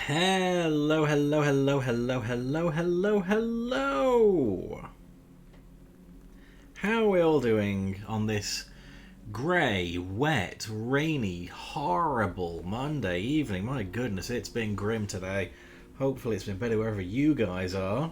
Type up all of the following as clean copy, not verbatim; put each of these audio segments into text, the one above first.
Hello, hello, hello, hello, hello, hello, hello! How are we all doing on this grey, wet, rainy, horrible Monday evening? My goodness, it's been grim today. Hopefully it's been better wherever you guys are.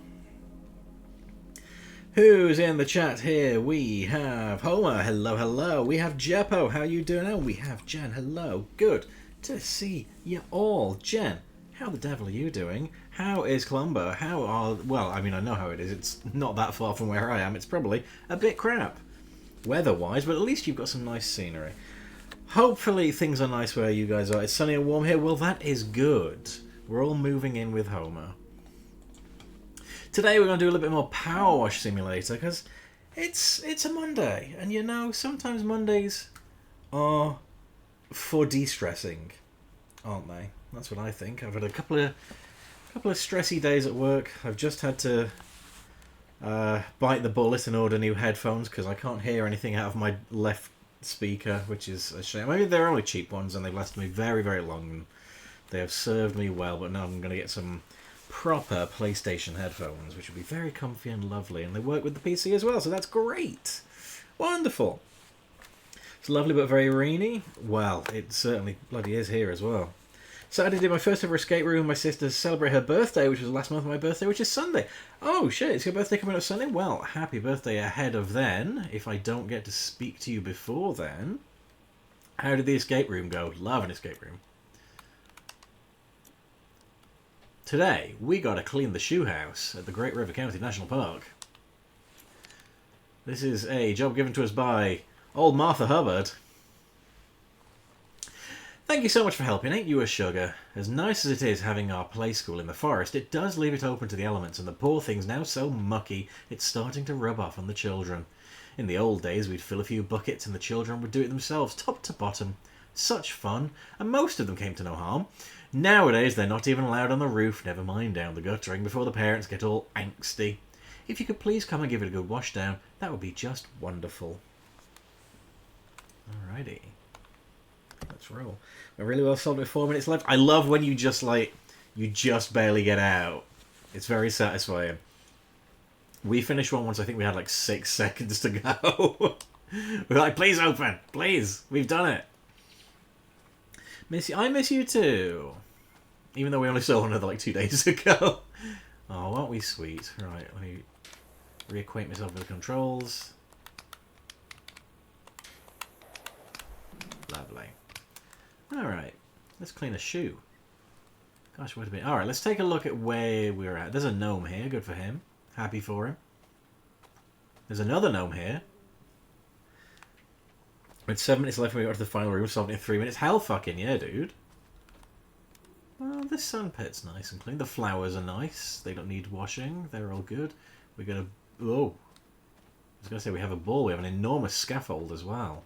Who's in the chat here? We have Homer, hello, hello. We have Jeppo, how you doing? And we have Jen, hello. Good to see you all. Jen, how the devil are you doing? How is Colombo? Well, I mean, I know how it is. It's not that far from where I am. It's probably a bit crap weather-wise, but at least you've got some nice scenery. Hopefully things are nice where you guys are. It's sunny and warm here. Well, that is good. We're all moving in with Homer. Today we're going to do a little bit more PowerWash Simulator because it's a Monday, and you know, sometimes Mondays are for de-stressing, aren't they? That's what I think. I've had a couple of stressy days at work. I've just had to bite the bullet and order new headphones because I can't hear anything out of my left speaker, which is a shame. Maybe they're only cheap ones and they've lasted me very, very long. And they have served me well, but now I'm going to get some proper PlayStation headphones, which will be very comfy and lovely, and they work with the PC as well, so that's great. Wonderful. It's lovely but very rainy. Well, it certainly bloody is here as well. Saturday did my first ever escape room with my sister to celebrate her birthday, which was last month, my birthday, which is Sunday. Oh shit, it's your birthday coming up Sunday? Well, happy birthday ahead of then, if I don't get to speak to you before then. How did the escape room go? Love an escape room. Today, we gotta clean the shoe house at the Great River County National Park. This is a job given to us by old Martha Hubbard. Thank you so much for helping, ain't you a sugar? As nice as it is having our play school in the forest, it does leave it open to the elements, and the poor thing's now so mucky, it's starting to rub off on the children. In the old days, we'd fill a few buckets and the children would do it themselves, top to bottom. Such fun, and most of them came to no harm. Nowadays, they're not even allowed on the roof, never mind down the guttering, before the parents get all angsty. If you could please come and give it a good wash down, that would be just wonderful. Alrighty. Let's roll. We're really well solved with 4 minutes left. I love when you just barely get out. It's very satisfying. We finished one once, I think we had like 6 seconds to go. We're like, please open, please, we've done it. Miss you. I miss you too. Even though we only saw one another like 2 days ago. Oh, aren't we sweet? Right, let me reacquaint myself with the controls. Lovely. Alright, let's clean a shoe. Gosh, wait a minute. Alright, let's take a look at where we're at. There's a gnome here, good for him. Happy for him. There's another gnome here. With 7 minutes left when we got to the final room, solved in 3 minutes. Hell fucking yeah, dude. Well, this sandpit's nice and clean. The flowers are nice. They don't need washing. They're all good. We're gonna... Oh. I was gonna say we have a ball. We have an enormous scaffold as well.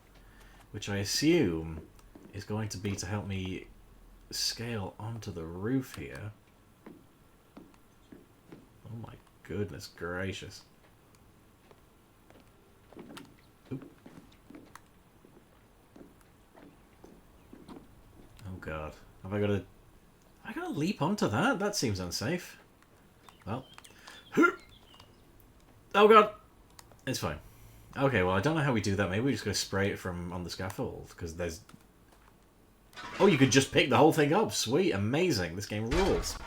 Which I assume is going to be to help me scale onto the roof here. Oh my goodness gracious. Oop. Oh god. Have I got to... I gotta leap onto that? That seems unsafe. Well. Oh god! It's fine. Okay, well I don't know how we do that. Maybe we just go spray it from on the scaffold, because there's... Oh, you could just pick the whole thing up. Sweet, amazing. This game rules.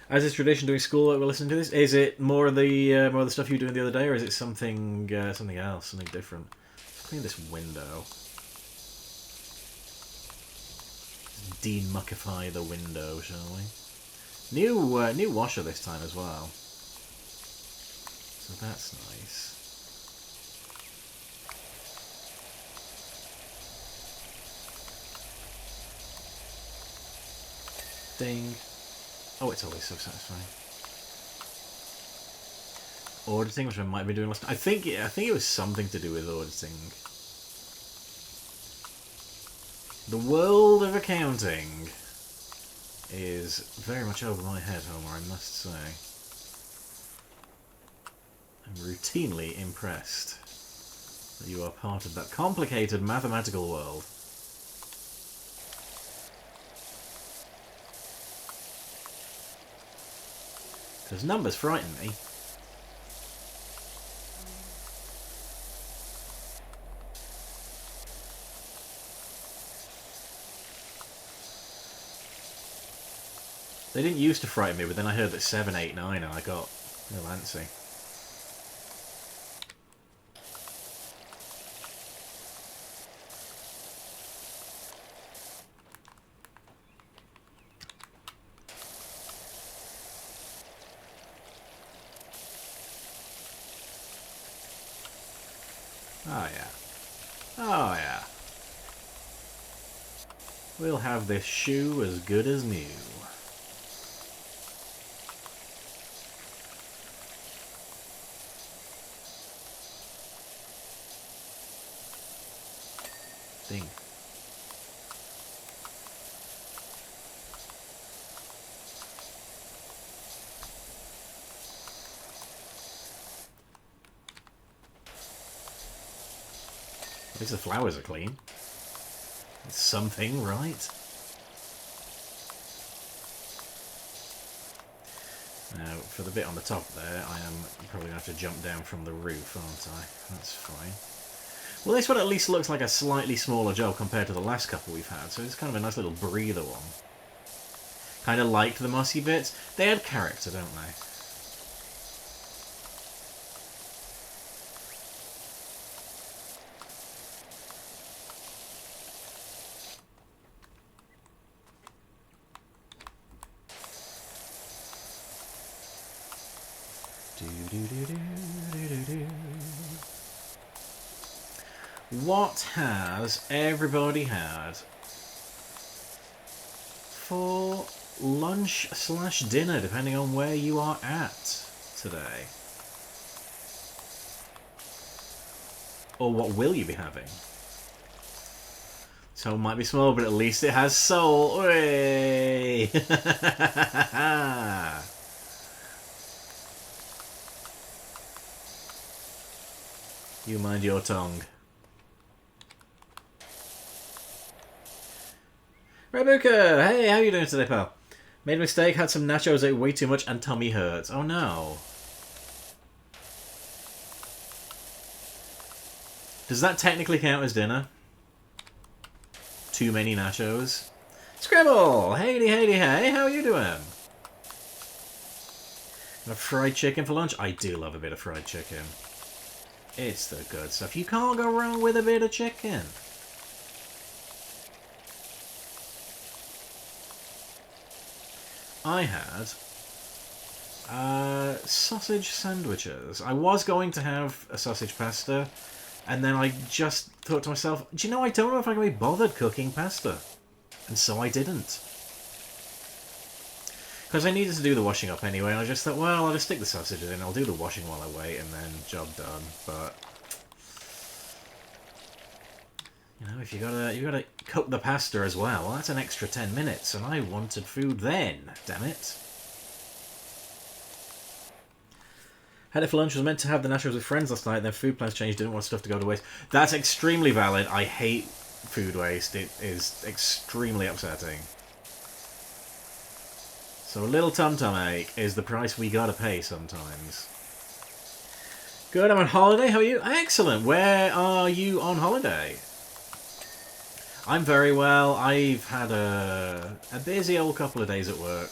As is tradition doing schoolwork, we're listening to this. Is it more of the stuff you were doing the other day, or is it something something else, something different? Let's clean this window. Demuckify the window, shall we? New washer this time as well. So that's nice. Ding. Oh, it's always so satisfying. Auditing, which I might be doing last time. I think it was something to do with auditing. The world of accounting is very much over my head, Homer, I must say. I'm routinely impressed that you are part of that complicated mathematical world. Because numbers frighten me. They didn't used to frighten me, but then I heard that 7, 8, 9 and I got real antsy. Oh yeah. Oh yeah. We'll have this shoe as good as new. Ding. At least the flowers are clean. It's something, right? Now, for the bit on the top there, I am probably going to have to jump down from the roof, aren't I? That's fine. Well, this one at least looks like a slightly smaller job compared to the last couple we've had, so it's kind of a nice little breather one. Kind of liked the mossy bits. They add character, don't they? What has everybody had for lunch slash dinner, depending on where you are at today? Or what will you be having? So it might be small, but at least it has soul. Hooray! You mind your tongue. Rebuka! Hey, how you doing today, pal? Made a mistake, had some nachos, ate way too much, and tummy hurts. Oh no. Does that technically count as dinner? Too many nachos? Scrabble! Hey, hey, how are you doing? A fried chicken for lunch? I do love a bit of fried chicken. It's the good stuff. You can't go wrong with a bit of chicken. I had sausage sandwiches. I was going to have a sausage pasta, and then I just thought to myself, do you know, I don't know if I can be bothered cooking pasta. And so I didn't. Because I needed to do the washing up anyway, and I just thought, well, I'll just stick the sausages in, I'll do the washing while I wait, and then job done. But you know, if you gotta cook the pasta as well that's an extra 10 minutes, and I wanted food then, damn it. Had it for lunch, was meant to have the nachos with friends last night, and then food plans changed, didn't want stuff to go to waste. That's extremely valid. I hate food waste. It is extremely upsetting. So a little tum-tum ache is the price we gotta pay sometimes. Good, I'm on holiday. How are you? Excellent. Where are you on holiday? I'm very well. I've had a busy old couple of days at work.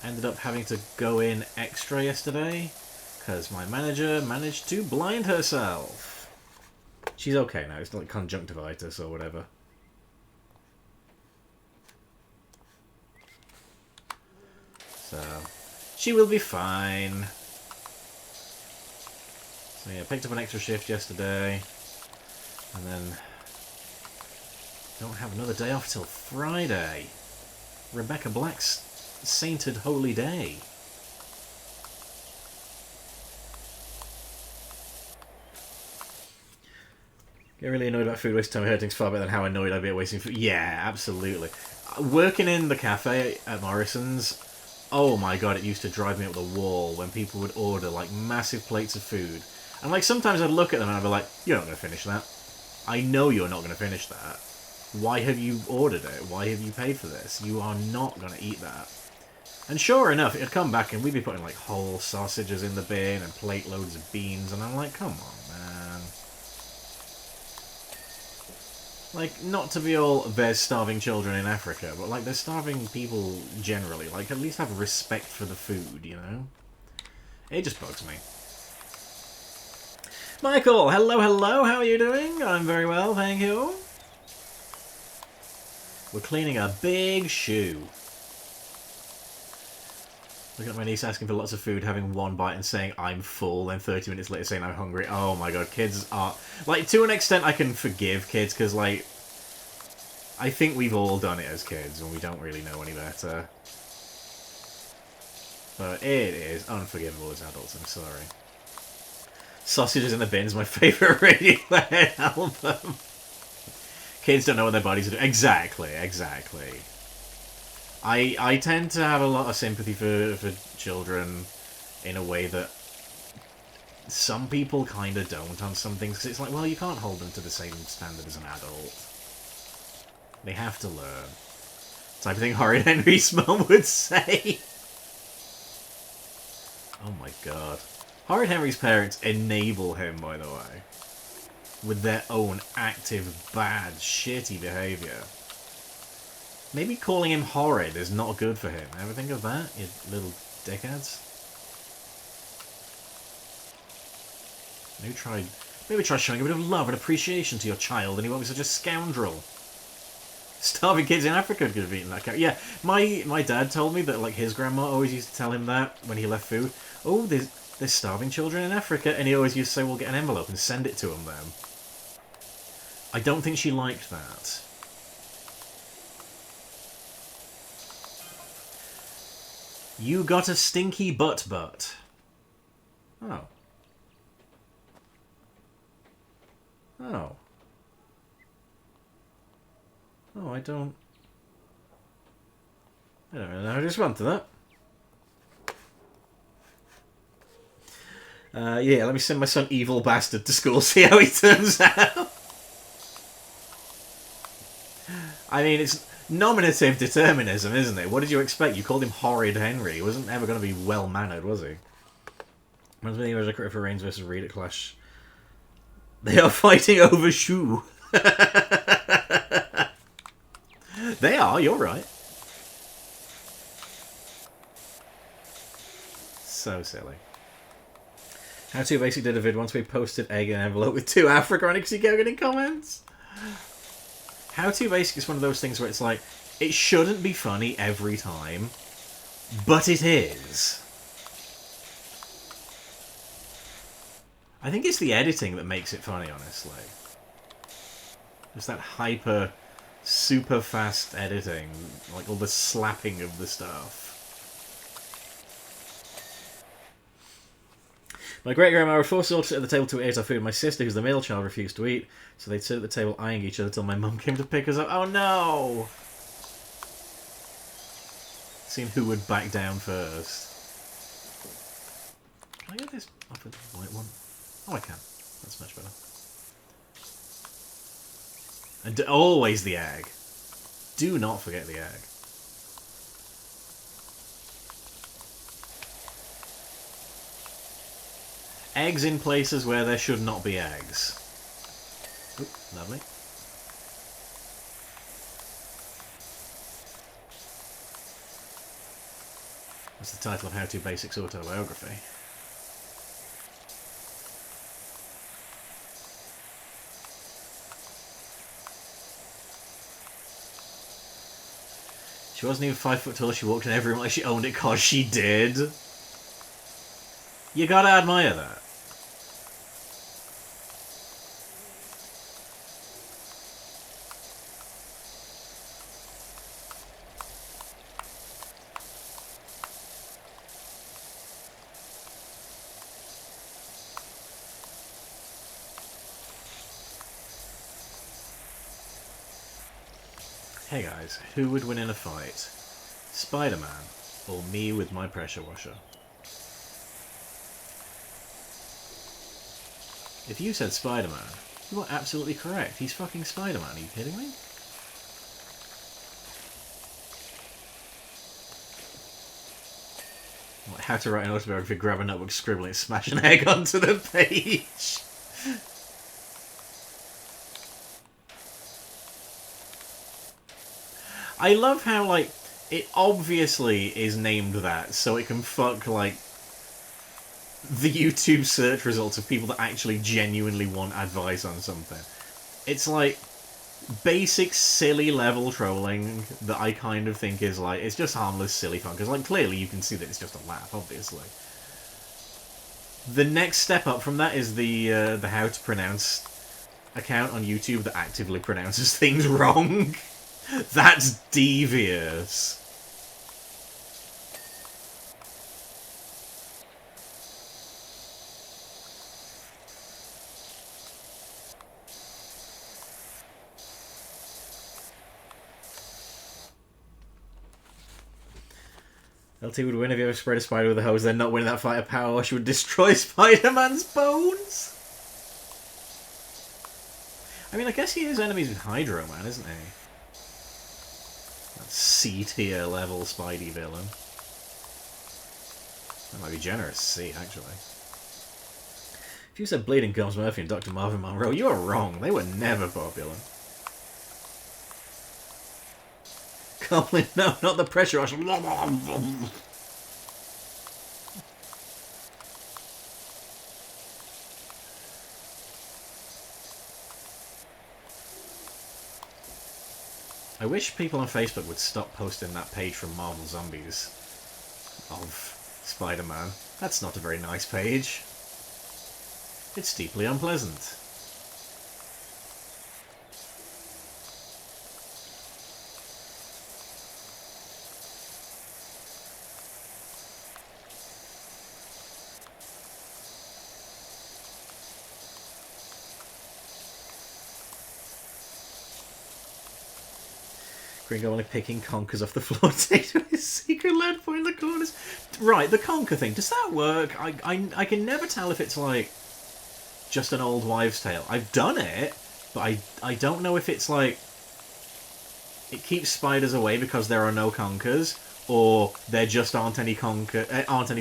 Ended up having to go in extra yesterday because my manager managed to blind herself. She's okay now. It's not like conjunctivitis or whatever. So she will be fine. So yeah, picked up an extra shift yesterday, and then don't have another day off till Friday. Rebecca Black's sainted holy day. Get really annoyed about food waste. Tummy hurting's far better than how annoyed I'd be at wasting food. Yeah, absolutely. Working in the cafe at Morrison's, oh my god, it used to drive me up the wall when people would order like massive plates of food. And like sometimes I'd look at them and I'd be like, you're not going to finish that. I know you're not going to finish that. Why have you ordered it? Why have you paid for this? You are not going to eat that. And sure enough, it'd come back and we'd be putting like whole sausages in the bin and plate loads of beans, and I'm like, come on, man. Like, not to be all, there's starving children in Africa, but like, there's starving people generally. Like, at least have respect for the food, you know? It just bugs me. Michael, hello, hello, how are you doing? I'm very well, thank you. We're cleaning a big shoe. Looking at my niece asking for lots of food, having one bite and saying I'm full, then 30 minutes later saying I'm hungry. Oh my god, kids are... Like, to an extent I can forgive kids, because, like, I think we've all done it as kids, and we don't really know any better. But it is unforgivable as adults, I'm sorry. Sausages in the Bin is my favourite Radiohead album. Kids don't know what their bodies are doing. Exactly, exactly. I tend to have a lot of sympathy for children in a way that some people kind of don't on some things. Because it's like, well, you can't hold them to the same standard as an adult. They have to learn. Type of thing Horrid Henry's mum would say. Oh my god. Horrid Henry's parents enable him, by the way. With their own active, bad, shitty behaviour. Maybe calling him horrid is not good for him. Ever think of that, you little dickheads? Maybe try showing a bit of love and appreciation to your child and he won't be such a scoundrel. Starving kids in Africa could have eaten that carrot. Yeah, my dad told me that like his grandma always used to tell him that when he left food. Oh, there's starving children in Africa, and he always used to say, "We'll get an envelope and send it to them." Then. I don't think she liked that. You got a stinky butt. Oh. Oh. Oh, I don't really know how to respond to that. Yeah, let me send my son Evil Bastard to school, see how he turns out. I mean, it's nominative determinism, isn't it? What did you expect? You called him Horrid Henry. He wasn't ever going to be well-mannered, was he? Reminds me of a critic for Reigns versus Reed at Clash. They are fighting over shoe. They are, you're right. So silly. How to Basic did a vid once we posted egg in an envelope with 2 Africanics you kept getting comments. How to Basic is one of those things where it's like, it shouldn't be funny every time, but it is. I think it's the editing that makes it funny, honestly. Just that hyper, super fast editing, like all the slapping of the stuff. My great-grandma would force us all to sit at the table to eat our food. My sister, who's the middle child, refused to eat, so they'd sit at the table eyeing each other till my mum came to pick us up. Oh no! Seeing who would back down first. Can I get this off of the white one? Oh, I can. That's much better. And always the egg. Do not forget the egg. Eggs in places where there should not be eggs. Oop, lovely. That's the title of How to Basics autobiography. She wasn't even 5 foot tall. She walked in every room like she owned it because she did. You gotta admire that. Hey guys, who would win in a fight? Spider-Man or me with my pressure washer? If you said Spider-Man, you are absolutely correct. He's fucking Spider-Man. Are you kidding me? How to write an autobiography, grab a notebook, scribble it, smash an egg onto the page. I love how, like, it obviously is named that, so it can fuck, like, the YouTube search results of people that actually genuinely want advice on something. It's, like, basic silly level trolling that I kind of think is, like, it's just harmless, silly fun, because, like, clearly you can see that it's just a laugh, obviously. The next step up from that is the How to Pronounce account on YouTube that actively pronounces things wrong. That's devious. LT would win if you ever sprayed a spider with a hose, then not winning that fight. A power wash would destroy Spider-Man's bones. I mean, I guess he is enemies with Hydro Man, isn't he? That C-tier level Spidey villain. That might be generous C, actually. If you said Bleeding Gums Murphy and Dr. Marvin Monroe, you are wrong. They were never popular. Colin, no, not the pressure wash. I wish people on Facebook would stop posting that page from Marvel Zombies of Spider-Man. That's not a very nice page. It's deeply unpleasant. Green Goblin picking conkers off the floor, taking his secret lead point in the corners. Right, the conker thing, does that work? I can never tell if it's like just an old wives' tale. I've done it, but I don't know if it's like it keeps spiders away because there are no conkers, or there just aren't any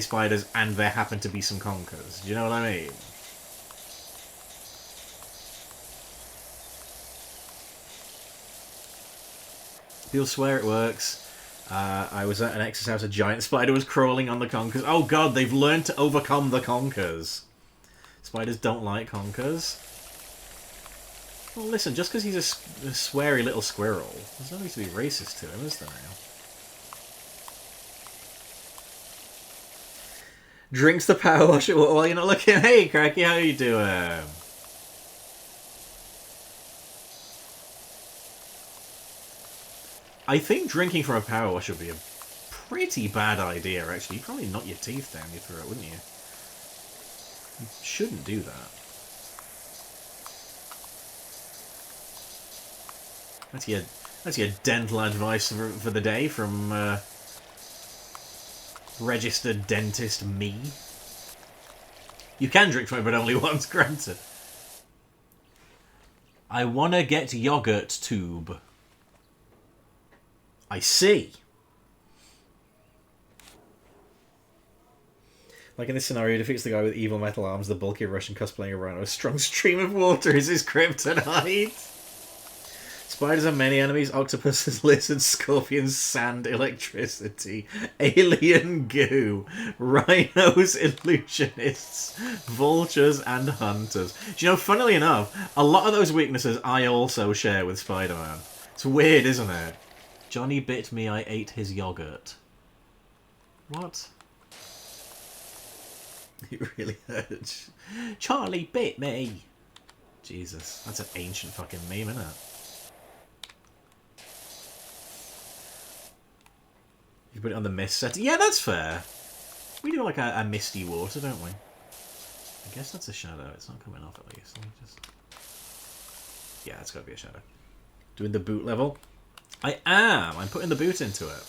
spiders, and there happen to be some conkers. Do you know what I mean? People swear it works. I was at an ex's house, a giant spider was crawling on the conkers. Oh god, they've learned to overcome the conkers. Spiders don't like conkers. Well, listen, just because he's a sweary little squirrel, there's no need to be racist to him, is there now? Drinks the power wash while you're not looking. Hey, Cracky, how you doing? I think drinking from a power wash would be a pretty bad idea, actually. You'd probably knock your teeth down your throat, wouldn't you? You shouldn't do that. That's your dental advice for the day from registered dentist me. You can drink from it, but only once, granted. I wanna get yogurt tube. I see. Like in this scenario, he defeats the guy with evil metal arms, the bulky Russian cosplaying a rhino. A strong stream of water is his kryptonite. Spiders have many enemies: octopuses, lizards, scorpions, sand, electricity, alien goo, rhinos, illusionists, vultures, and hunters. Do you know, funnily enough, a lot of those weaknesses I also share with Spider-Man. It's weird, isn't it? Johnny bit me, I ate his yogurt. What? It really hurts. Charlie bit me. Jesus, that's an ancient fucking meme, isn't it? You put it on the mist setting. Yeah, that's fair. We do like a misty water, don't we? I guess that's a shadow. It's not coming off at least. Let me just... Yeah, it's got to be a shadow. Doing the boot level. I am! I'm putting the boot into it.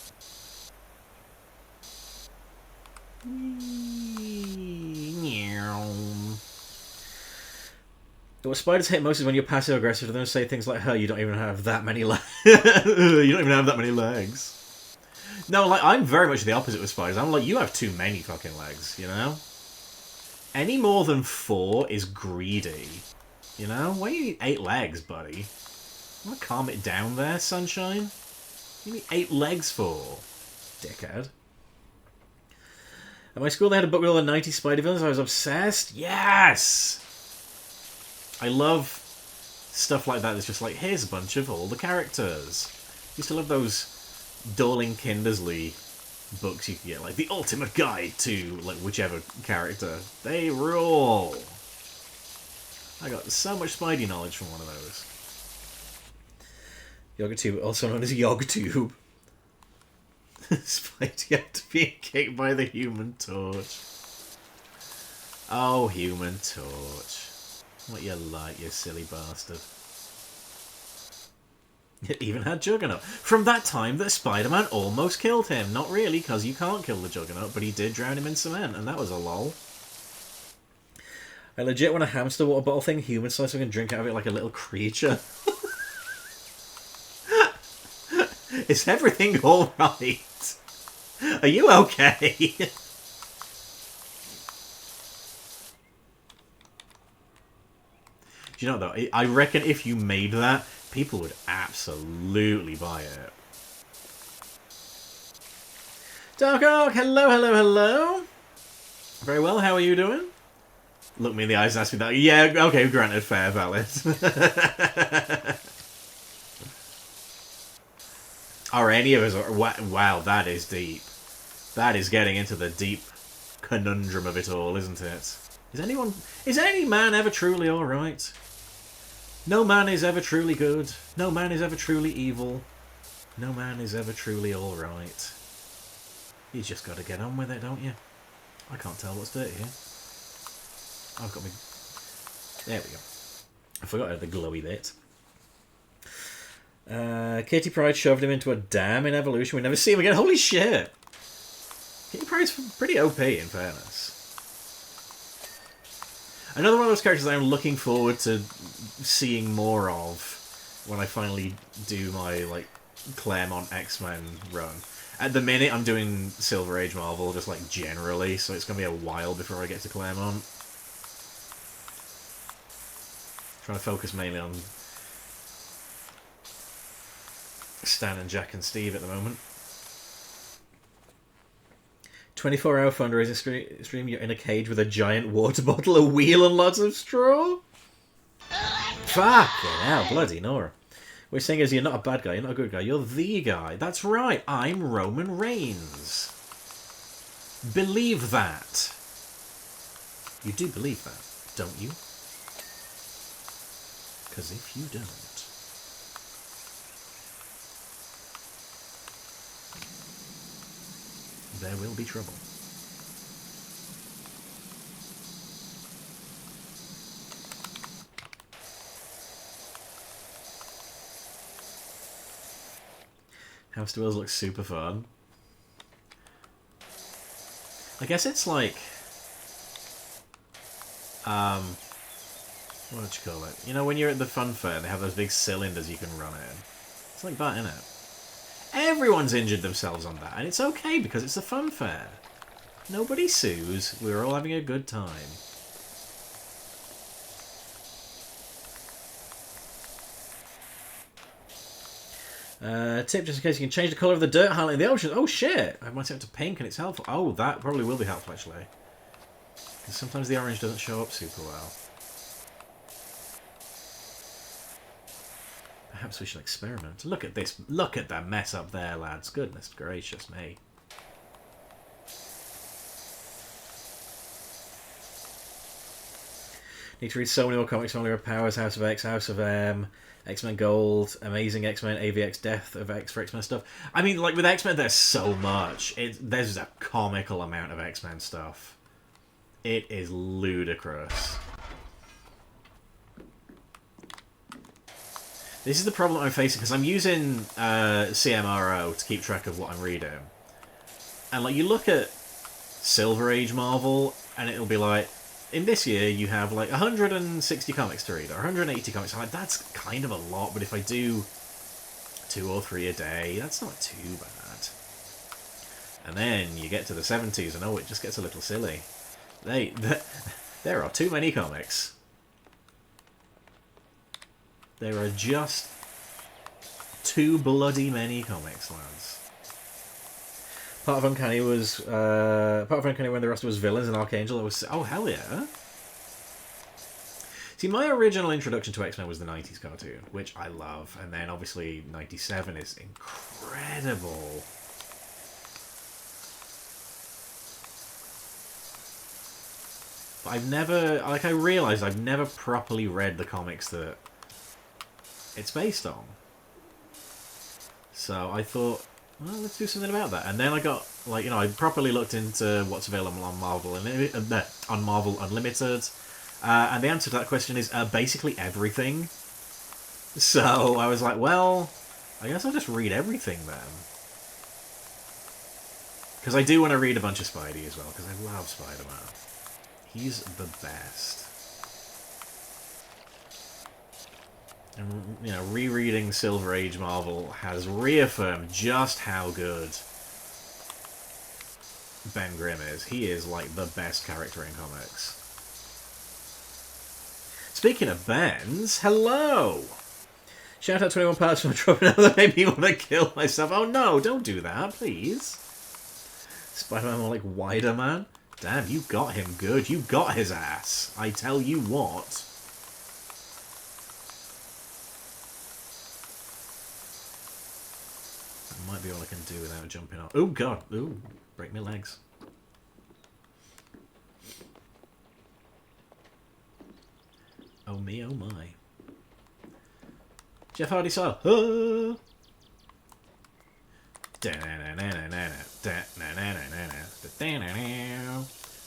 What spiders hate most is when you're passive aggressive to them, say things like, "Hey, you don't even have that many legs." You don't even have that many legs. No, like, I'm very much the opposite with spiders. I'm like, you have too many fucking legs, you know? Any more than 4 is greedy. You know? Why do you need 8 legs, buddy? I'm gonna calm it down there, sunshine. What do you need 8 legs for? Dickhead. At my school, they had a book with all the 90 spider villains. I was obsessed. Yes! I love stuff like that. It's just like, here's a bunch of all the characters. I used to love those Dorling Kindersley books you could get, like the ultimate guide to like whichever character. They rule. I got so much Spidey knowledge from one of those. Yogatube, also known as Yogtube. Spidey had to be kicked by the Human Torch. Oh, Human Torch. What you like, you silly bastard. It even had Juggernaut. From that time that Spider-Man almost killed him. Not really, because you can't kill the Juggernaut, but he did drown him in cement, and that was a lol. I legit want a hamster water bottle thing, human size, so I can drink out of it like a little creature. Is everything alright? Are you okay? Do you know though? I reckon if you made that, people would absolutely buy it. Dark Oak, hello, hello, hello. Very well, how are you doing? Look me in the eyes and ask me that. Yeah, okay, granted, fair, valid. Are any of us... Wow, that is deep. That is getting into the deep conundrum of it all, isn't it? Is any man ever truly alright? No man is ever truly good. No man is ever truly evil. No man is ever truly alright. You just gotta get on with it, don't you? I can't tell what's dirty here. I've got me... There we go. I forgot the glowy bit. Kitty Pryde shoved him into a dam in Evolution. We never see him again. Holy shit! Kitty Pryde's pretty OP, in fairness. Another one of those characters I'm looking forward to seeing more of when I finally do my, like, Claremont X-Men run. At the minute, I'm doing Silver Age Marvel, just, like, generally, so it's going to be a while before I get to Claremont. Trying to focus mainly on Stan and Jack and Steve at the moment. 24-hour fundraising stream, you're in a cage with a giant water bottle, a wheel and lots of straw? Fucking hell, bloody Nora. What you're saying is you're not a bad guy, you're not a good guy, you're the guy. That's right, I'm Roman Reigns. Believe that. You do believe that, don't you? Because if you don't... there will be trouble. House Duels looks super fun. I guess it's like... what would you call it? You know, when you're at the fun fair, they have those big cylinders you can run in. It's like that, innit? Everyone's injured themselves on that, and it's okay because it's a fun fair. Nobody sues. We're all having a good time. Tip, just in case, you can change the colour of the dirt highlight in the ocean. Oh shit! I might set it to pink and it's helpful. Oh, that probably will be helpful actually. Because sometimes the orange doesn't show up super well. Perhaps we should experiment. Look at this. Look at that mess up there, lads. Goodness gracious me. Need to read so many more comics. Only read Powers, House of X, House of M, X-Men Gold, Amazing X-Men, AVX, Death of X for X-Men stuff. I mean, like with X-Men, there's so much. There's a comical amount of X-Men stuff. It is ludicrous. This is the problem I'm facing, because I'm using CMRO to keep track of what I'm reading. And like, you look at Silver Age Marvel, and it'll be like, in this year you have like 160 comics to read, or 180 comics. I'm like, that's kind of a lot, but if I do 2 or 3 a day, that's not too bad. And then you get to the 70s and oh, it just gets a little silly. There are too many comics. There are just too bloody many comics, lads. Part of Uncanny was when the rest was villains and Archangel. I was hell yeah. See, my original introduction to X-Men was the 90s cartoon, which I love, and then obviously 97 is incredible. But I've never, like, I realised I've never properly read the comics that it's based on. So I thought, well, let's do something about that. And then I got, like, you know, I properly looked into what's available on Marvel Unlimited. And the answer to that question is basically everything. So I was like, well, I guess I'll just read everything then. Because I do want to read a bunch of Spidey as well, because I love Spider-Man. He's the best. And, you know, rereading Silver Age Marvel has reaffirmed just how good Ben Grimm is. He is, like, the best character in comics. Speaking of Ben's, hello! Shout out 21 parts from dropping out that made me want to kill myself. Oh no, don't do that, please. Spider-Man more like Wider Man? Damn, you got him good. You got his ass. I tell you what. That might be all I can do without jumping off. Oh god. Ooh, break my legs. Oh me, oh my. Jeff Hardy style. Ah!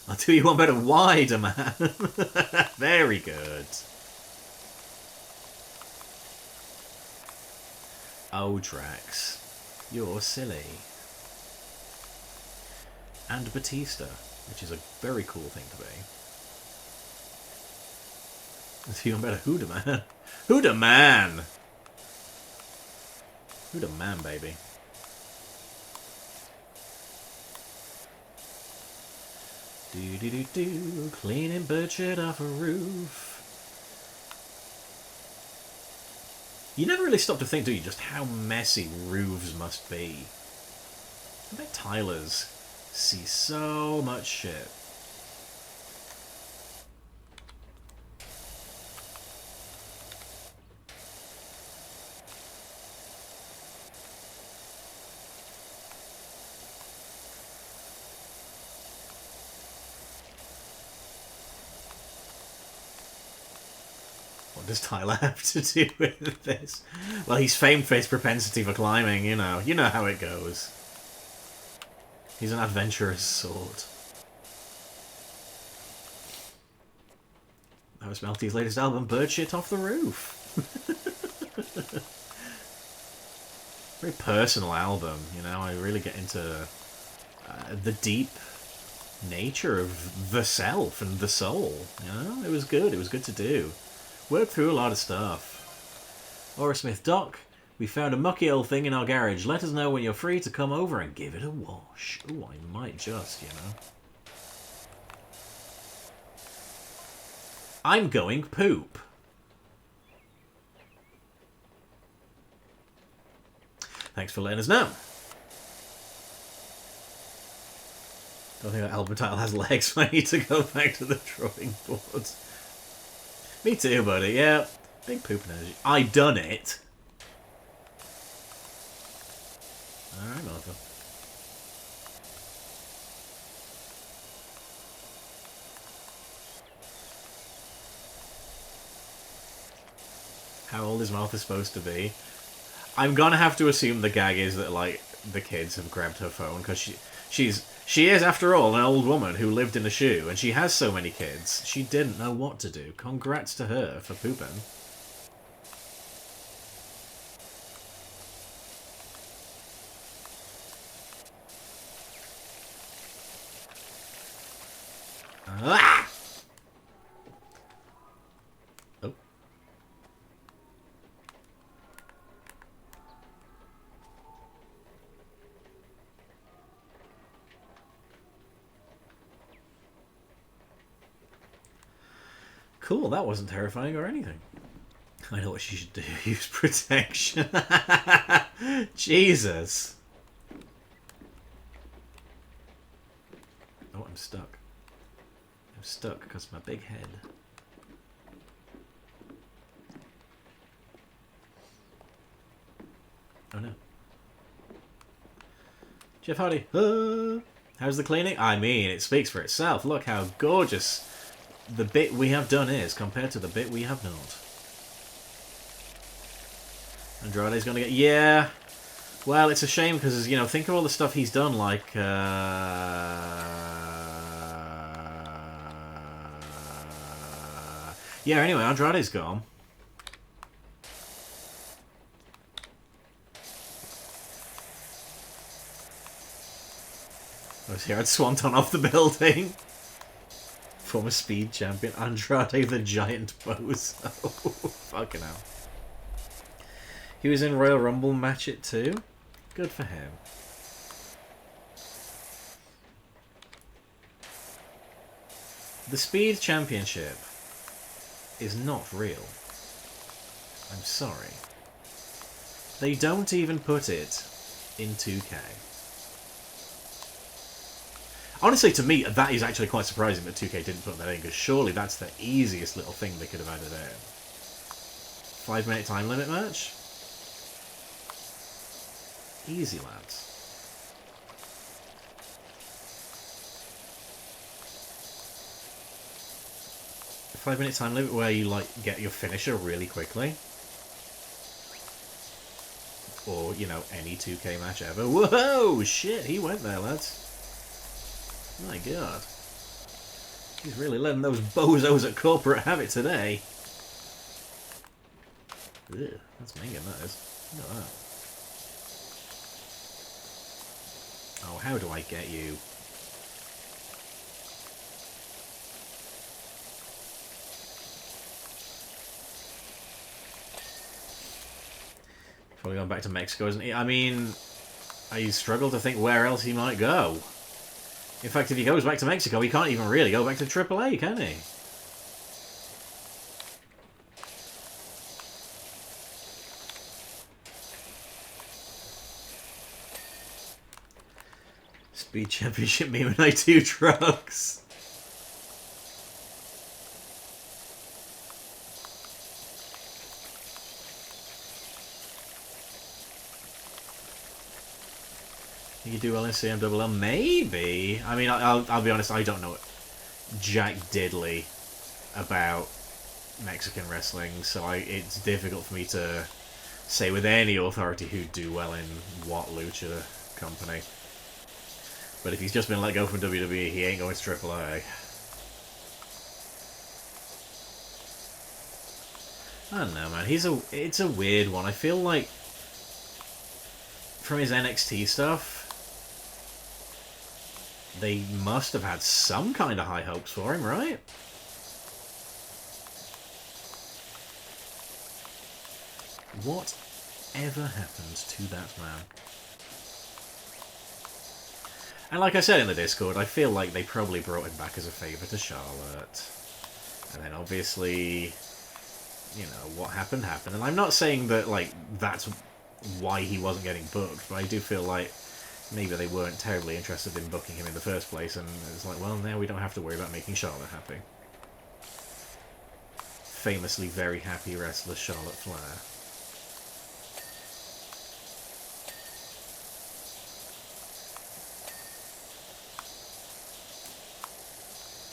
I'll do you one better Wider Man. Very good. Oh, Drax. You're silly. And Batista, which is a very cool thing to be. It's even better. Huda Man. Huda Man! Huda Man, baby. Do-do-do-do. Cleaning bird shit off a roof. You never really stop to think, do you, just how messy roofs must be. I bet Tyler's see so much shit. What does Tyler have to do with this? Well, he's famed for his propensity for climbing, you know. You know how it goes. He's an adventurous sort. That was Melty's latest album, Bird Shit Off the Roof. Very personal album, you know. I really get into the deep nature of the self and the soul, you know. It was good to do. Worked through a lot of stuff. Aura Smith, Doc, we found a mucky old thing in our garage. Let us know when you're free to come over and give it a wash. Ooh, I might just, you know. I'm going poop. Thanks for letting us know. Don't think that album title has legs, so I need to go back to the drawing board. Me too, buddy. Yeah. Big poop energy. I done it. Alright, Martha. How old is Martha supposed to be? I'm gonna have to assume the gag is that, like, the kids have grabbed her phone, because she is, after all, an old woman who lived in a shoe, and she has so many kids. She didn't know what to do. Congrats to her for pooping. Ah! Oh. Cool, that wasn't terrifying or anything. I know what she should do. Use protection. Jesus. Oh, I'm stuck. I'm stuck because of my big head. Oh no. Jeff Hardy. How's the cleaning? I mean, it speaks for itself. Look how gorgeous the bit we have done is compared to the bit we have not. Andrade's gonna get... Yeah. Well, it's a shame because, you know, think of all the stuff he's done, like... Yeah, anyway, Andrade's gone. I was here at Swanton off the building. Former speed champion Andrade the Giant Bozo. Fucking hell. He was in Royal Rumble match it too. Good for him. The Speed Championship is not real. I'm sorry. They don't even put it in 2K. Honestly, to me, that is actually quite surprising that 2K didn't put that in, because surely that's the easiest little thing they could have added in. 5-minute time limit match? Easy, lads. A 5-minute time limit where you, like, get your finisher really quickly. Or, you know, any 2K match ever. Whoa! Shit, he went there, lads. My god. He's really letting those bozos at corporate have it today. Ugh, that's minging, that is. Look at that. Oh, how do I get you? Probably going back to Mexico, isn't he? I mean, I struggle to think where else he might go. In fact, if he goes back to Mexico, he can't even really go back to AAA, can he? Speed Championship me when I do drugs. You do well in CMLL? Maybe. I mean, I'll be honest, I don't know jack diddly about Mexican wrestling, so it's difficult for me to say with any authority who'd do well in what lucha company. But if he's just been let go from WWE, he ain't going to AAA. I don't know, man. It's a weird one. I feel like from his NXT stuff, they must have had some kind of high hopes for him, right? Whatever happened to that man? And like I said in the Discord, I feel like they probably brought him back as a favour to Charlotte. And then obviously, you know, what happened happened. And I'm not saying that, like, that's why he wasn't getting booked, but I do feel like maybe they weren't terribly interested in booking him in the first place, and it's like, well, now we don't have to worry about making Charlotte happy. Famously very happy wrestler Charlotte Flair.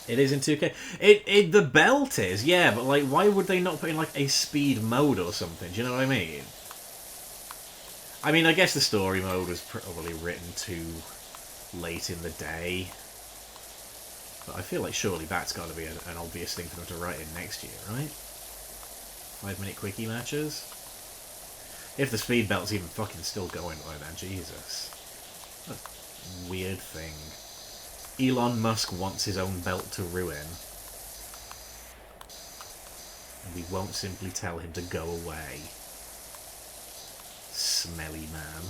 It is in 2K. The belt is, yeah, but like, why would they not put in like a speed mode or something? Do you know what I mean? I mean, I guess the story mode was probably written too late in the day. But I feel like surely that's got to be an obvious thing for them to write in next year, right? 5-minute quickie matches? If the speed belt's even fucking still going by then, Jesus. What a weird thing. Elon Musk wants his own belt to ruin. And we won't simply tell him to go away. Smelly man.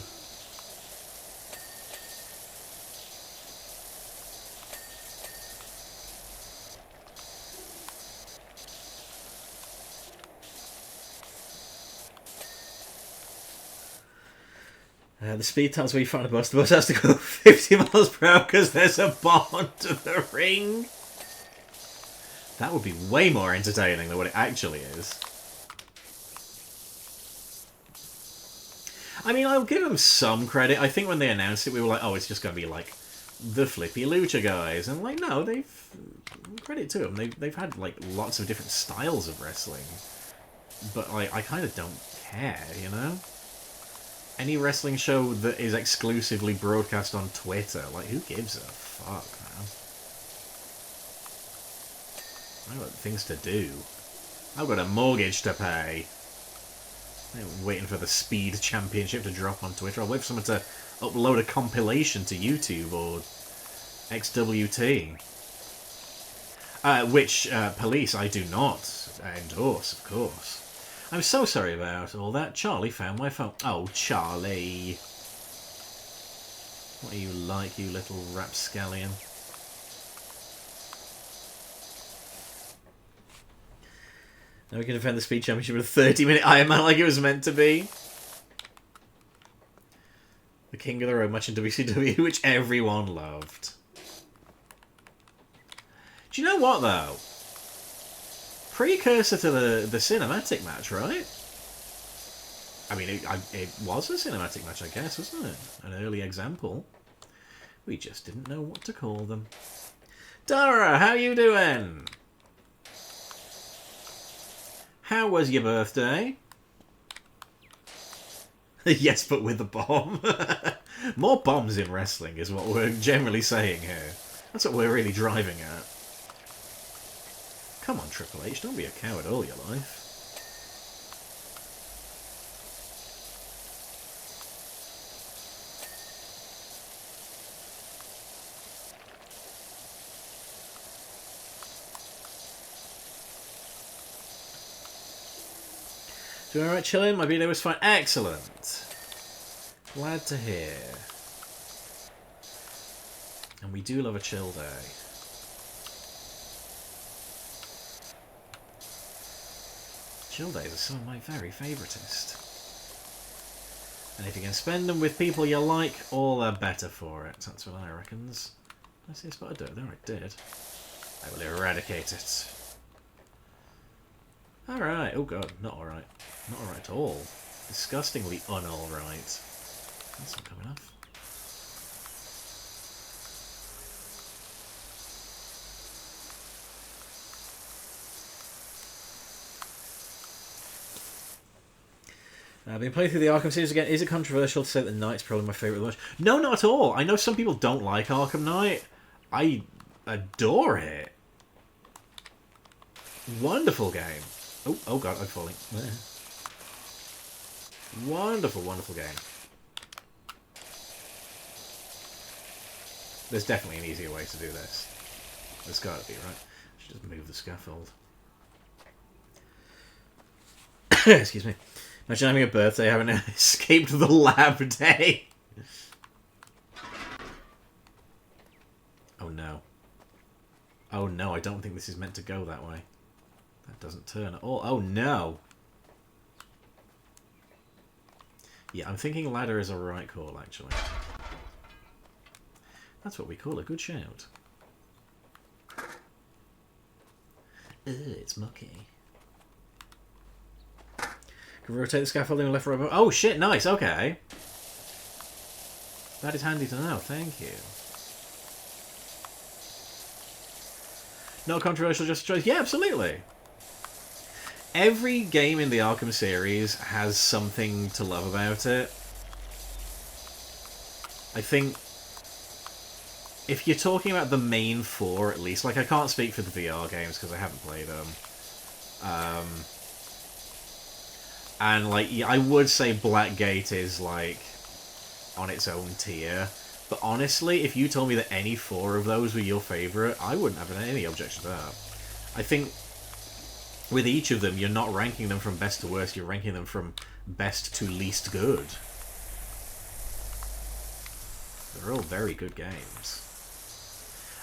The speed times where you find a bus, the bus has to go 50 miles per hour because there's a bomb under the ring. That would be way more entertaining than what it actually is. I mean, I'll give them some credit. I think when they announced it, we were like, oh, it's just going to be like the Flippy Lucha guys. And like, no, credit to them. They've had like lots of different styles of wrestling. But like, I kind of don't care, you know? Any wrestling show that is exclusively broadcast on Twitter, like, who gives a fuck, man? I've got things to do. I've got a mortgage to pay. I'm waiting for the Speed Championship to drop on Twitter. I'll wait for someone to upload a compilation to YouTube or XWT. Which, police, I do not endorse, of course. I'm so sorry about all that. Charlie found my phone. Oh, Charlie. What are you like, you little rapscallion? Now we can defend the Speed Championship with a 30-minute Iron Man like it was meant to be. The King of the Road match in WCW, which everyone loved. Do you know what, though? Precursor to the cinematic match, right? I mean, it was a cinematic match, I guess, wasn't it? An early example. We just didn't know what to call them. Dara, how you doing? How was your birthday? Yes, but with a bomb. More bombs in wrestling is what we're generally saying here. That's what we're really driving at. Come on, Triple H, don't be a coward all your life. Doing alright chilling? My video was fine. Excellent. Glad to hear. And we do love a chill day. Chill days are some of my very favouriteest. And if you can spend them with people you like, all the better for it. That's what I reckons. Did I see a spot of dirt there? I did. I will eradicate it. Alright. Oh god, not alright. Not alright at all. Disgustingly un-alright. That's not coming off. I've been playing through the Arkham series again. Is it controversial to say that Knight's probably my favourite of the bunch? No, not at all. I know some people don't like Arkham Knight. I adore it. Wonderful game. Oh god, I'm falling. Wonderful, wonderful game. There's definitely an easier way to do this. There's got to be, right? I should just move the scaffold. Excuse me. Imagine having a birthday, having escaped the lab day. Oh no. Oh no, I don't think this is meant to go that way. That doesn't turn at all. Oh no! Yeah, I'm thinking ladder is a right call, actually. That's what we call a good shout. Ugh, it's mucky. Can rotate the scaffolding left, right. Oh shit! Nice. Okay. That is handy to know. Thank you. No controversial, just a choice. Yeah, absolutely. Every game in the Arkham series has something to love about it. I think if you're talking about the main four, at least, like I can't speak for the VR games because I haven't played them. And like, yeah, I would say Blackgate is like on its own tier. But honestly, if you told me that any four of those were your favourite, I wouldn't have any objection to that. I think with each of them, you're not ranking them from best to worst, you're ranking them from best to least good. They're all very good games.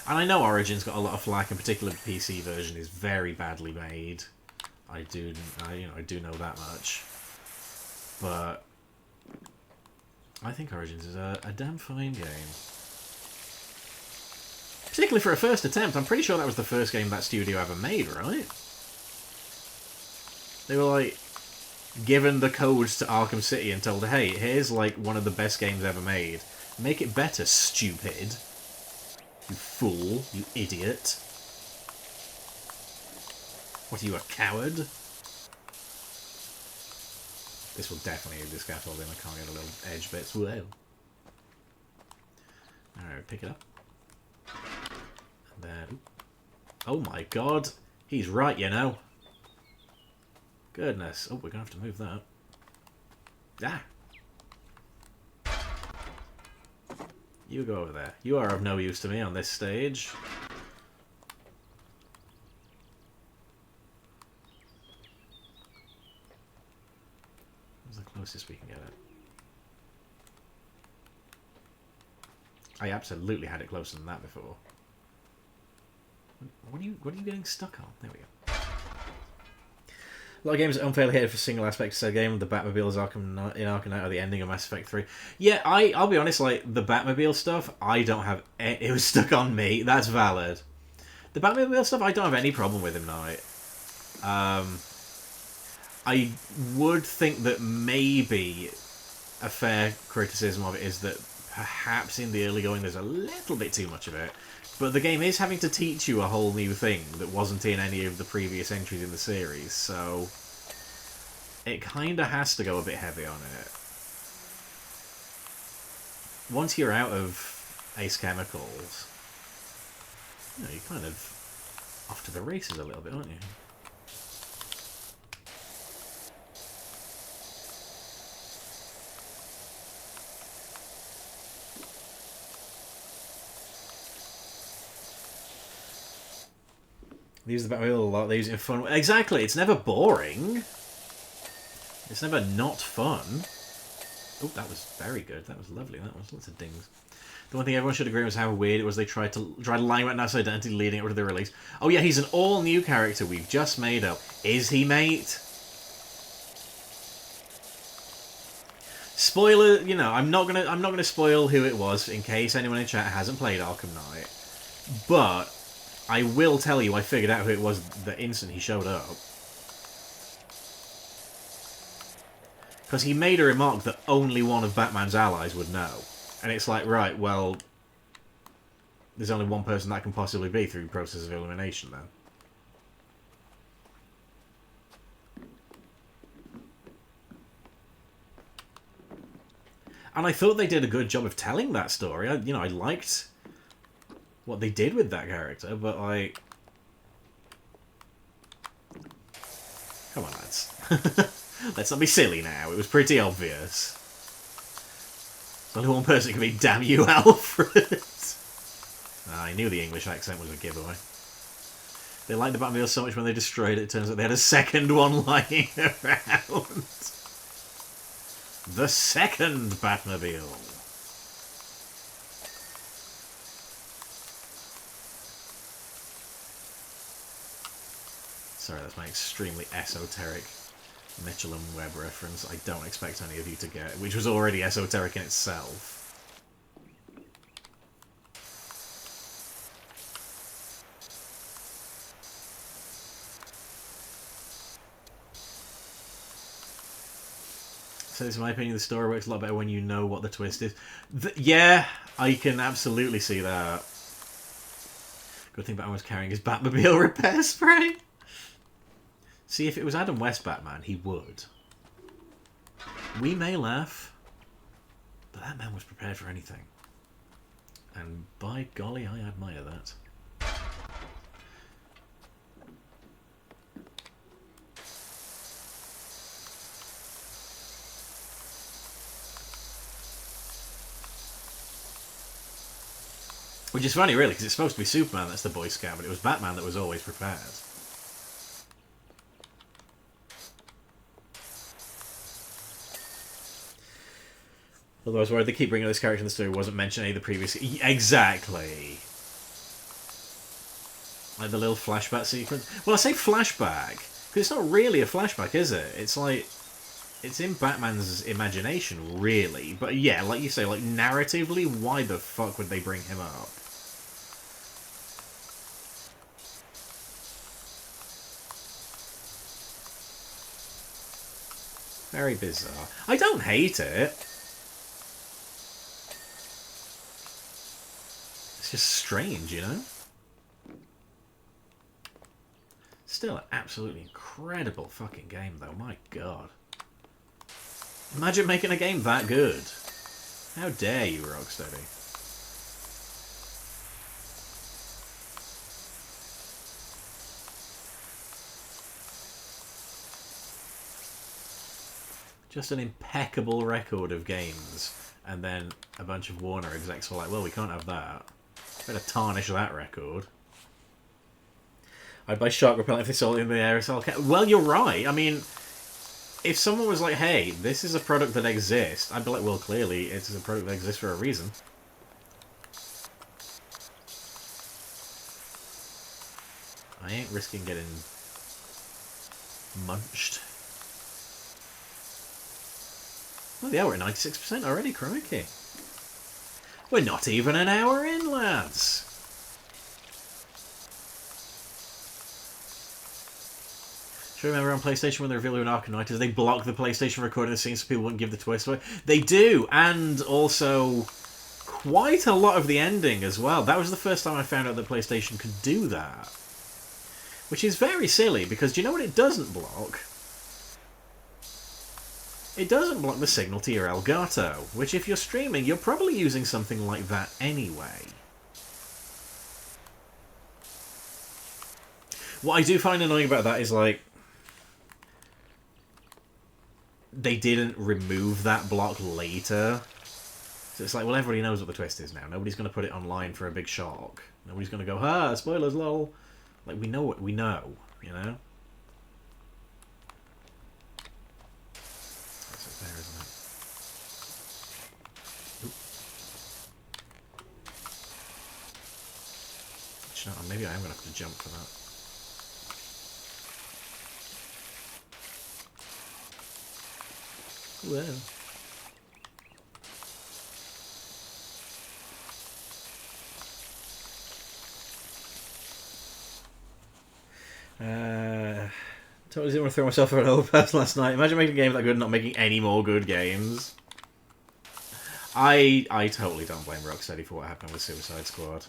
And I know Origin's got a lot of flack, in particular the PC version is very badly made. I do know that much. But I think Origins is a damn fine game. Particularly for a first attempt. I'm pretty sure that was the first game that studio ever made, right? They were like given the codes to Arkham City and told, hey, here's like one of the best games ever made. Make it better, stupid. You fool. You idiot. What are you, a coward? This will definitely use the scaffolding. I can't get a little edge bits. Whoa. Alright, pick it up. And then... Oh my god. He's right, you know. Goodness. Oh, we're going to have to move that. Ah! You go over there. You are of no use to me on this stage. What's the closest we can get it? I absolutely had it closer than that before. What are you getting stuck on? There we go. A lot of games are unfairly hated for single aspects of the game. The Batmobile is in Arkham Knight or the ending of Mass Effect 3. Yeah, I'll be honest, like, the Batmobile stuff, I don't have... It was stuck on me. That's valid. The Batmobile stuff, I don't have any problem with in Knight. I would think that maybe a fair criticism of it is that perhaps in the early going there's a little bit too much of it. But the game is having to teach you a whole new thing that wasn't in any of the previous entries in the series, so it kind of has to go a bit heavy on it. Once you're out of Ace Chemicals, you know, you're kind of off to the races a little bit, aren't you? They use the Batmobile a lot, they use it in fun... Exactly, it's never boring. It's never not fun. Oh, that was very good. That was lovely. That was lots of dings. The one thing everyone should agree was how weird it was they tried to lie about Nat's identity leading up to the release. Oh yeah, he's an all-new character we've just made up. Is he, mate? Spoiler, you know, I'm not gonna spoil who it was in case anyone in chat hasn't played Arkham Knight. But I will tell you, I figured out who it was the instant he showed up. Because he made a remark that only one of Batman's allies would know. And it's like, right, well, there's only one person that can possibly be through the process of elimination, then. And I thought they did a good job of telling that story. I liked what they did with that character, but like... Come on, lads. Let's not be silly now. It was pretty obvious. There's only one person can be, damn you, Alfred. I knew the English accent was a giveaway. They liked the Batmobile so much when they destroyed it, it turns out they had a second one lying around. The second Batmobile. Sorry, that's my extremely esoteric Mitchell and Webb reference I don't expect any of you to get, which was already esoteric in itself. So this is my opinion, the story works a lot better when you know what the twist is. Yeah, I can absolutely see that. Good thing Batman was carrying his Batmobile repair spray. See, if it was Adam West Batman, he would. We may laugh, but that man was prepared for anything. And by golly, I admire that. Which is funny, really, because it's supposed to be Superman that's the Boy Scout, but it was Batman that was always prepared. Otherwise, why they keep bringing this character in the story wasn't mentioned any of the previous... Exactly. Like the little flashback sequence. Well, I say flashback, because it's not really a flashback, is it? It's like... it's in Batman's imagination, really. But yeah, like you say, like narratively, why the fuck would they bring him up? Very bizarre. I don't hate it. It's just strange, you know? Still an absolutely incredible fucking game, though. My god. Imagine making a game that good. How dare you, Rocksteady? Just an impeccable record of games. And then a bunch of Warner execs were like, well, we can't have that. Better tarnish that record. I'd buy shark repellent if they sold it in the aerosol can. Well, you're right. I mean, if someone was like, hey, this is a product that exists, I'd be like, well, clearly, it's a product that exists for a reason. I ain't risking getting munched. Well, yeah, we're at 96% already, crikey. We're not even an hour in, lads. Do you remember on PlayStation when they revealed an Arcanite, they block the PlayStation recording the scene so people wouldn't give the twist away? They do, and also quite a lot of the ending as well. That was the first time I found out that PlayStation could do that. Which is very silly, because do you know what it doesn't block? It doesn't block the signal to your Elgato, which if you're streaming, you're probably using something like that anyway. What I do find annoying about that is, like, they didn't remove that block later. So it's like, well, everybody knows what the twist is now. Nobody's going to put it online for a big shock. Nobody's going to go, ah, spoilers, lol. Like, we know what we know, you know? That's it there, isn't it? Oop. You know, maybe I am going to have to jump for that. Whoa. Totally didn't want to throw myself over an overpass last night. Imagine making a game that good and not making any more good games. I totally don't blame Rocksteady for what happened with Suicide Squad.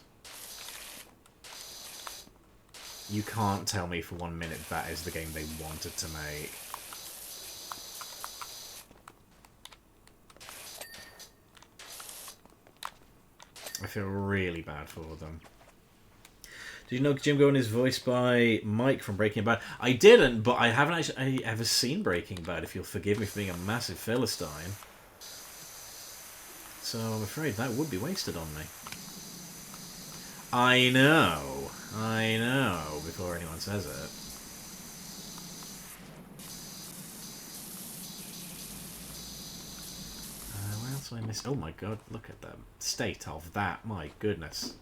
You can't tell me for 1 minute that is the game they wanted to make. I feel really bad for them. Did you know Jim Gordon is voiced by Mike from Breaking Bad? I didn't, but I haven't actually ever seen Breaking Bad, if you'll forgive me for being a massive Philistine. So I'm afraid that would be wasted on me. I know, before anyone says it. Where else did I miss? Oh my god, look at the state of that, my goodness.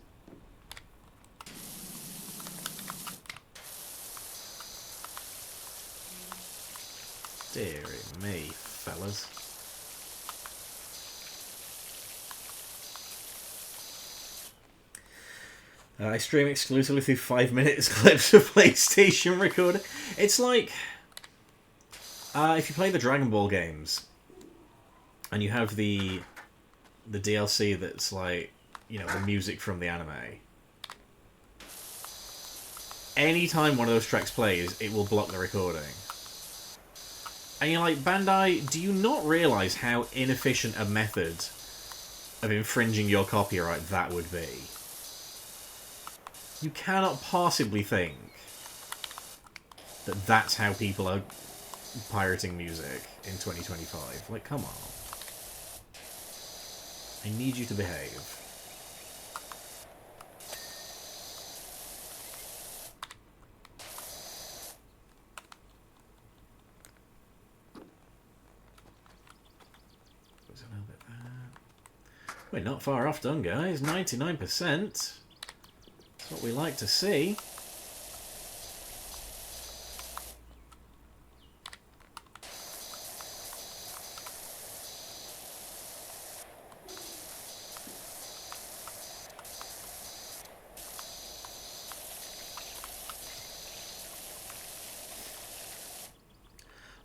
Deary me, fellas. I stream exclusively through 5 minutes clips of PlayStation recording. It's like if you play the Dragon Ball games and you have the DLC that's like, you know, the music from the anime. Anytime one of those tracks plays, it will block the recording. And you're like, Bandai, do you not realise how inefficient a method of infringing your copyright that would be? You cannot possibly think that that's how people are pirating music in 2025. Like, come on. I need you to behave. We're not far off done, guys. 99%. That's what we like to see.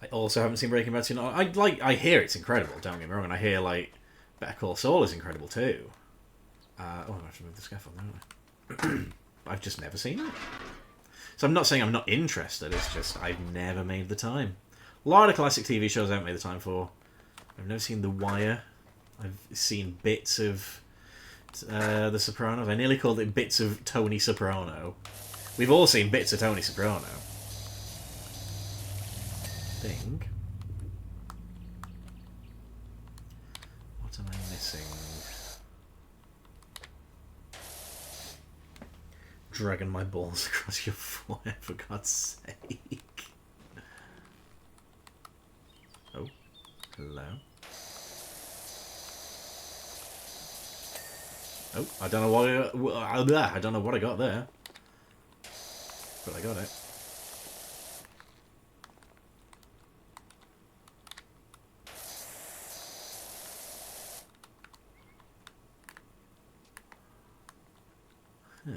I also haven't seen Breaking Bad. I hear it's incredible. Don't get me wrong, and I hear like Better Call Saul is incredible too. I have to move the scaffold, don't I? I've just never seen it. So I'm not saying I'm not interested. It's just I've never made the time. A lot of classic TV shows I haven't made the time for. I've never seen The Wire. I've seen bits of The Sopranos. I nearly called it bits of Tony Soprano. We've all seen bits of Tony Soprano. Think. What am I missing? Dragging my balls across your forehead, for God's sake. Oh, hello. Oh, I don't know what I don't know what I got there, but I got it. Huh.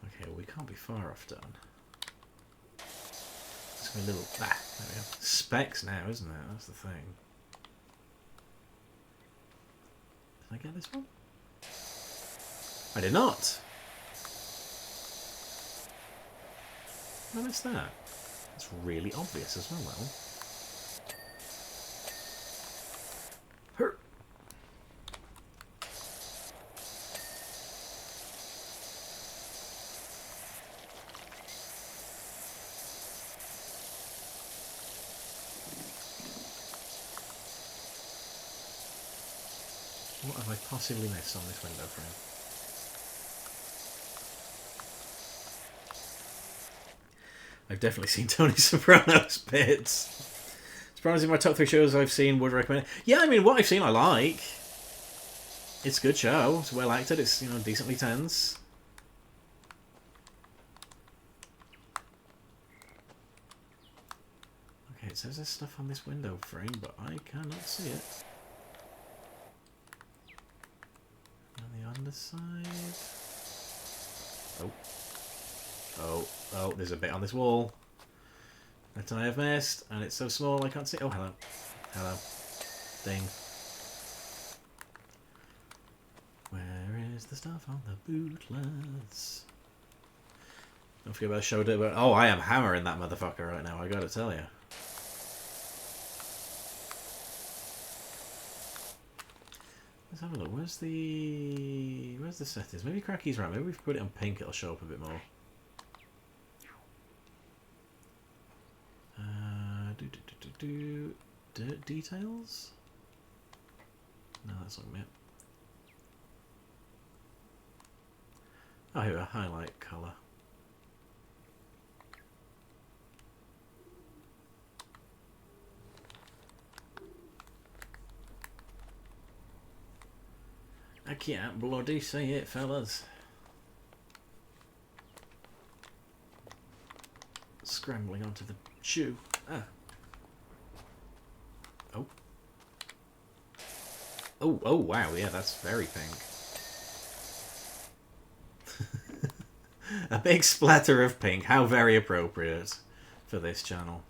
Okay, well, we can't be far off done. It's a little there we go. Specs now, isn't it? That's the thing. Did I get this one? I did not. I missed that. It's really obvious as well, though. What have I possibly missed on this window frame? I've definitely seen Tony Soprano's bits. Sopranos in my top 3 shows I've seen, would recommend it. Yeah, I mean, what I've seen I like. It's a good show. It's well acted. It's, you know, decently tense. Okay, it says there's stuff on this window frame, but I cannot see it. On the underside. Oh. Oh, oh, there's a bit on this wall that I have missed, and it's so small I can't see. Oh, hello. Hello. Ding. Where is the stuff on the bootless? Don't forget about show it. Oh, I am hammering that motherfucker right now, I gotta tell you. Let's have a look. Where's the settings? Maybe Cracky's right. Maybe if we put it on pink, it'll show up a bit more. Details? No, that's not it. Oh, here we are. Highlight colour. I can't bloody see it, fellas. Scrambling onto the shoe. Ah. Oh. Oh, oh, wow, yeah, that's very pink. A big splatter of pink. How very appropriate for this channel.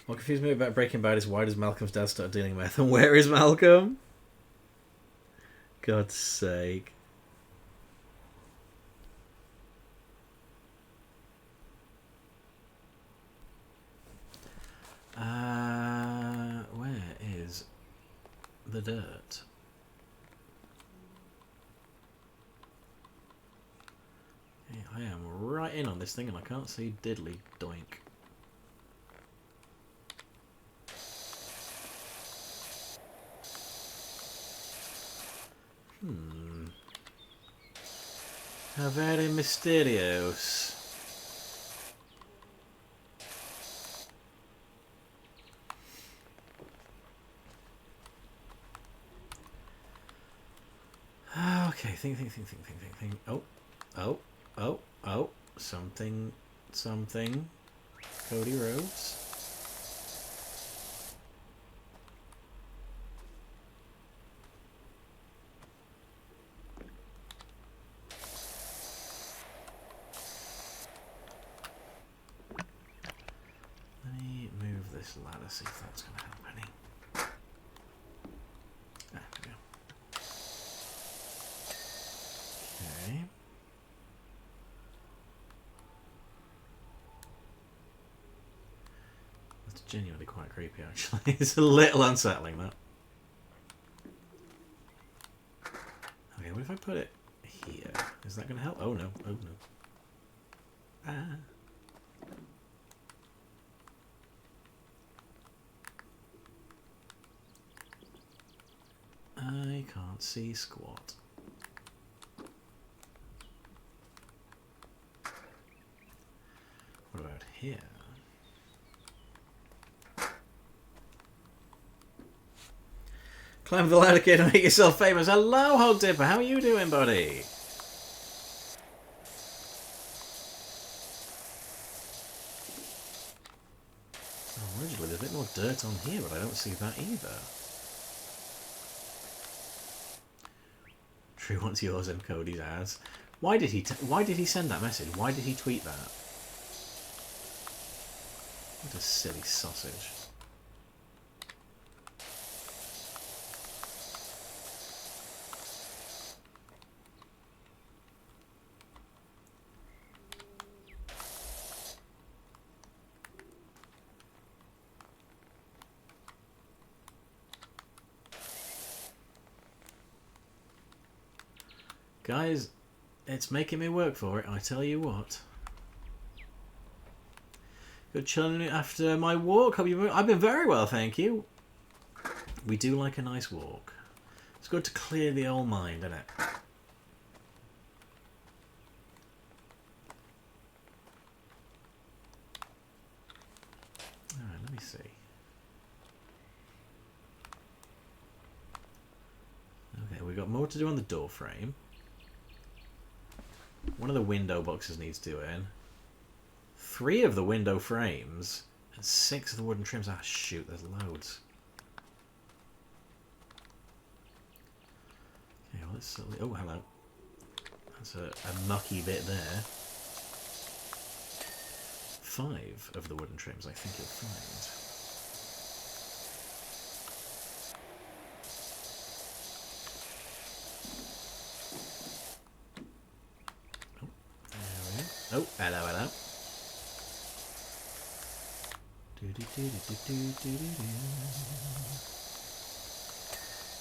What confused me about Breaking Bad is why does Malcolm's dad start dealing meth, and where is Malcolm? God's sake. Where is the dirt? Okay, I am right in on this thing and I can't see diddly doink. How very mysterious. Okay, think. Oh. Something, something. Cody Rhodes. Let me move this ladder, see if that's going to help any. There we go. Okay. That's genuinely quite creepy, actually. It's a little unsettling, that. Okay, what if I put it here? Is that going to help? Oh no, oh no. Ah. I can't see squat. What about here? Climb the ladder, kid, and make yourself famous. Hello, Hog Dipper. How are you doing, buddy? Oh, originally, there's a bit more dirt on here, but I don't see that either. True wants yours and Cody's ass. Why did he send that message? Why did he tweet that? What a silly sausage. Guys, it's making me work for it, I tell you what. Good chilling after my walk. I've been very well, thank you. We do like a nice walk. It's good to clear the old mind, isn't it? Alright, let me see. Okay, we've got more to do on the door frame. One of the window boxes needs doing. 3 of the window frames. And 6 of the wooden trims. Ah, shoot, there's loads. Okay, well, let's... Oh, hello. That's a mucky bit there. 5 of the wooden trims, I think you'll find. Oh, hello, hello.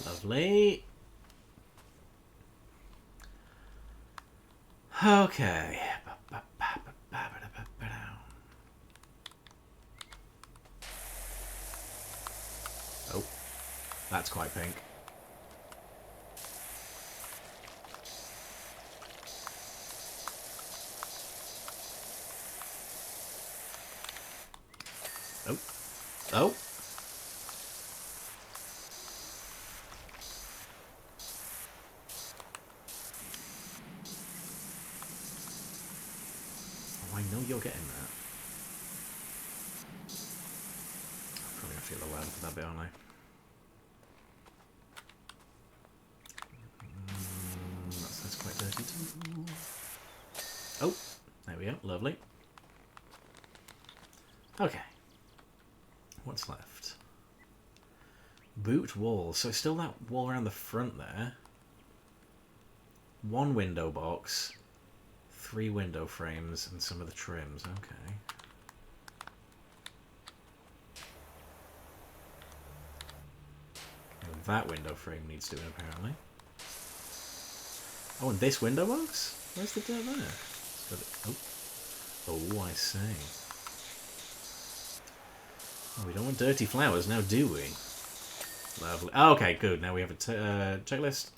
Lovely. Okay. Oh, that's quite pink. Oh. Oh. Oh, I know you're getting that. I'm probably going to feel around for that bit, aren't I? That's quite dirty too. Oh, there we go. Lovely. Okay. What's left? Boot wall. So still that wall around the front there. 1 window box. 3 window frames and some of the trims. Okay. And that window frame needs doing apparently. Oh, and this window box? Where's the dirt there? Oh, I see. Oh, we don't want dirty flowers now, do we? Lovely. Oh, okay, good. Now we have a checklist.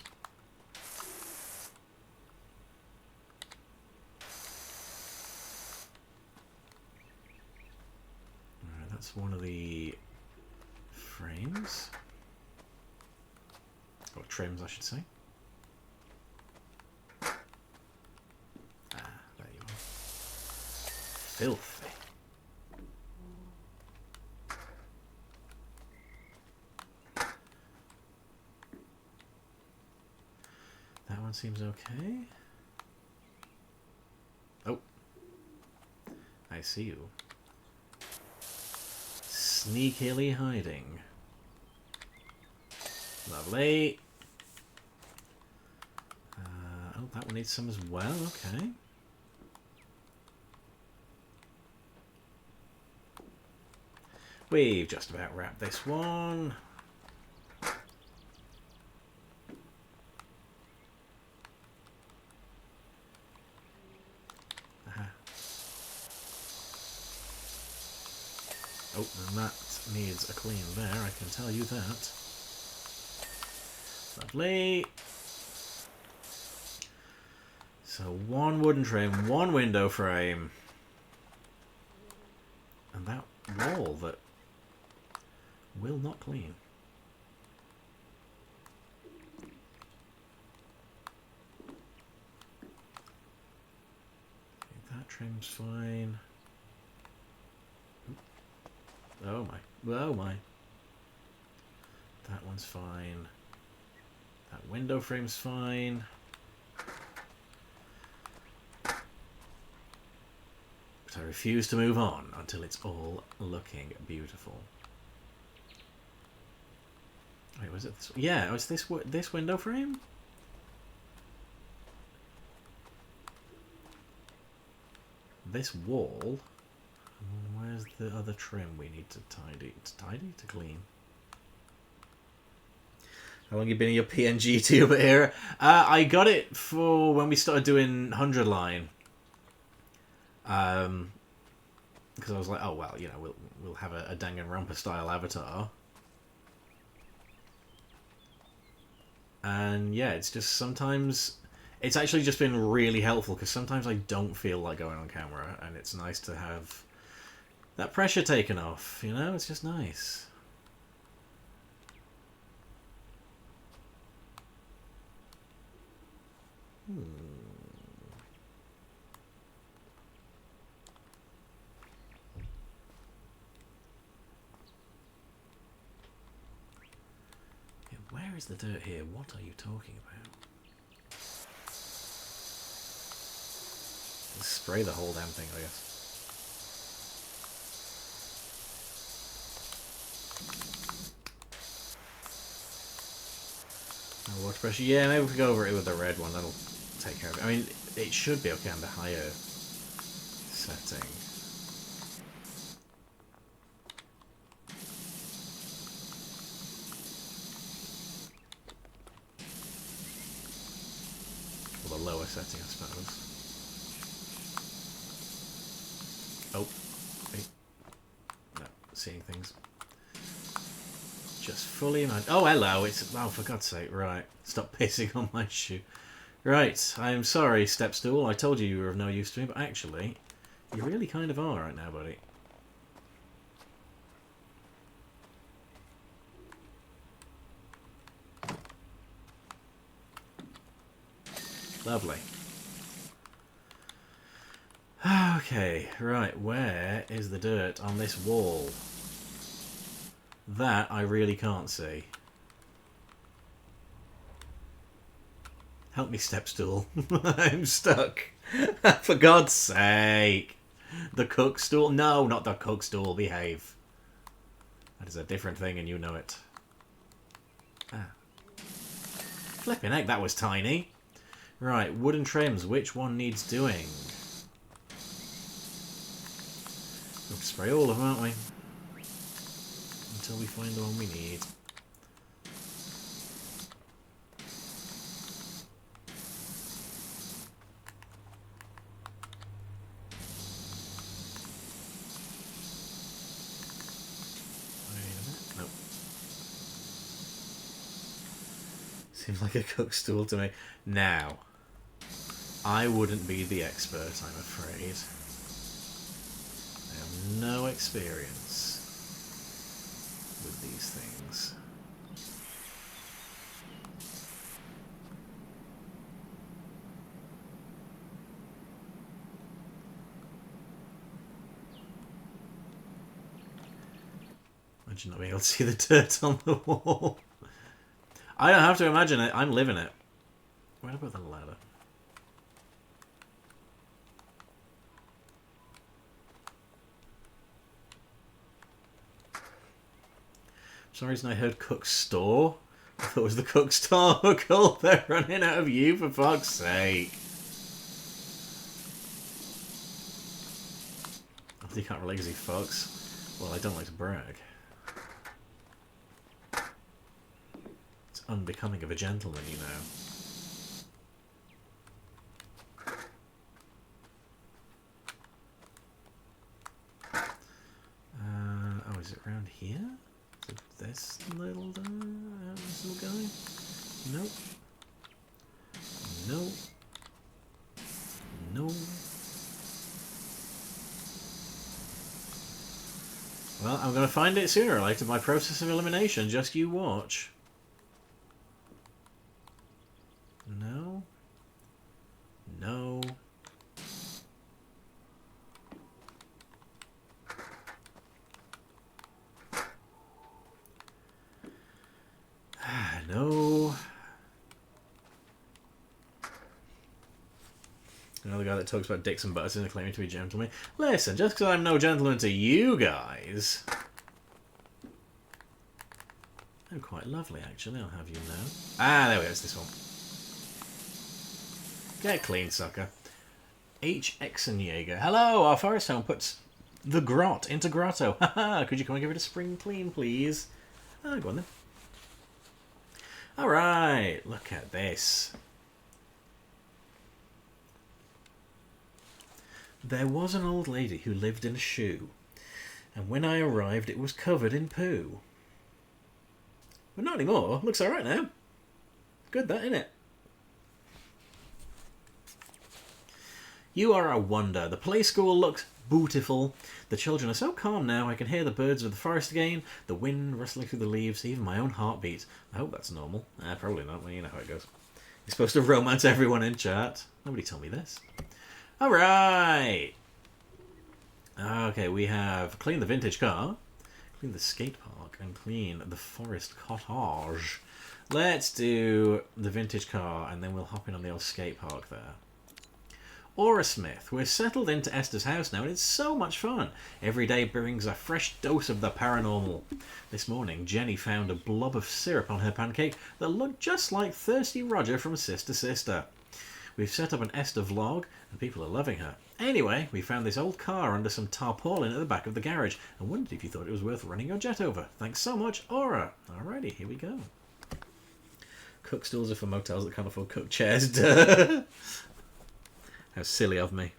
Alright, that's one of the frames. Or trims, I should say. Ah, there you are. filthy. That one seems okay. Oh. I see you. Sneakily hiding. Lovely. Oh, that one needs some as well. Okay. We've just about wrapped this one. Oh, and that needs a clean there, I can tell you that. Lovely. So one wooden trim, one window frame. And that wall that will not clean. Okay, that trim's fine. Oh my. Oh my. That one's fine. That window frame's fine. But I refuse to move on until it's all looking beautiful. Wait, was it this? Yeah, was this window frame? This wall. Where's the other trim we need to tidy? It's tidy to clean. How long have you been in your PNG tuber era? I got it for when we started doing 100 line. Because I was like, oh well, you know, we'll have a Danganronpa style avatar. And yeah, it's just sometimes it's actually just been really helpful because sometimes I don't feel like going on camera, and it's nice to have that pressure taken off. You know, it's just nice. Yeah, where is the dirt here? What are you talking about? Let's spray the whole damn thing, I guess. Water pressure. Yeah, maybe we go over it with the red one. That'll take care of it. I mean, it should be okay on the higher setting. Or the lower setting, I suppose. Oh. Wait. No, seeing things. Just fully imagine. Oh, hello. It's. Oh, for God's sake. Right. Stop pissing on my shoe. Right. I'm sorry, Stepstool. I told you you were of no use to me, but actually, you really kind of are right now, buddy. Lovely. Okay. Right. Where is the dirt on this wall? That I really can't see. Help me, Stepstool. I'm stuck. For God's sake. The cook stool? No, not the cook stool. Behave. That is a different thing and you know it. Ah. Flipping heck, that was tiny. Right, wooden trims. Which one needs doing? We'll spray all of them, aren't we? Until we find the one we need. Nope. Seems like a cook stool to me. Now, I wouldn't be the expert, I'm afraid. I have no experience with these things. Imagine not being able to see the dirt on the wall. I don't have to imagine it. I'm living it. Where about the ladder? For some reason I heard cook's store. I thought it was the cook's store. Cool, they're running out of you for fuck's sake. Oh, you can't relate because he fucks. Well, I don't like to brag. It's unbecoming of a gentleman, you know. Oh, is it around here? Is it this little guy? Nope. Nope. No. Well, I'm going to find it sooner or later by process of elimination. Just you watch. No. No. No. Another guy that talks about dicks and butts and claiming to be a gentleman. Listen, just because I'm no gentleman to you guys... I'm quite lovely, actually, I'll have you know. Ah, there we go, it's this one. Get clean, sucker. H. Exenjaeger. Hello, our forest home puts the grot into grotto. Haha, could you come and give it a spring clean, please? Ah, go on then. Alright, look at this. There was an old lady who lived in a shoe, and when I arrived it was covered in poo. But not anymore. Looks alright now. Good that, innit? You are a wonder. The play school looks beautiful. The children are so calm now. I can hear the birds of the forest again, the wind rustling through the leaves, even my own heartbeat. I hope that's normal. Probably not. Well, you know how it goes. You're supposed to romance everyone in chat. Nobody told me this. Alright! Okay, we have clean the vintage car, clean the skate park, and clean the forest cottage. Let's do the vintage car, and then we'll hop in on the old skate park there. Aura Smith. We're settled into Esther's house now, and it's so much fun. Every day brings a fresh dose of the paranormal. This morning, Jenny found a blob of syrup on her pancake that looked just like Thirsty Roger from Sister Sister. We've set up an Esther vlog, and people are loving her. Anyway, we found this old car under some tarpaulin at the back of the garage, and wondered if you thought it was worth running your jet over. Thanks so much, Aura. Alrighty, here we go. Cook stools are for motels that can't afford cook chairs. How silly of me.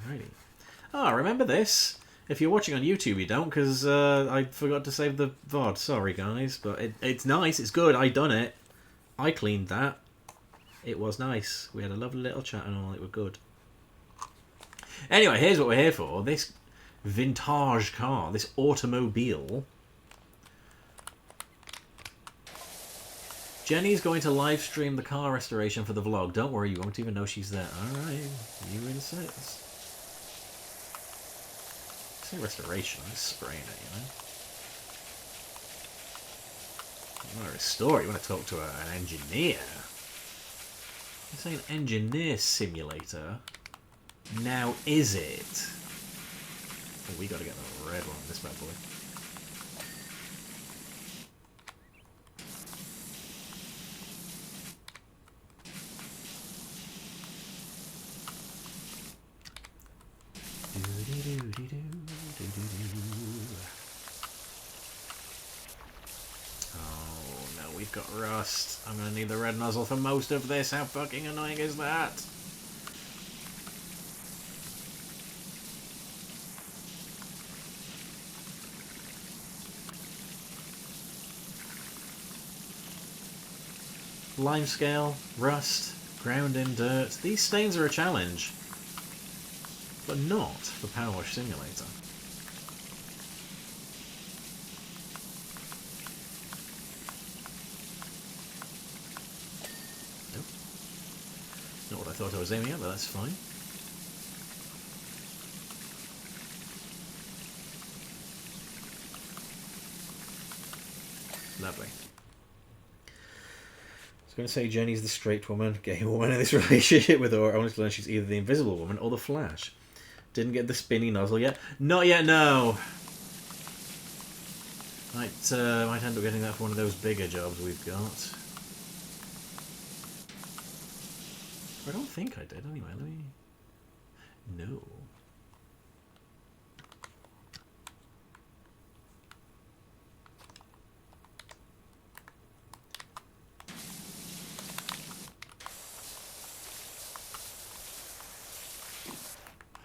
Alrighty. Ah, remember this? If you're watching on YouTube, you don't, because I forgot to save the VOD. Sorry, guys, but it's nice. It's good. I done it. I cleaned that. It was nice. We had a lovely little chat and all. It was good. Anyway, here's what we're here for. This vintage car, this automobile. Jenny's going to live stream the car restoration for the vlog. Don't worry, you won't even know she's there. Alright, you in six. Say restoration, I'm just spraying it, you know. You want to restore it, you want to talk to an engineer. You say an engineer simulator. Now is it? Oh, we got to get the red one, this bad boy. Oh no, we've got rust. I'm gonna need the red nozzle for most of this. How fucking annoying is that? Limescale, rust, ground in dirt. These stains are a challenge. But not for PowerWash Simulator. Nope. Not I thought I was aiming at, but that's fine. Lovely. I was going to say Jenny's the straight woman, gay woman in this relationship with her. I wanted to learn she's either the invisible woman or the Flash. Didn't get the spinny nozzle yet. Not yet, no. Might end up getting that for one of those bigger jobs we've got. I don't think I did. Anyway, let me... No.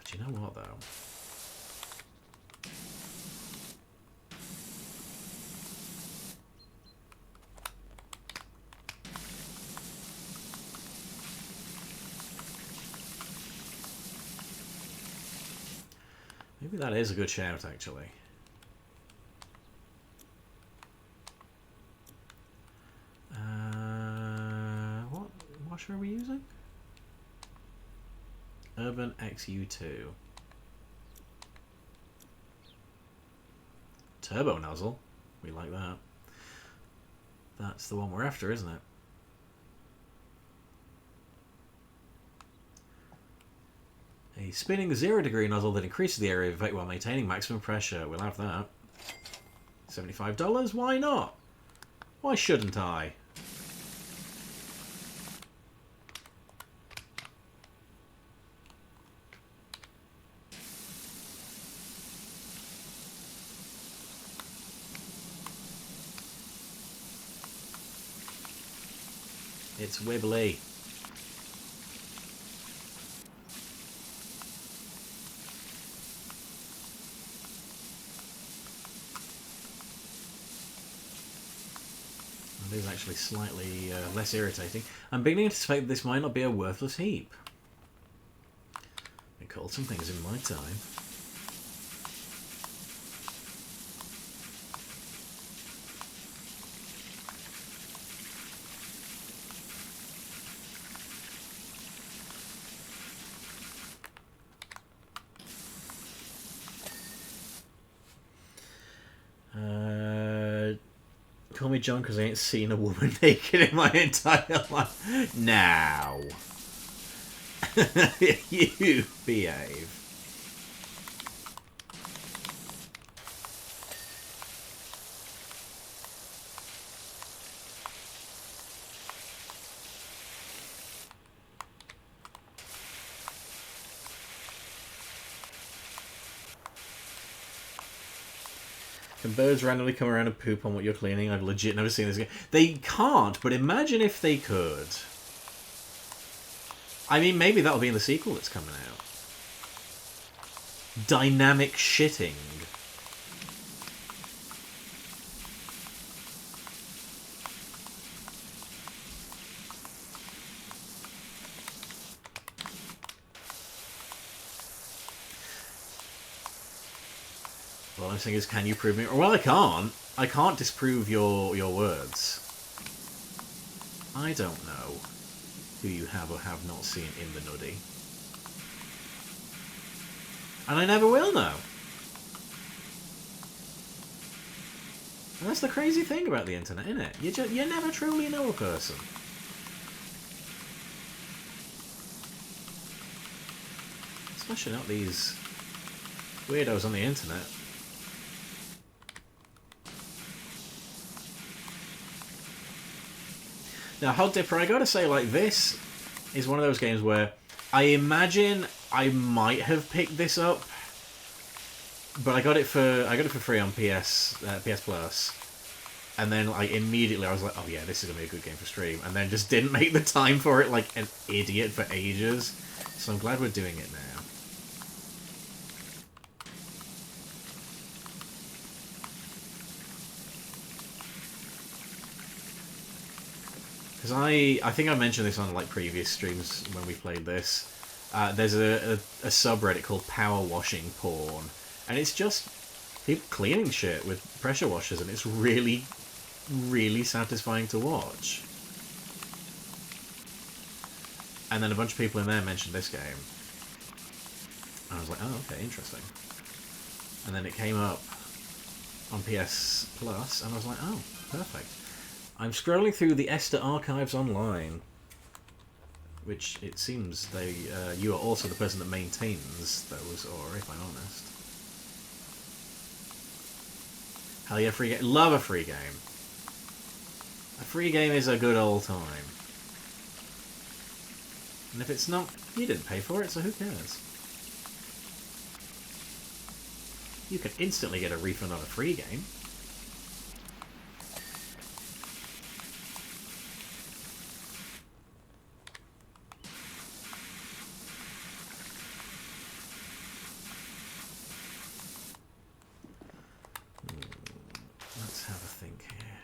Do you know what, though? Maybe that is a good shout, actually. What washer are we using? Urban XU2. Turbo nozzle. We like that. That's the one we're after, isn't it? A spinning 0-degree nozzle that increases the area of effect while maintaining maximum pressure. We'll have that. $75? Why not? Why shouldn't I? It's wibbly. It is actually slightly less irritating. I'm beginning to suspect that this might not be a worthless heap. I called some things in my time. Call me John because I ain't seen a woman naked in my entire life. Now. You behave. Can birds randomly come around and poop on what you're cleaning? I've legit never seen this again. They can't, but imagine if they could. I mean, maybe that'll be in the sequel that's coming out. Dynamic shitting. Well, I'm saying is, can you prove me? Well, I can't. I can't disprove your words. I don't know who you have or have not seen in the nudie. And I never will know. And that's the crazy thing about the internet, isn't it? You never truly know a person. Especially not these weirdos on the internet. Now, Hot Dipper, I gotta say, like, this is one of those games where I imagine I might have picked this up, but I got it for free on PS Plus, and then like immediately I was like, oh yeah, this is gonna be a good game for stream, and then just didn't make the time for it like an idiot for ages. So I'm glad we're doing it now. Because I think I mentioned this on like previous streams when we played this. There's a subreddit called PowerWashing Porn, and it's just people cleaning shit with pressure washers, and it's really, really satisfying to watch. And then a bunch of people in there mentioned this game. And I was like, oh, okay, interesting. And then it came up on PS Plus, and I was like, oh, perfect. I'm scrolling through the Esther archives online, which it seems you are also the person that maintains those, or if I'm honest. Hell yeah, free game. Love a free game. A free game is a good old time. And if it's not, you didn't pay for it, so who cares? You can instantly get a refund on a free game. Let's have a think here.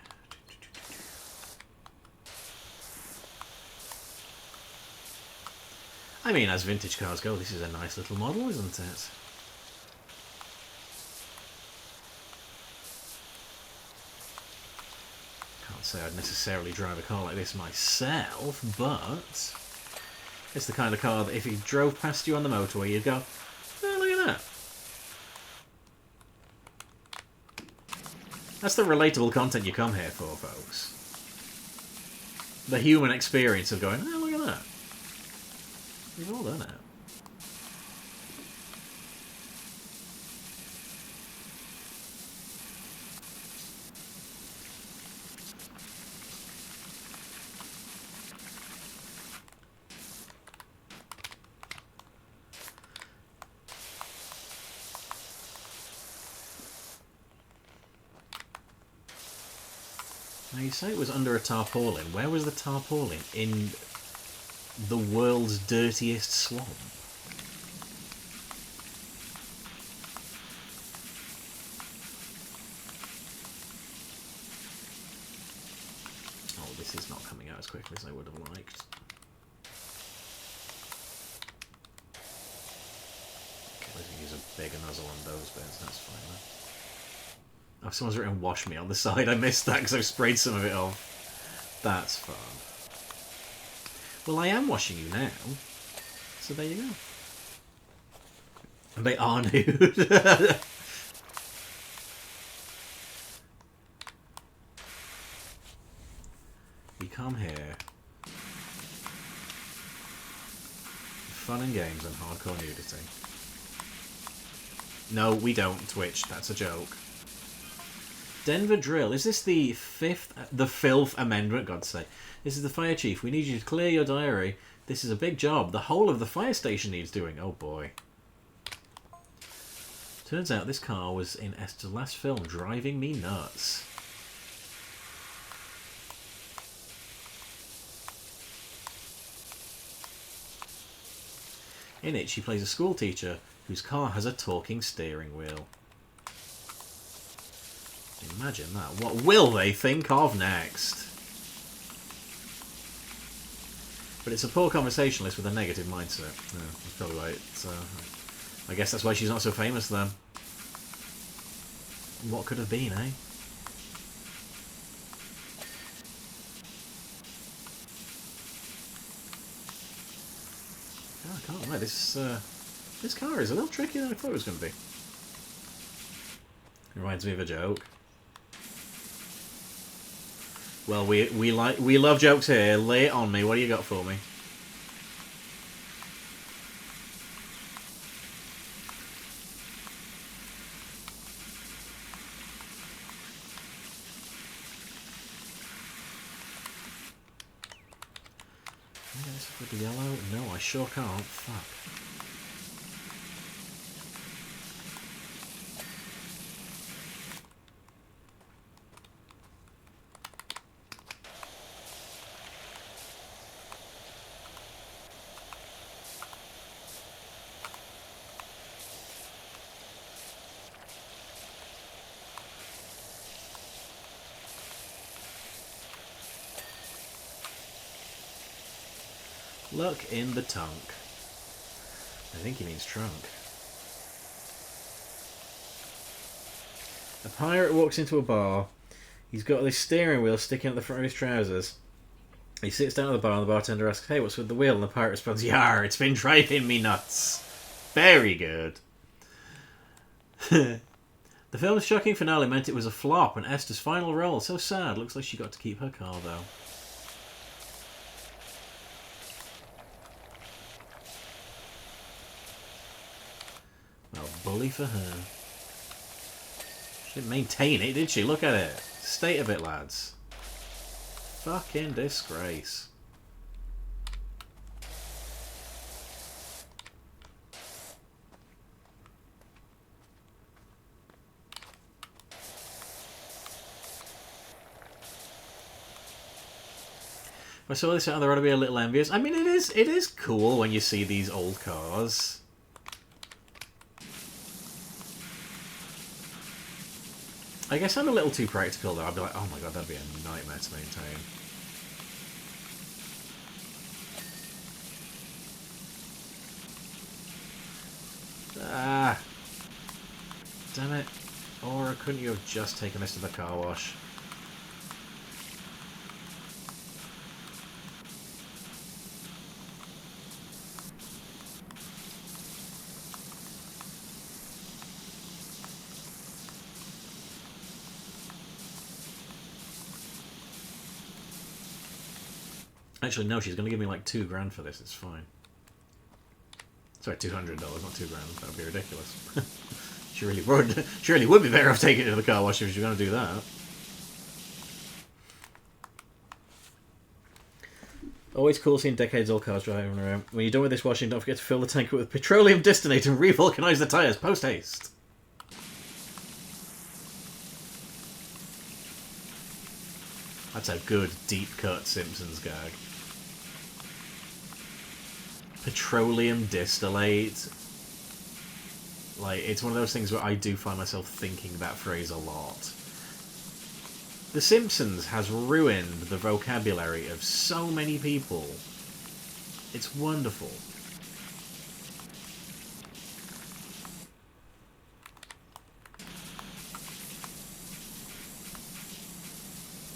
I mean, as vintage cars go, this is a nice little model, isn't it? Can't say I'd necessarily drive a car like this myself, but it's the kind of car that if he drove past you on the motorway, you'd go, oh, look at that. That's the relatable content you come here for, folks. The human experience of going, oh, look at that. We've all done it. Now you say it was under a tarpaulin. Where was the tarpaulin? In the world's dirtiest swamp. Oh, this is not coming out as quickly as I would have liked. Okay, let's use a bigger nozzle on those bits, that's fine then. Oh, someone's written wash me on the side. I missed that because I sprayed some of it off. That's fun. Well, I am washing you now. So there you go. And they are nude. You come here. Fun and games and hardcore nudity. No, we don't, Twitch. That's a joke. Denver Drill. Is this the filth amendment? God's sake. This is the fire chief. We need you to clear your diary. This is a big job. The whole of the fire station needs doing. Oh boy. Turns out this car was in Esther's last film, driving me nuts. In it, she plays a school teacher whose car has a talking steering wheel. Imagine that. What will they think of next? But it's a poor conversationalist with a negative mindset. Yeah, that's probably right. So, I guess that's why she's not so famous then. What could have been, eh? Oh, I can't lie. This car is a little trickier than I thought it was going to be. Reminds me of a joke. Well, we love jokes here. Lay it on me. What do you got for me? Can I get this with the yellow? No, I sure can't. Fuck. Look in the tunk. I think he means trunk. A pirate walks into a bar. He's got this steering wheel sticking at the front of his trousers. He sits down at the bar and the bartender asks, "Hey, what's with the wheel?" And the pirate responds, "Yar, it's been driving me nuts." Very good. The film's shocking finale meant it was a flop and Esther's final role. So sad. Looks like she got to keep her car, though. Well, bully for her. She didn't maintain it, did she? Look at it. State of it, lads. Fucking disgrace. If I saw this out there, I'd be a little envious. I mean, it is cool when you see these old cars. I guess I'm a little too practical though. I'd be like, oh my god, that'd be a nightmare to maintain. Ah! Damn it. Or couldn't you have just taken this to the car wash? Actually, no, she's going to give me like $2,000 for this. It's fine. Sorry, $200, not $2,000. That would be ridiculous. She really would. She really would be better off taking it to the car wash if she was going to do that. Always cool seeing decades-old cars driving around. When you're done with this washing, don't forget to fill the tank with petroleum distillate and revulcanize the tyres post-haste. That's a good, deep-cut Simpsons gag. Petroleum distillate. Like, it's one of those things where I do find myself thinking that phrase a lot. The Simpsons has ruined the vocabulary of so many people. It's wonderful.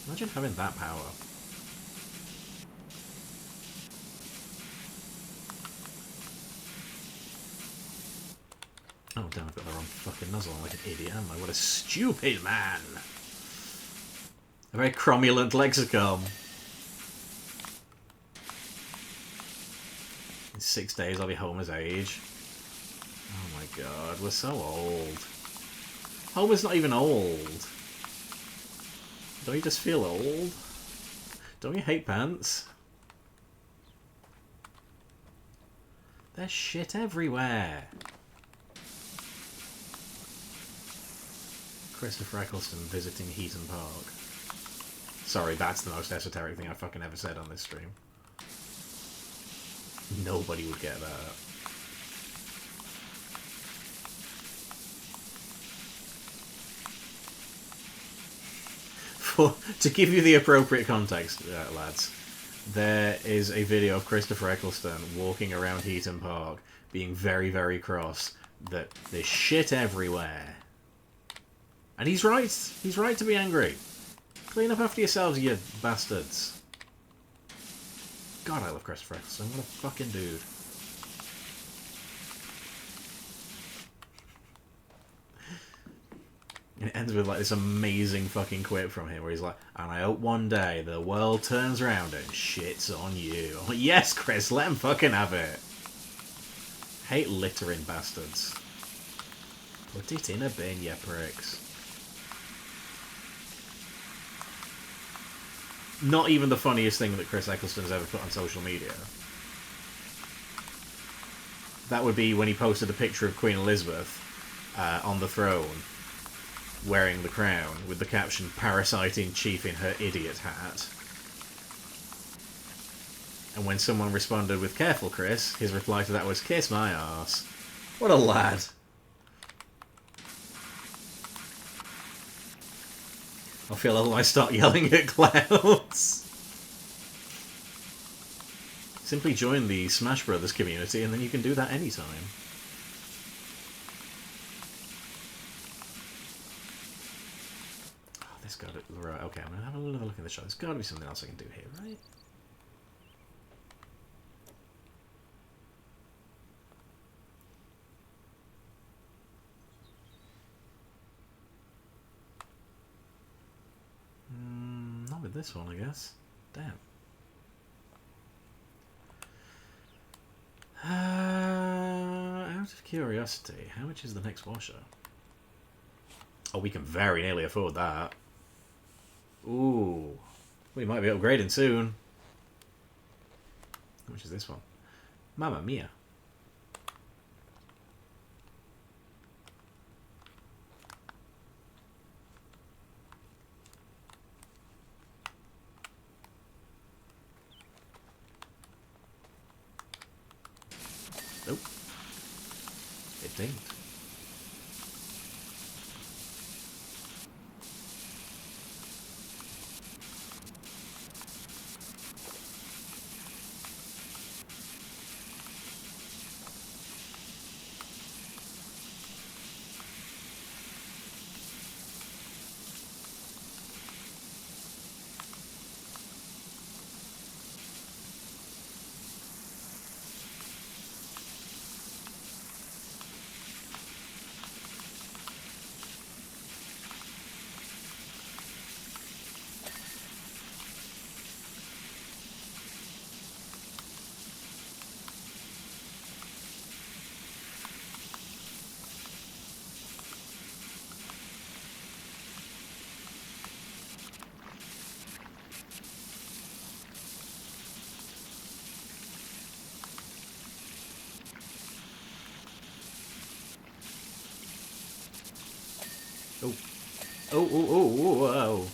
Imagine having that power. Oh damn, I've got the wrong fucking nozzle on like an idiot, am I? What a stupid man! A very cromulent lexicon. In 6 days I'll be Homer's age. Oh my god, we're so old. Homer's not even old. Don't you just feel old? Don't you hate pants? There's shit everywhere. Christopher Eccleston visiting Heaton Park. Sorry, that's the most esoteric thing I've fucking ever said on this stream. Nobody would get that. To give you the appropriate context, lads, there is a video of Christopher Eccleston walking around Heaton Park being very, very cross that there's shit everywhere. And he's right. He's right to be angry. Clean up after yourselves, you bastards. God, I love Christopher Eccleston. What a fucking dude. And it ends with like this amazing fucking quip from him where he's like, and I hope one day the world turns around and shits on you. I'm like, yes, Chris, let him fucking have it. Hate littering bastards. Put it in a bin, you pricks. Not even the funniest thing that Chris Eccleston's ever put on social media. That would be when he posted a picture of Queen Elizabeth on the throne, wearing the crown, with the caption, "Parasiting chief in her idiot hat." And when someone responded with, "Careful, Chris," his reply to that was, "Kiss my arse." What a lad. I feel old when I start yelling at clouds. Simply join the Smash Brothers community and then you can do that anytime. Oh, there's got to... Right, okay, I'm going to have a little look at the shot. There's got to be something else I can do here, right? with this one, I guess. Damn. Out of curiosity, how much is the next washer? Oh, we can very nearly afford that. Ooh. We might be upgrading soon. How much is this one? Mamma mia. Nope. It didn't. Oh. Oh.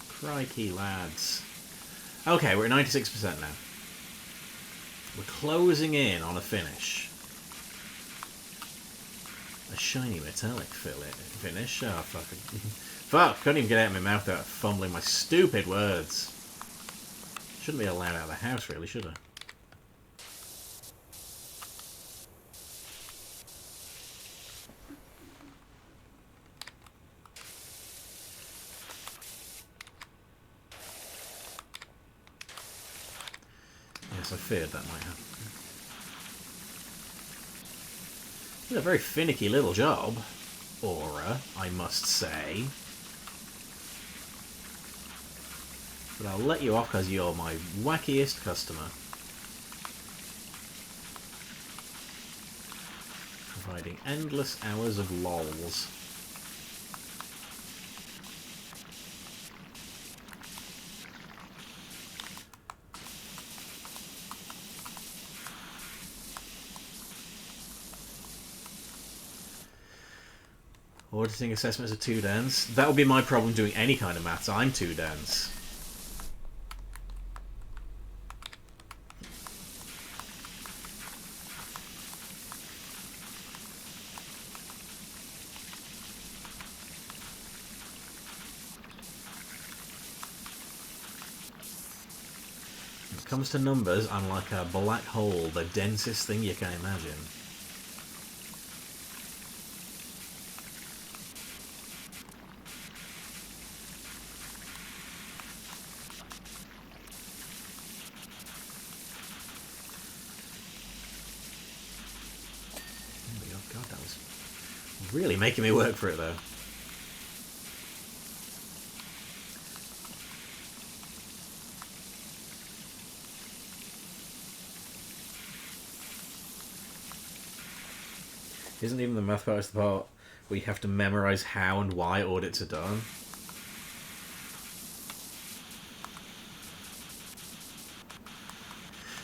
Crikey, lads. Okay, we're at 96% now. We're closing in on a finish. A shiny metallic finish. Oh, fuck. Fuck, couldn't even get it out of my mouth without fumbling my stupid words. Shouldn't be allowed out of the house, really, should I? Yes, I feared that might happen. It's a very finicky little job, Aura, I must say. But I'll let you off because you're my wackiest customer. Providing endless hours of lols. Auditing assessments are 2 dense. That would be my problem doing any kind of maths. I'm 2 dense. When it comes to numbers, I'm like a black hole, the densest thing you can imagine. God, that was really making me work for it, though. Isn't even the math part the part where you have to memorise how and why audits are done?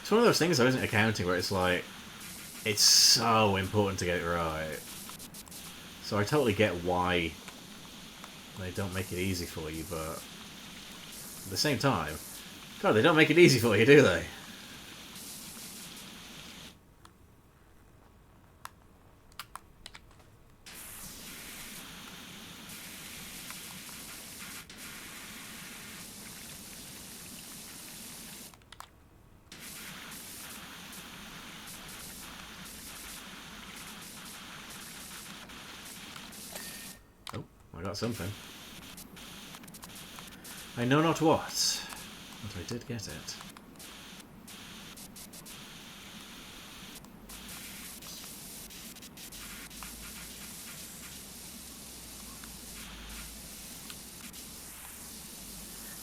It's one of those things, though, isn't it, accounting, where it's like, it's so important to get it right. So I totally get why they don't make it easy for you, but at the same time, God, they don't make it easy for you, do they? I got something. I know not what, but I did get it.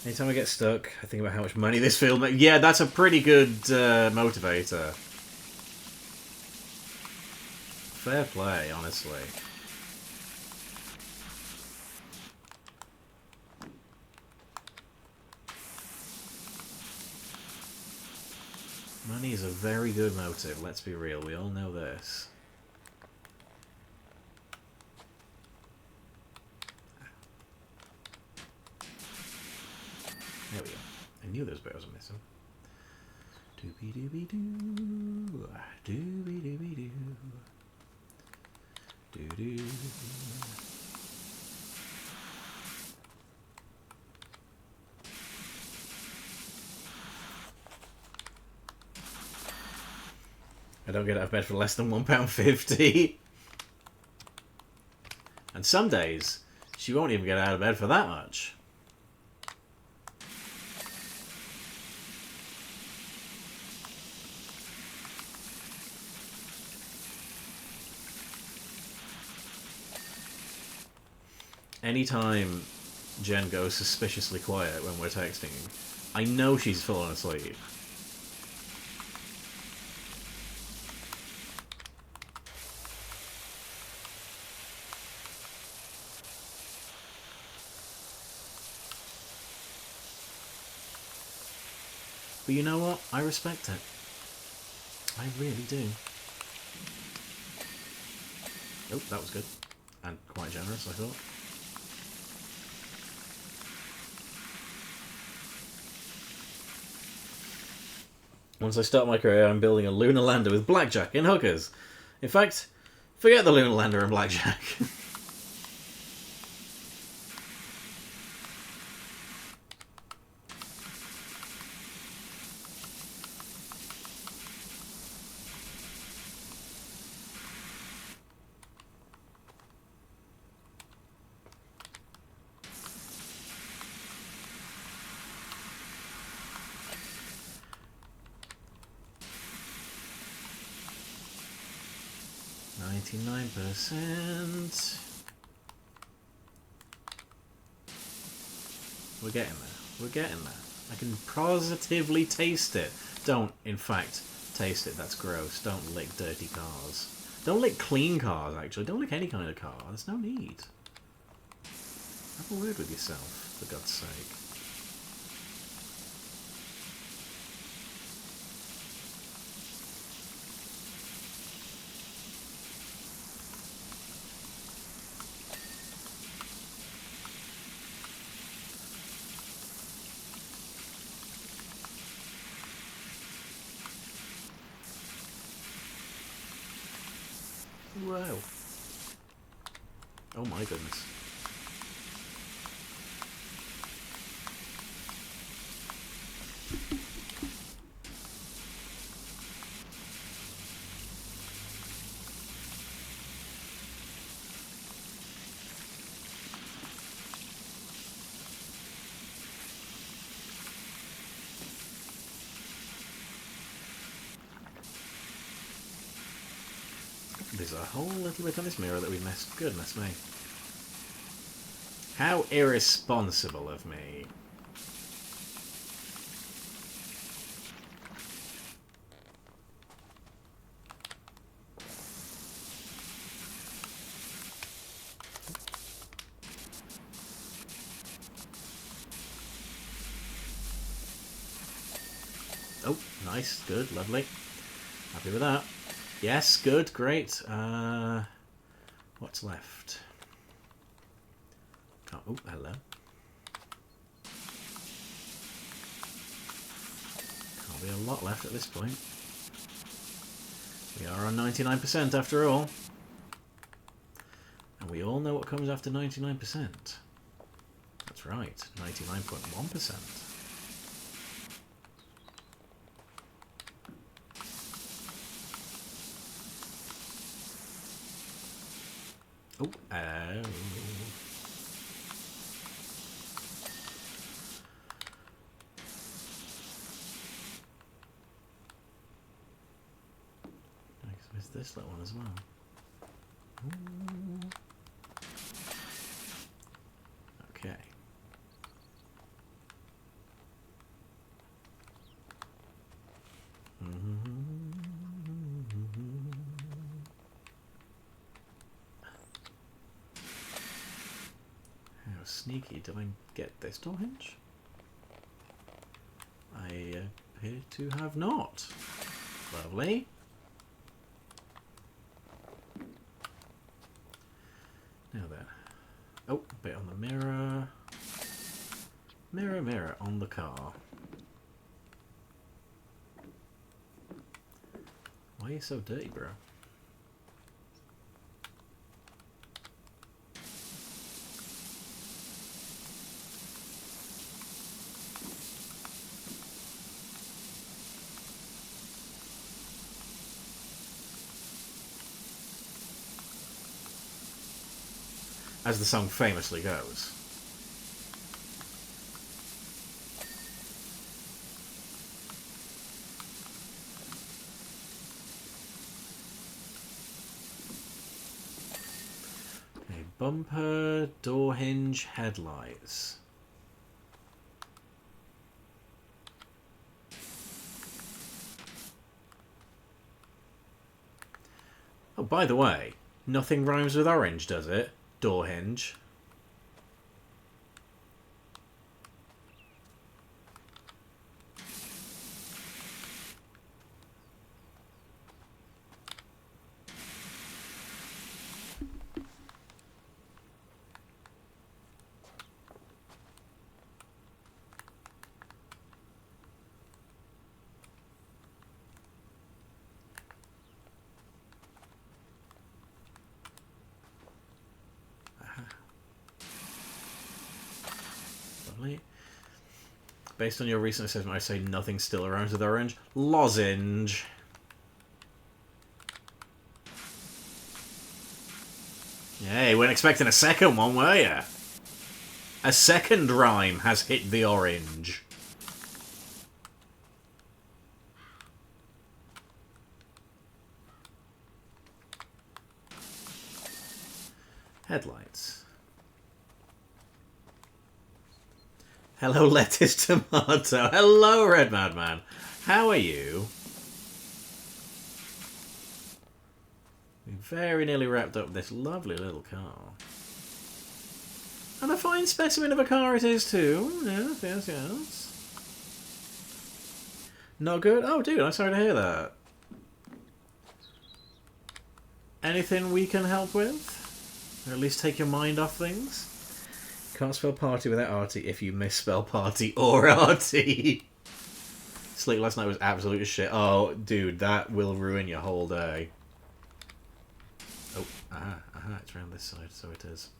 Anytime I get stuck, I think about how much money this field makes. Yeah, that's a pretty good motivator. Fair play, honestly. Money is a very good motive, let's be real, we all know this. There we go. I knew those barrels were missing. Doobie doobie doo. Doobie doobie doo. Doo doo. I don't get out of bed for less than £1.50. And some days, she won't even get out of bed for that much. Anytime Jen goes suspiciously quiet when we're texting, I know she's fallen asleep. But you know what? I respect it. I really do. Oh, that was good. And quite generous, I thought. Once I start my career, I'm building a lunar lander with blackjack and hookers. In fact, forget the lunar lander and blackjack. %. We're getting there. We're getting there. I can positively taste it. Don't, in fact, taste it. That's gross. Don't lick dirty cars. Don't lick clean cars, actually. Don't lick any kind of car. There's no need. Have a word with yourself, for God's sake. Whoa. Oh my goodness. There's a whole little bit on this mirror that we missed. Goodness me. How irresponsible of me. Oh, nice, good, lovely. Happy with that. Yes, good, great. What's left? Oh, hello. Can't be a lot left at this point. We are on 99% after all. And we all know what comes after 99%. That's right, 99.1%. Oh, nice to miss this little one as well. Ooh. Okay. sneaky. Did I get this door hinge? I appear to have not. Lovely. Now then. Oh, a bit on the mirror. Mirror, mirror on the car. Why are you so dirty, bro? As the song famously goes. Okay, bumper, door hinge, headlights. Oh, by the way, nothing rhymes with orange, does it? Door hinge. Based on your recent assessment, I say nothing still rhymes with orange. Lozenge. Yeah, you weren't expecting a second one, were you? A second rhyme has hit the orange. Headlights. Hello, lettuce tomato. Hello, Red Madman. How are you? We very nearly wrapped up this lovely little car. And a fine specimen of a car it is too. Yes, yes, yes. Not good? Oh, dude, I'm sorry to hear that. Anything we can help with? Or at least take your mind off things? Can't spell party without arty if you misspell party or arty. Sleep last night was absolute as shit. Oh, dude, that will ruin your whole day. Oh, it's around this side, so it is.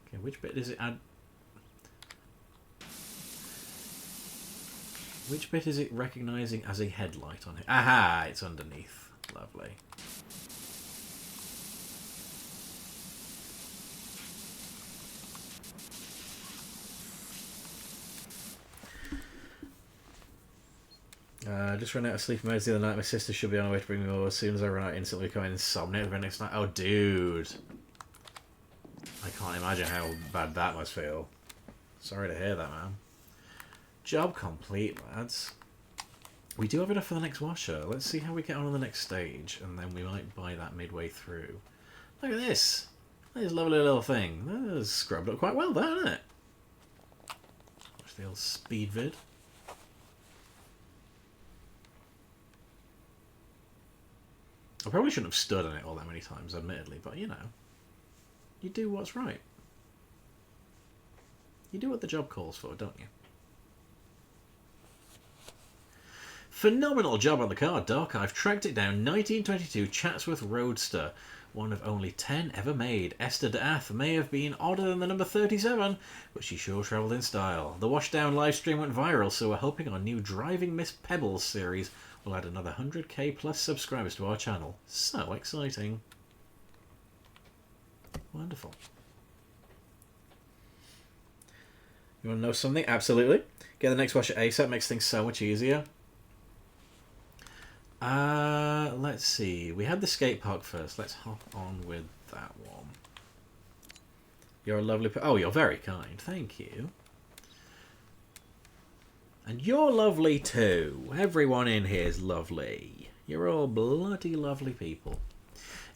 Okay, which bit does it add? Which bit is it recognising as a headlight on it? Aha, it's underneath. Lovely. Just ran out of sleep modes the other night. My sister should be on her way to bring me over. As soon as I run out, instantly become insomnia the next night. Oh, dude. I can't imagine how bad that must feel. Sorry to hear that, man. Job complete, lads. We do have enough for the next washer. Let's see how we get on the next stage, and then we might buy that midway through. Look at this. This lovely little thing. That is scrubbed up quite well there, isn't it? Watch the old speed vid. I probably shouldn't have stood on it all that many times, admittedly, but you know. You do what's right. You do what the job calls for, don't you? Phenomenal job on the car, Doc. I've tracked it down. 1922 Chatsworth Roadster. One of only 10 ever made. Esther D'Ath may have been odder than the number 37, but she sure travelled in style. The Washdown livestream went viral, so we're hoping our new Driving Miss Pebbles series will add another 100k plus subscribers to our channel. So exciting. Wonderful. You want to know something? Absolutely. Get the next washer ASAP, makes things so much easier. Let's see. We had the skate park first. Let's hop on with that one. You're a lovely... Oh, you're very kind. Thank you. And you're lovely too. Everyone in here is lovely. You're all bloody lovely people.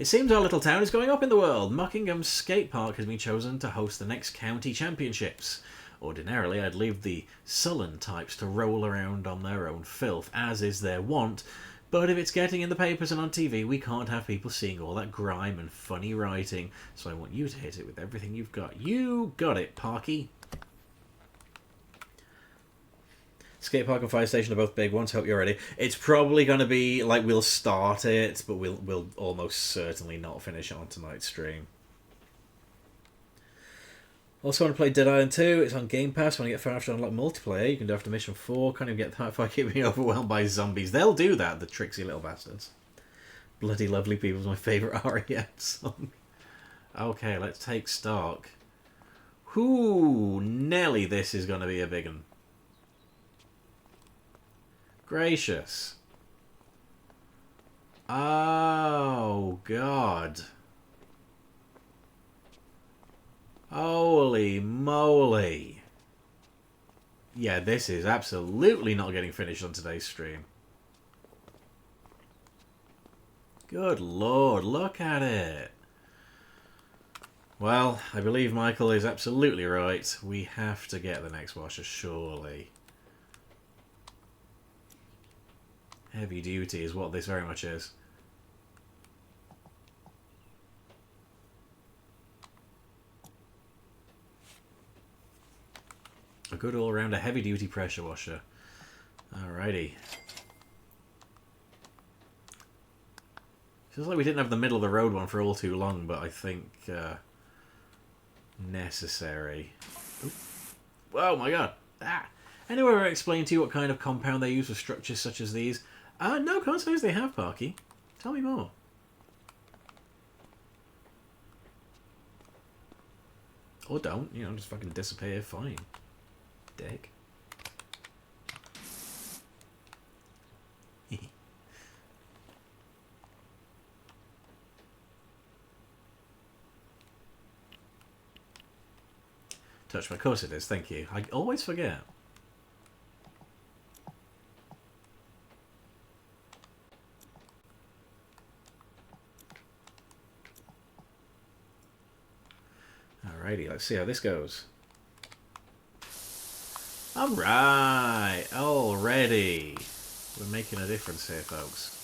It seems our little town is going up in the world. Muckingham's skate park has been chosen to host the next county championships. Ordinarily, I'd leave the sullen types to roll around on their own filth, as is their wont, but if it's getting in the papers and on TV, we can't have people seeing all that grime and funny writing, so I want you to hit it with everything you've got. You got it, Parky. Skate park and fire station are both big ones. Hope you're ready. It's probably going to be like we'll start it, but we'll almost certainly not finish it on tonight's stream. Also want to play Dead Island 2. It's on Game Pass. When you get far enough to unlock multiplayer, you can do after mission 4. Can't even get that far, keep being overwhelmed by zombies. They'll do that, the tricksy little bastards. Bloody Lovely People is my favourite REM song. Okay, let's take stock. Whoo, Nelly, this is going to be a big one. Gracious. Oh, God. Holy moly. Yeah, this is absolutely not getting finished on today's stream. Good Lord, look at it. Well, I believe Michael is absolutely right. We have to get the next washer, surely. Heavy duty is what this very much is. A good all-rounder heavy-duty pressure washer. Alrighty. Feels like we didn't have the middle-of-the-road one for all too long, but I think necessary. Oop. Oh my god! Ah. Anyway, I explain to you what kind of compound they use for structures such as these? No, can't say as they have, Parky. Tell me more. Or don't, you know, just fucking disappear, fine. Dick. Touch, of course it is, thank you. I always forget. Alrighty, let's see how this goes. Alright, already. We're making a difference here, folks.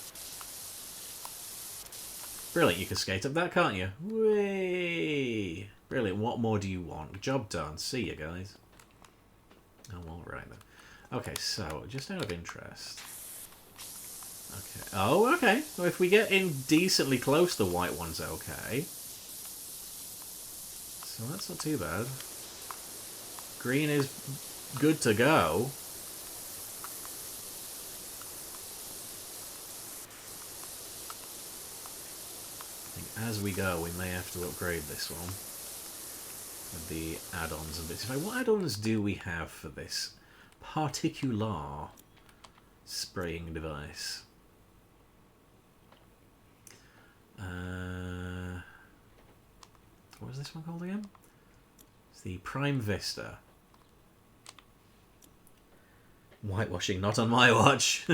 Brilliant, you can skate up that, can't you? Whee! Brilliant, what more do you want? Job done. See you guys. Oh, alright then. Okay, so, just out of interest. Okay. Oh, okay. Well, if we get in decently close, the white one's okay. So that's not too bad. Green is good to go. I think as we go, we may have to upgrade this one with the add-ons and bits. In fact, what add-ons do we have for this particular spraying device? What was this one called again? It's the Prime Vista. Whitewashing, not on my watch.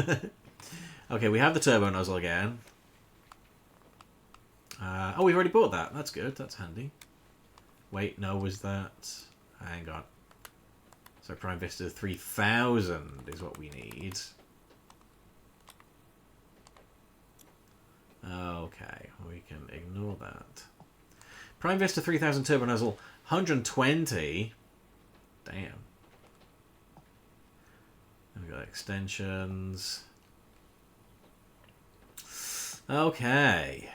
Okay, we have the turbo nozzle again. Oh, we've already bought that. That's good. That's handy. Wait, no, was that... Hang on. So Prime Vista 3000 is what we need. Okay, we can ignore that. Prime Vista 3000 turbo nozzle, 120. Damn. We've got extensions. Okay.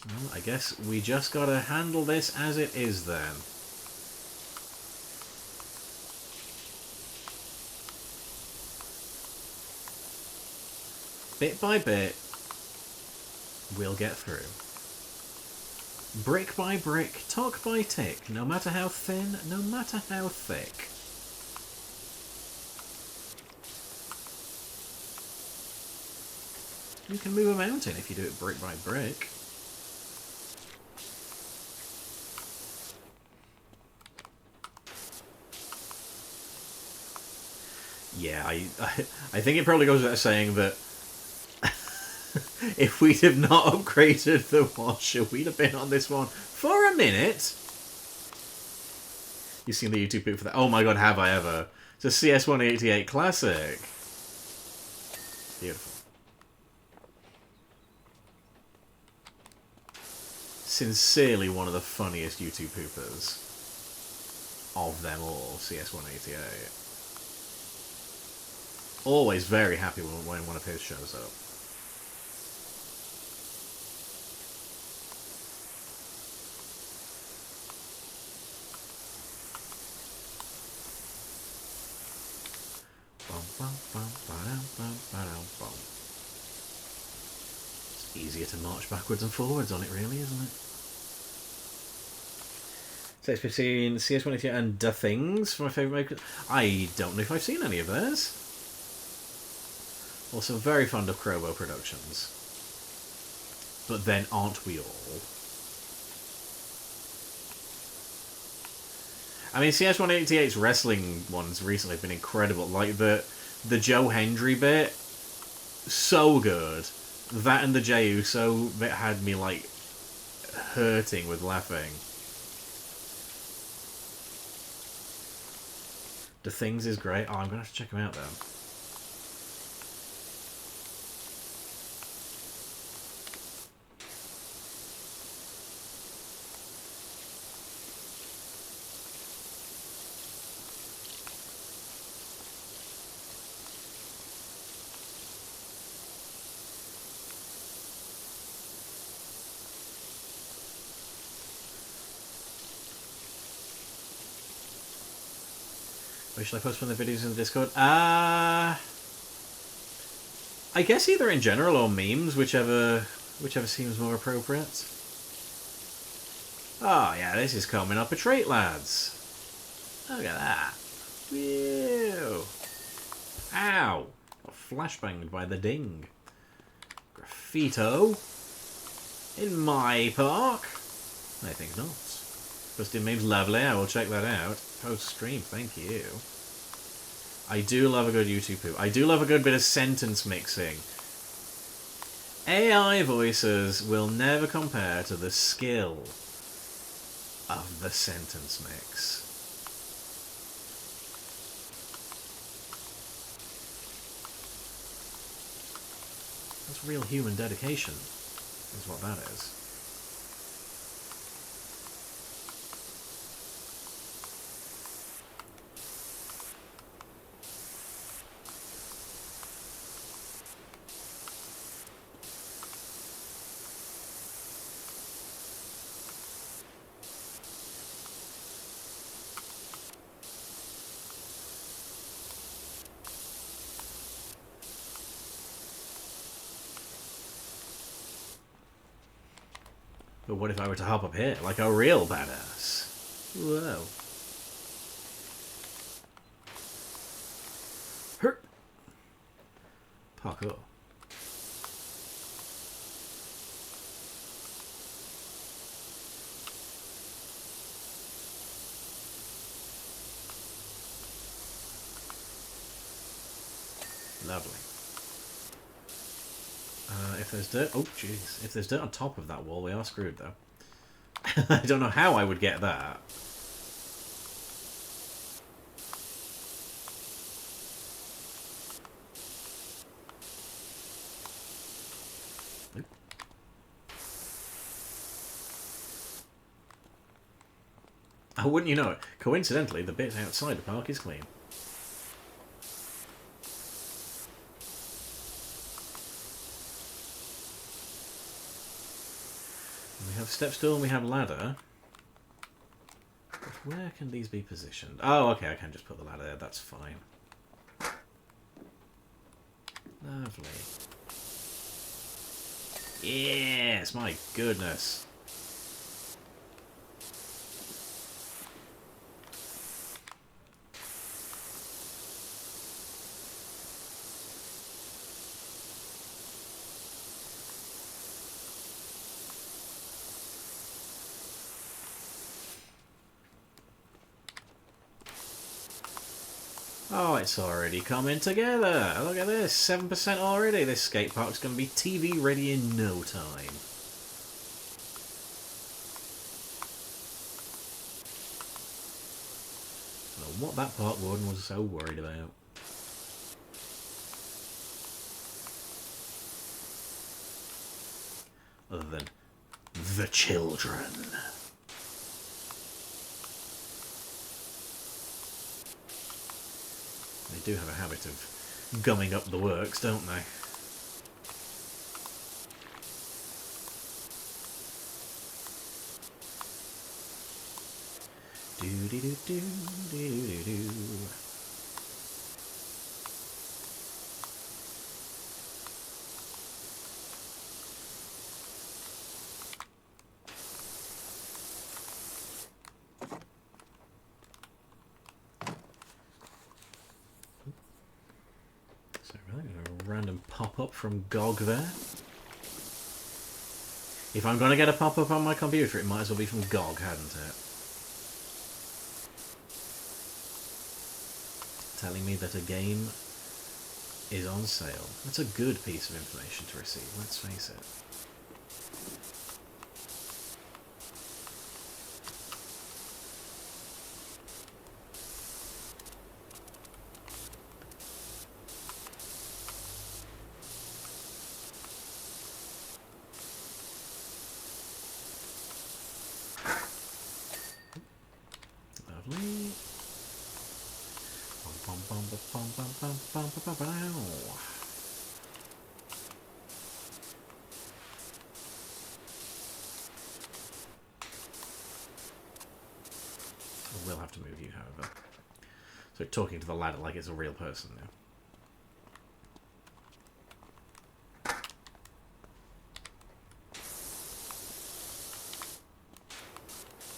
Well, I guess we just gotta handle this as it is then. Bit by bit, we'll get through. Brick by brick, tock by tick, no matter how thin, no matter how thick. You can move a mountain if you do it brick by brick. Yeah, I think it probably goes without saying that if we'd have not upgraded the washer, we'd have been on this one for a minute. You've seen the YouTube pic for that? Oh my god, have I ever? It's a CS188 Classic. Beautiful. Sincerely one of the funniest YouTube poopers of them all, CS188. Always very happy when one of his shows up. It's easier to march backwards and forwards on it, really, isn't it? So it's between CS188 and Da Things for my favourite makers. I don't know if I've seen any of theirs. Also very fond of Crobo Productions. But then aren't we all? I mean, CS188's wrestling ones recently have been incredible. Like the Joe Hendry bit, so good. That and the Jey Uso bit had me like hurting with laughing. The Things is great. Oh, I'm gonna have to check them out then. Where should I post one of the videos in the Discord? I guess either in general or memes, whichever seems more appropriate. Oh yeah, this is coming up a treat, lads. Look at that. Whew. Ow. Got flashbanged by the ding. Graffito. In my park? I think not. Posting memes, lovely. I will check that out. Post stream, thank you. I do love a good YouTube poop. I do love a good bit of sentence mixing. AI voices will never compare to the skill of the sentence mix. That's real human dedication, is what that is. But what if I were to hop up here, like a real badass? Whoa. Hurt. Parkour. Lovely. If there's dirt... Oh, jeez. If there's dirt on top of that wall, we are screwed, though. I don't know how I would get that. Oh, wouldn't you know it? Coincidentally, the bit outside the park is clean. We have step stool and we have ladder. But where can these be positioned? Oh, okay, I can just put the ladder there. That's fine. Lovely. Yes, my goodness. Oh, it's already coming together. Look at this, 7% already. This skate park's going to be TV ready in no time. I don't know what that park warden was so worried about. Other than the children. They do have a habit of gumming up the works, don't they? Do do do do do do do. So really, a random pop-up from GOG there. If I'm going to get a pop-up on my computer, it might as well be from GOG, hadn't it? Telling me that a game is on sale. That's a good piece of information to receive, let's face it. Lovely. I will have to move you, however. So talking to the ladder like it's a real person now.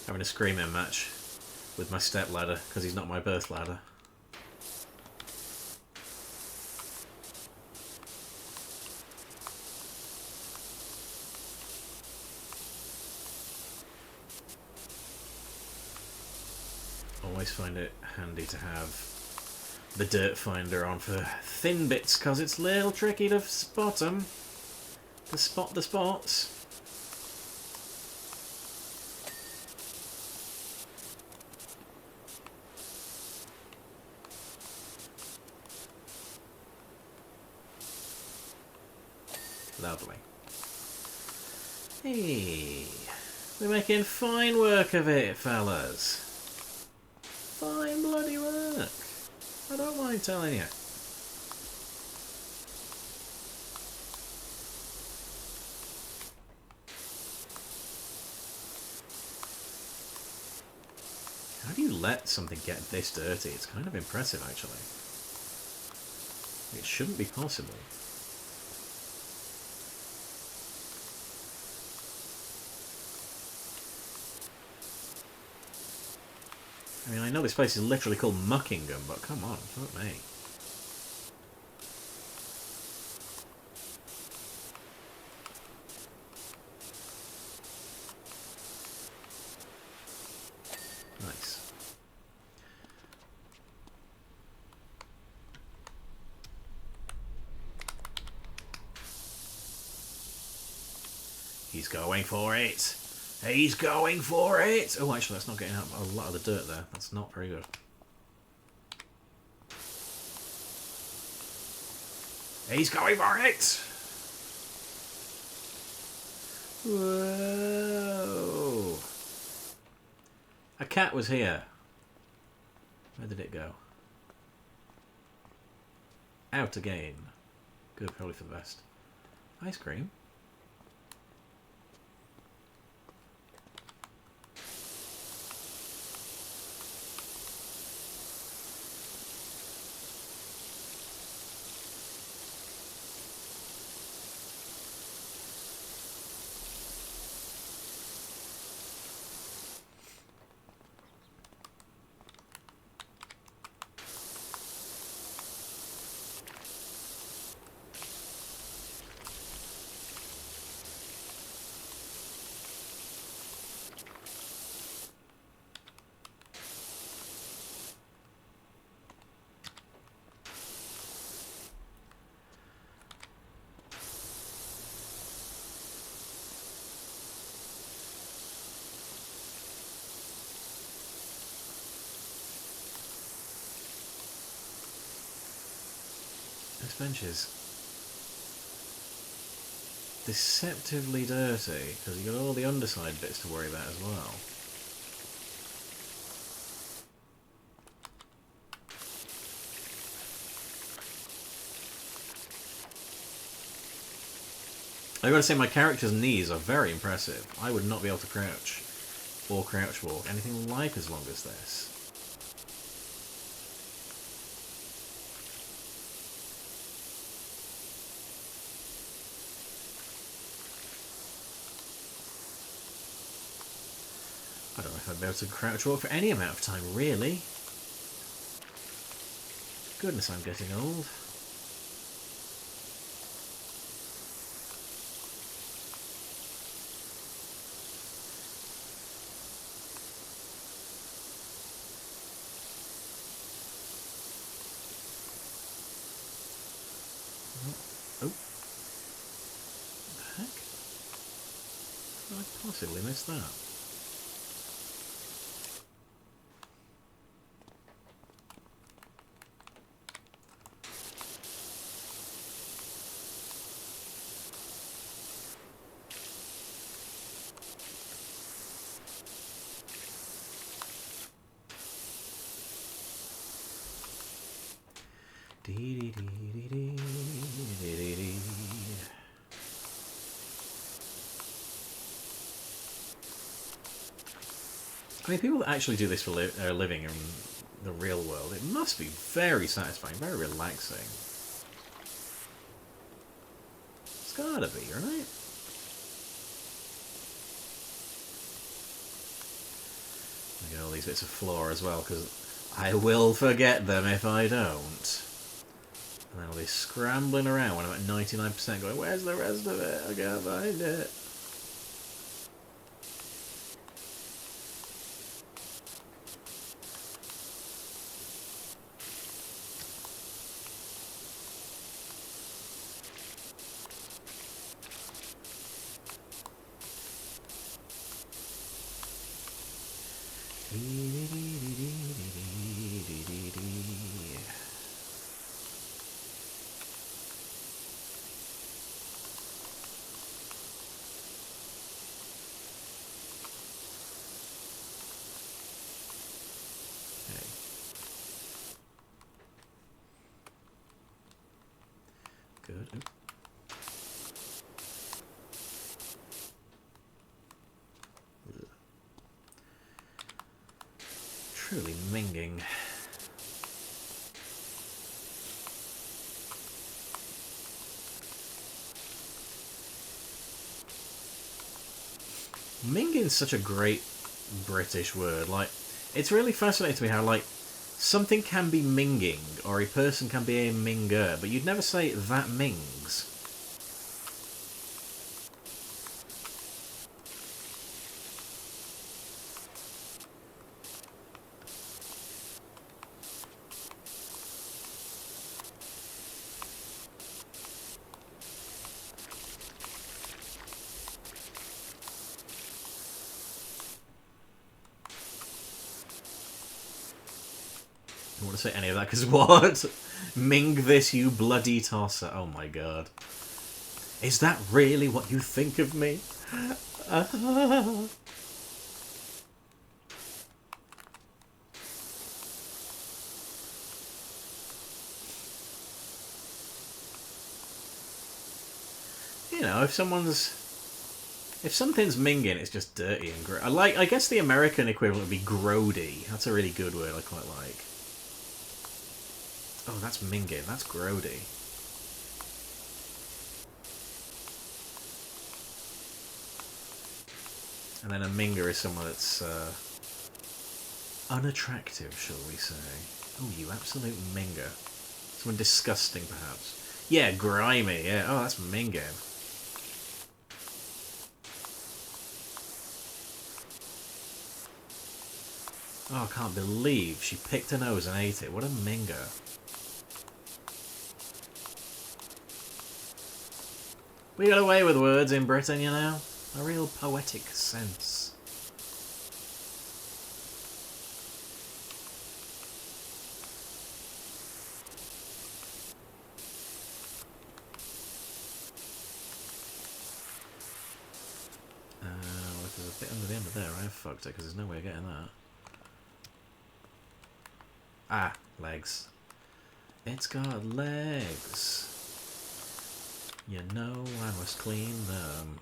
Having a screaming match with my step ladder because he's not my birth ladder. Always find it handy to have the dirt finder on for thin bits because it's a little tricky to spot them. To spot the spots. Lovely. Hey, we're making fine work of it, fellas. Fine bloody work. I don't mind telling you. How do you let something get this dirty? It's kind of impressive, actually. It shouldn't be possible. I mean, I know this place is literally called Muckingham, but come on, fuck me. Nice. He's going for it. He's going for it! Oh, actually, that's not getting out a lot of the dirt there. That's not very good. He's going for it! Whoa! A cat was here. Where did it go? Out again. Good, probably for the best. Ice cream. This bench is deceptively dirty, because you've got all the underside bits to worry about as well. I've got to say, my character's knees are very impressive. I would not be able to crouch or crouch walk anything like as long as this. I don't know if I'd be able to crouch walk for any amount of time, really. Goodness, I'm getting old. Oh. What the heck? How did I possibly miss that? I mean, people that actually do this for a living in the real world, it must be very satisfying, very relaxing. It's gotta be, right? I get all these bits of floor as well, because I will forget them if I don't. And then I'll be scrambling around when I'm at 99% going, where's the rest of it? I can't find it. Good. Truly minging. Minging's such a great British word. Like, it's really fascinating to me how, like, something can be minging, or a person can be a minger, but you'd never say that mings. I don't want to say any of that, because what? Ming this, you bloody tosser. Oh my god. Is that really what you think of me? You know, if something's minging, it's just dirty and gross. I guess the American equivalent would be grody. That's a really good word I quite like. Oh, that's minging. That's grody. And then a minger is someone that's unattractive, shall we say. Oh, you absolute minger. Someone disgusting, perhaps. Yeah, grimy. Yeah. Oh, that's minging. Oh, I can't believe she picked her nose and ate it. What a minger. We got away with words in Britain, you know. A real poetic sense. there's a bit under the end of there. I have fucked it because there's no way of getting that. Ah, legs. It's got legs. You know I must clean them.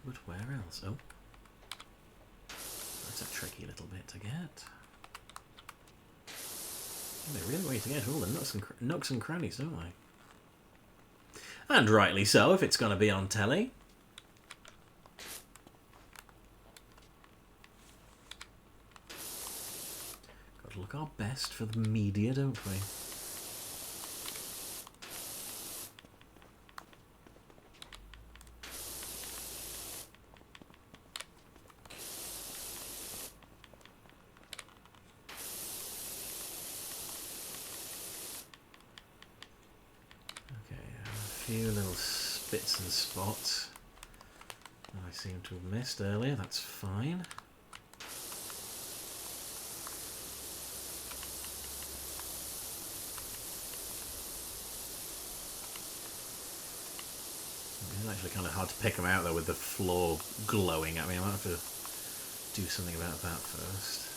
But where else? Oh. That's a tricky little bit to get. They really want you to get all the nooks and crannies, don't they? And rightly so, if it's going to be on telly. Got to look our best for the media, don't we? Few little spits and spots I seem to have missed earlier. That's fine. It's actually kind of hard to pick them out though with the floor glowing at me. I might have to do something about that first.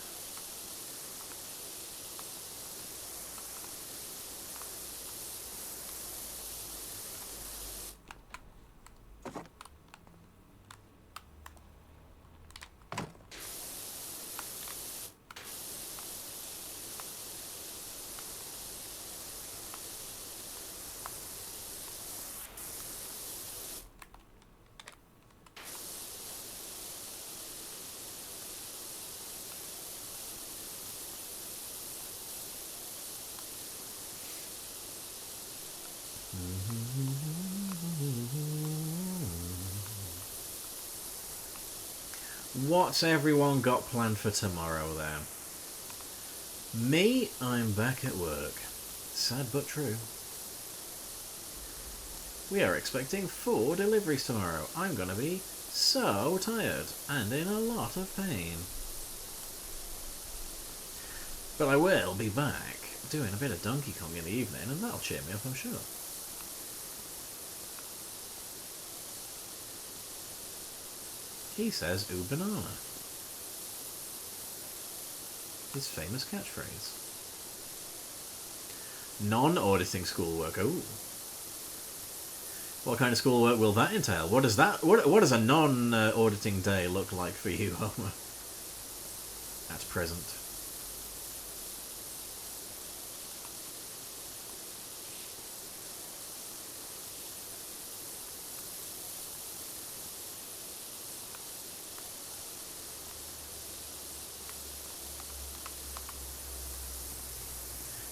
What's everyone got planned for tomorrow then? Me, I'm back at work. Sad but true. We are expecting 4 deliveries tomorrow. I'm gonna be so tired and in a lot of pain. But I will be back doing a bit of Donkey Kong in the evening and that'll cheer me up, I'm sure. He says, "Ooh, banana." His famous catchphrase. Non-auditing schoolwork. Ooh. What kind of schoolwork will that entail? What does a non-auditing day look like for you, Homer? At present.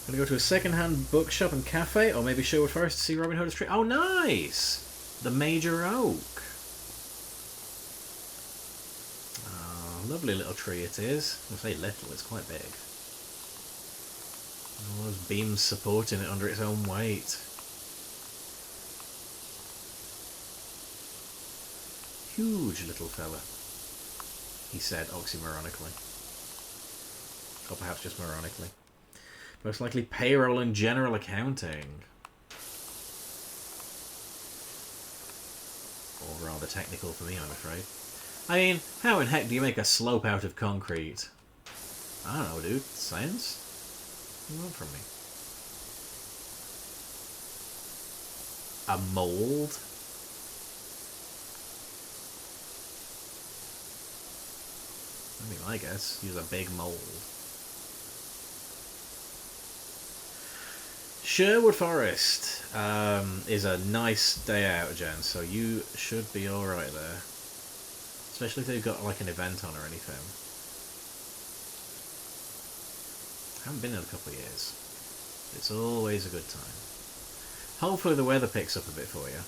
Gonna go to a second-hand bookshop and cafe, or maybe Sherwood Forest to see Robin Hood's tree. Oh, nice! The Major Oak. Oh, lovely little tree it is. I say little, it's quite big. All those beams supporting it under its own weight. Huge little fella, he said oxymoronically. Or perhaps just moronically. Most likely payroll and general accounting. Or rather technical for me, I'm afraid. I mean, how in heck do you make a slope out of concrete? I don't know, dude. Science? What do you want from me? A mold? I mean, I guess. Use a big mold. Sherwood Forest is a nice day out, Jen, so you should be alright there. Especially if they've got like an event on or anything. I haven't been in a couple of years. It's always a good time. Hopefully the weather picks up a bit for you.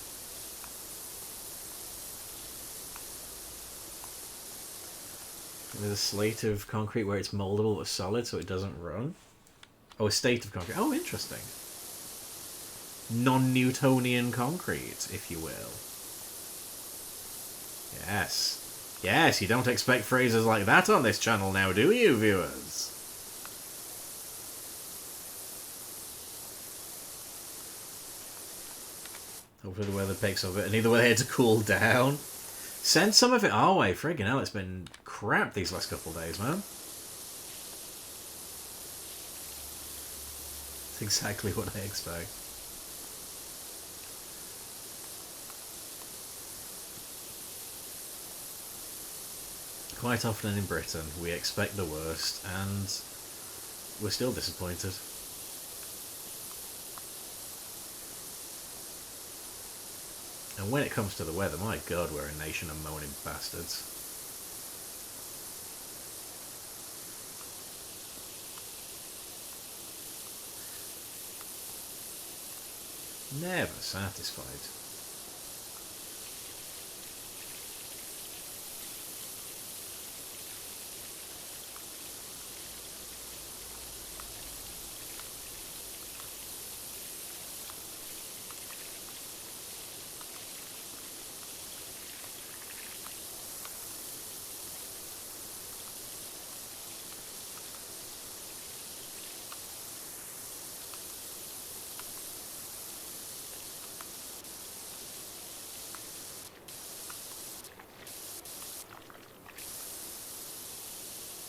There's a slate of concrete where it's moldable but solid so it doesn't run. Oh, a state of concrete. Oh, interesting. Non-Newtonian concrete, if you will. Yes. Yes, you don't expect phrases like that on this channel now, do you, viewers? Hopefully the weather picks up a bit. I need the weather to cool down. Send some of it our way. Friggin' hell, it's been crap these last couple of days, man. It's exactly what I expect. Quite often in Britain, we expect the worst, and we're still disappointed. And when it comes to the weather, my god, we're a nation of moaning bastards. Never satisfied.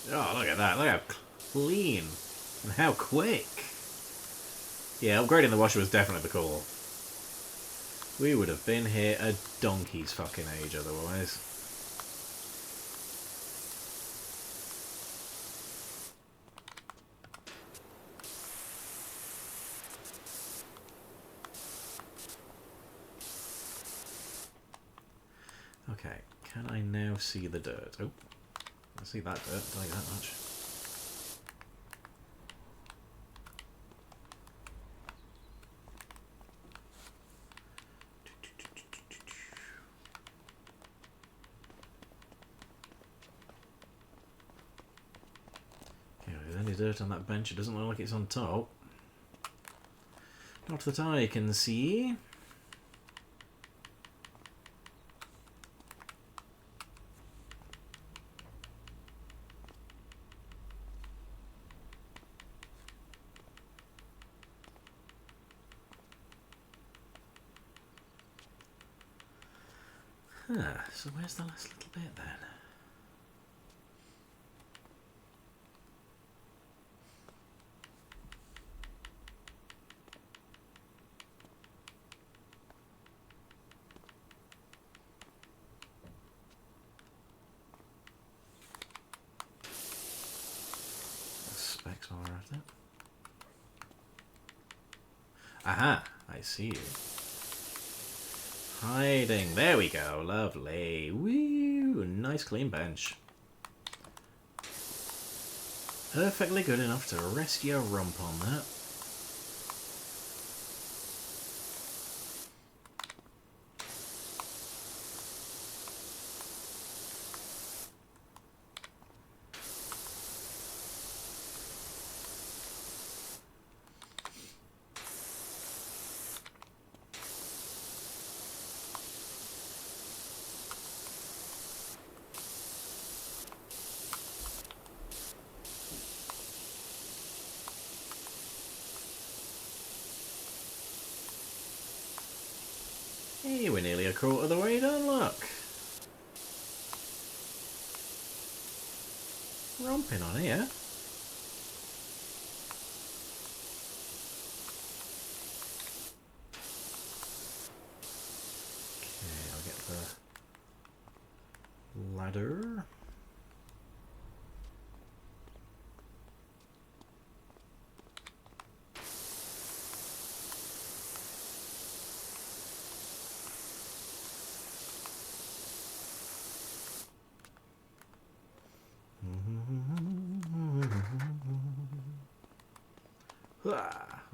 Oh, look at that. Look how clean. And how quick. Yeah, upgrading the washer was definitely the call. We would have been here a donkey's fucking age otherwise. Okay, can I now see the dirt? Oh. I see that dirt, I'll tell you that much. Okay, there's any dirt on that bench, it doesn't look like it's on top. Not that I can see. So where's the last little bit then? Specs while we're at it. Aha! I see you. Hiding. There we go. Lovely. Woo! Nice clean bench. Perfectly good enough to rest your rump on that. Hey, we're nearly a quarter of the way done, look. Romping on here. Okay, I'll get the ladder.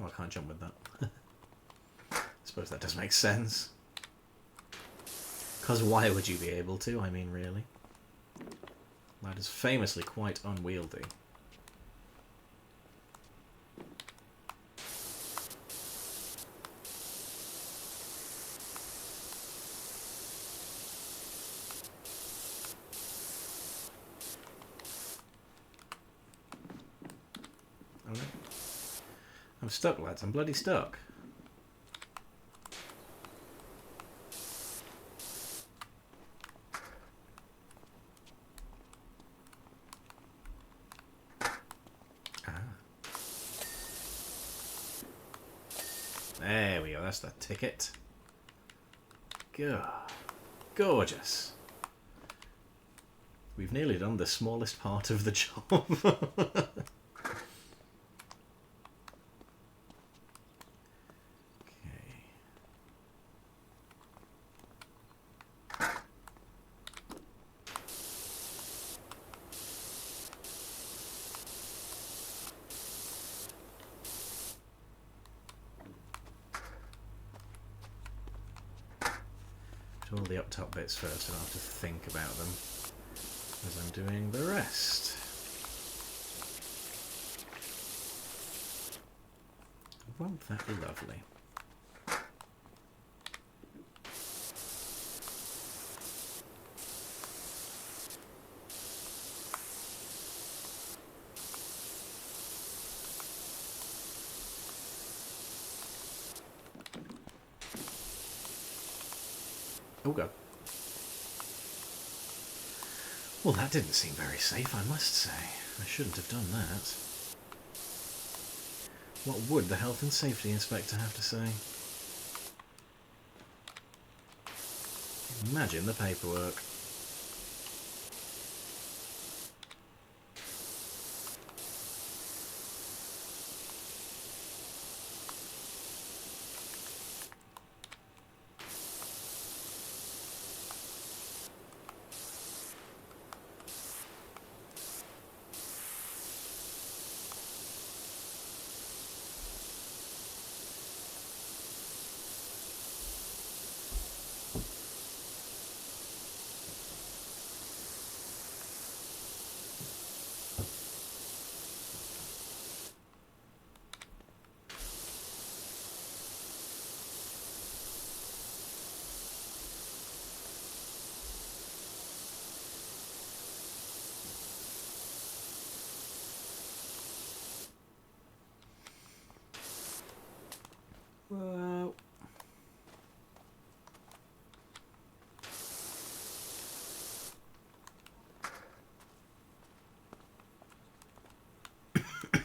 Oh, I can't jump with that. I suppose that does make sense. Because why would you be able to? I mean, really? That is famously quite unwieldy. Oh no. I'm stuck, lads. I'm bloody stuck. There we go, that's the ticket. Gorgeous. We've nearly done the smallest part of the job. All the up top bits first, and I'll have to think about them as I'm doing the rest. Won't that be lovely? Oh god. Well, that didn't seem very safe, I must say. I shouldn't have done that. What would the health and safety inspector have to say? Imagine the paperwork. Whoa.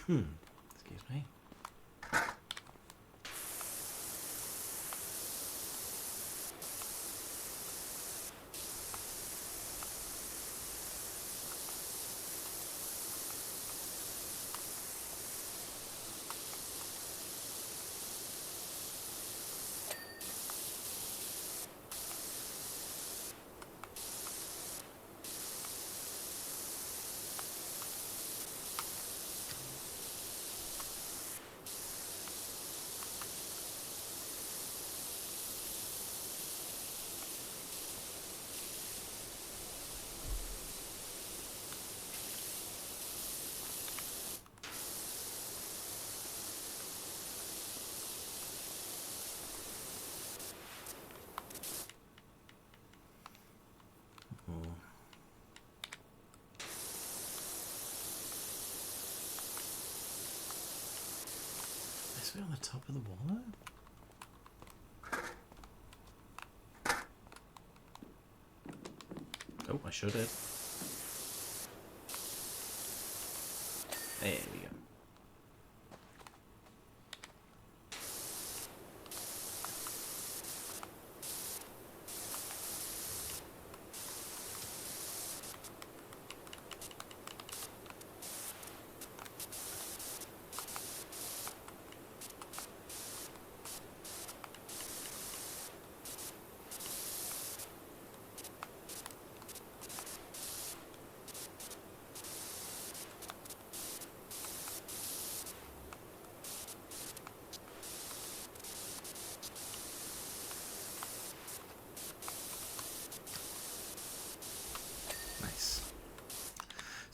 Excuse me. Is it on the top of the wall? Oh, I should have. There we go.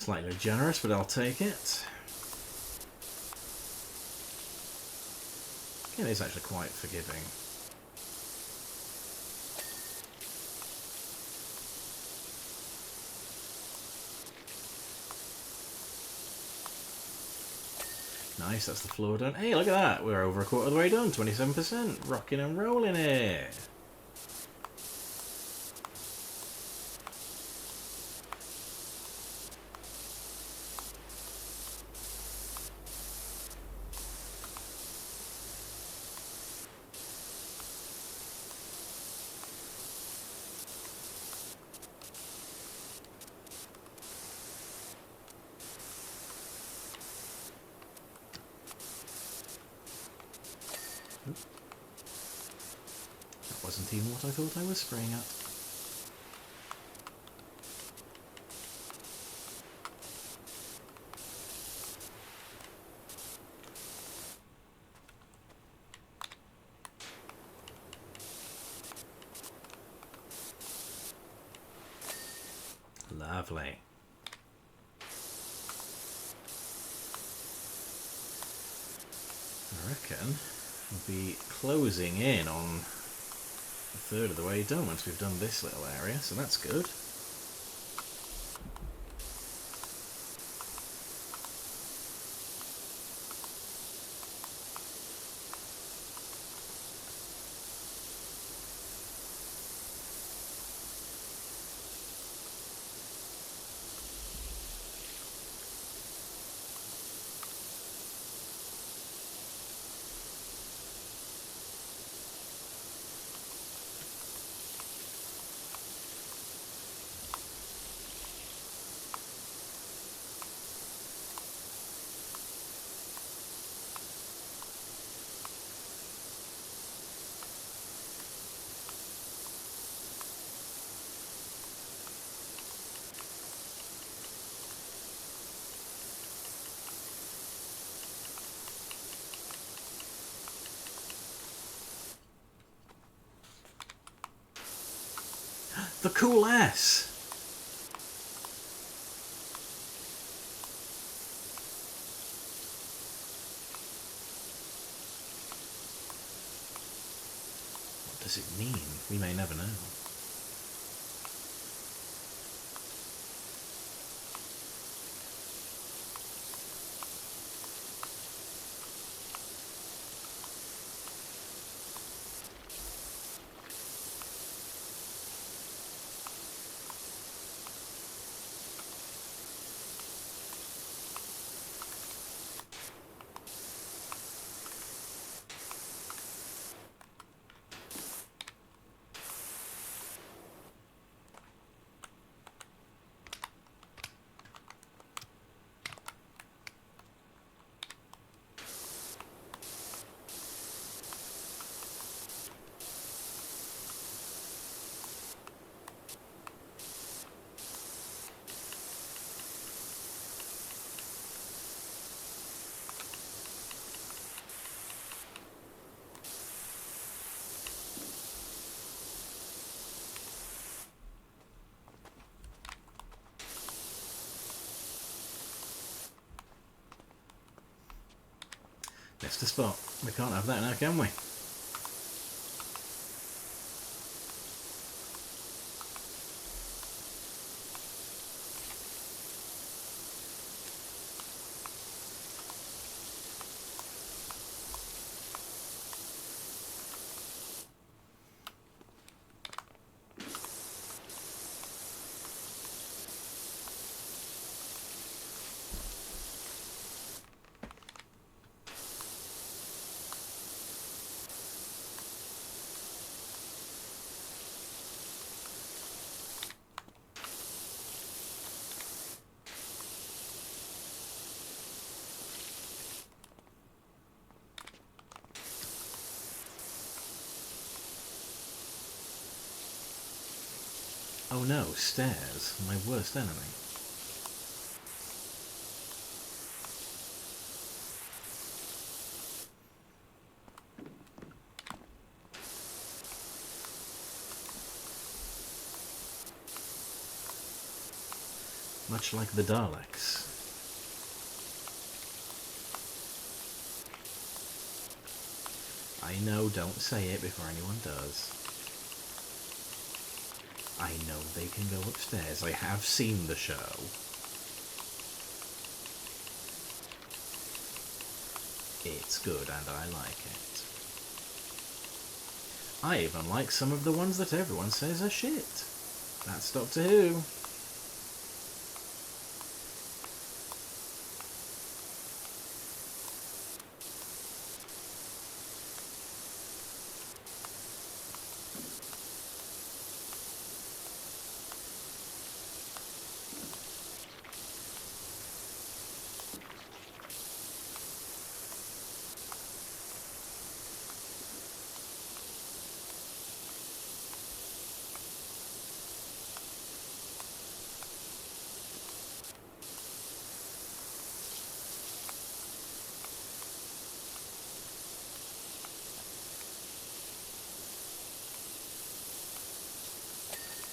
Slightly generous, but I'll take it. It is actually quite forgiving. Nice, that's the floor done. Hey, look at that. We're over a quarter of the way done. 27%. Rocking and rolling here. That wasn't even what I thought I was spraying at. Lovely. I reckon we'll be closing in on a third of the way done once we've done this little area, so that's good. The cool ass! What does it mean? We may never know. Missed a spot. We can't have that now, can we? Oh no, stairs. My worst enemy. Much like the Daleks. I know, don't say it before anyone does. I know they can go upstairs. I have seen the show. It's good and I like it. I even like some of the ones that everyone says are shit. That's Doctor Who.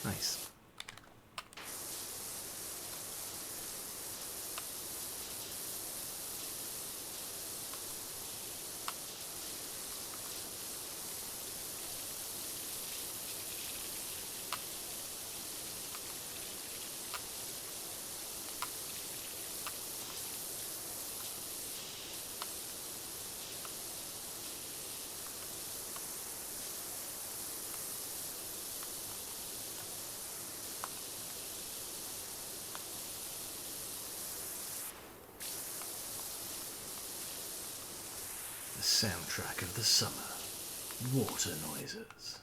Nice. The soundtrack of the summer. Water noises.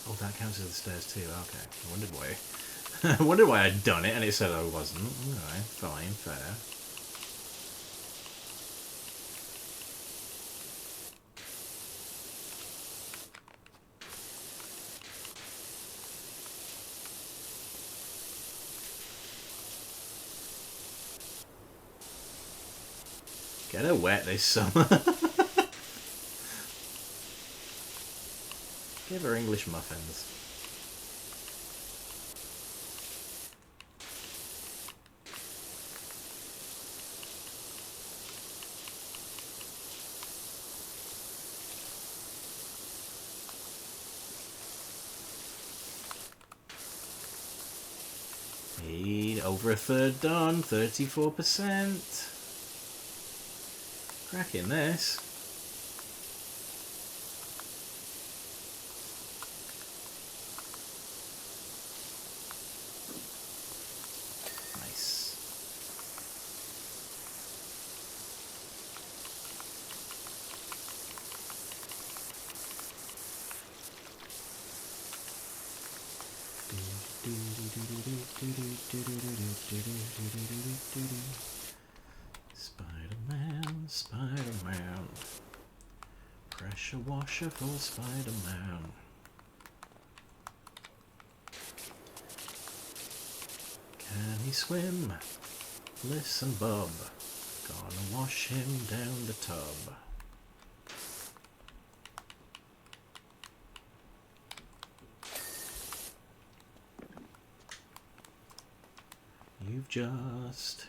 Oh, that counts as the stairs too. Okay. I wondered why. I wondered why I'd done it and it said I wasn't. Alright, fine, fair. Get her wet this summer. Give her English muffins. Over a third done, 34%. Cracking this. Nice. Spider-Man, Spider-Man. Pressure washer for Spider-Man. Can he swim? Listen, bub. Gonna wash him down the tub.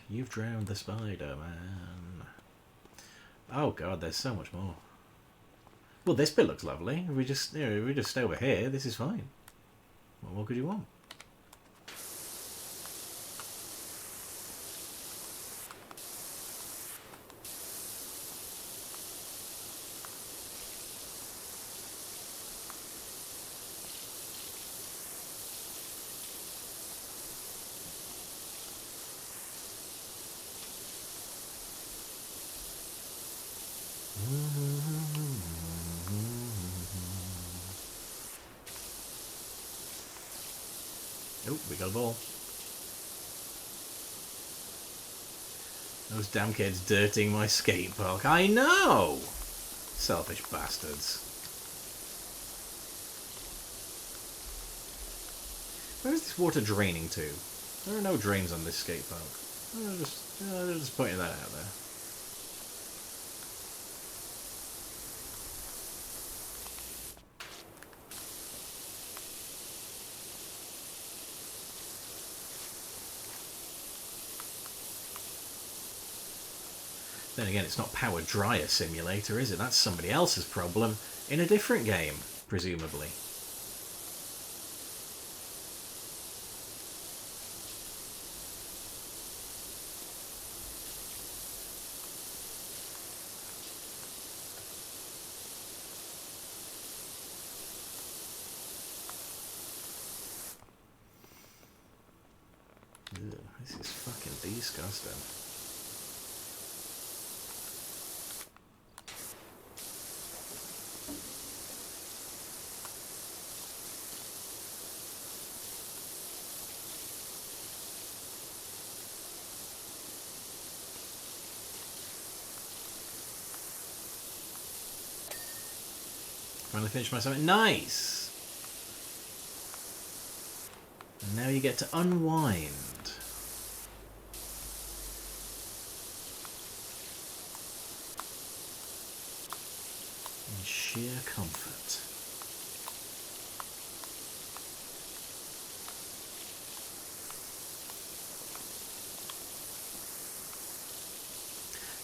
You've drowned the Spider-Man. Oh god, there's so much more. Well, this bit looks lovely. If we just stay over here, this is fine. What more could you want? Oh, we got a ball. Those damn kids dirtying my skate park. I know! Selfish bastards. Where is this water draining to? There are no drains on this skate park. I'm just pointing that out there. Then again, it's not Power Dryer Simulator, is it? That's somebody else's problem in a different game, presumably. Ugh, this is fucking disgusting. Finally finished my summit. Nice! And now you get to unwind. In sheer comfort.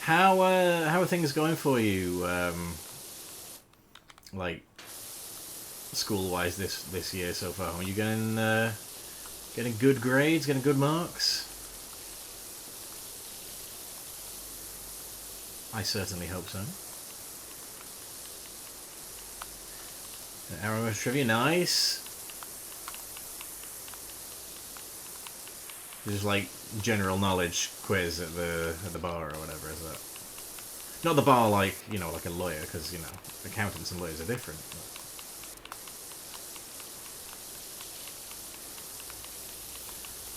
How are things going for you? Like school-wise this year so far? Are you getting good grades, getting good marks? I certainly hope so. Arrow trivia, nice. Just like general knowledge quiz at the bar or whatever, is that? Not the bar like, you know, like a lawyer, because, you know, accountants and lawyers are different.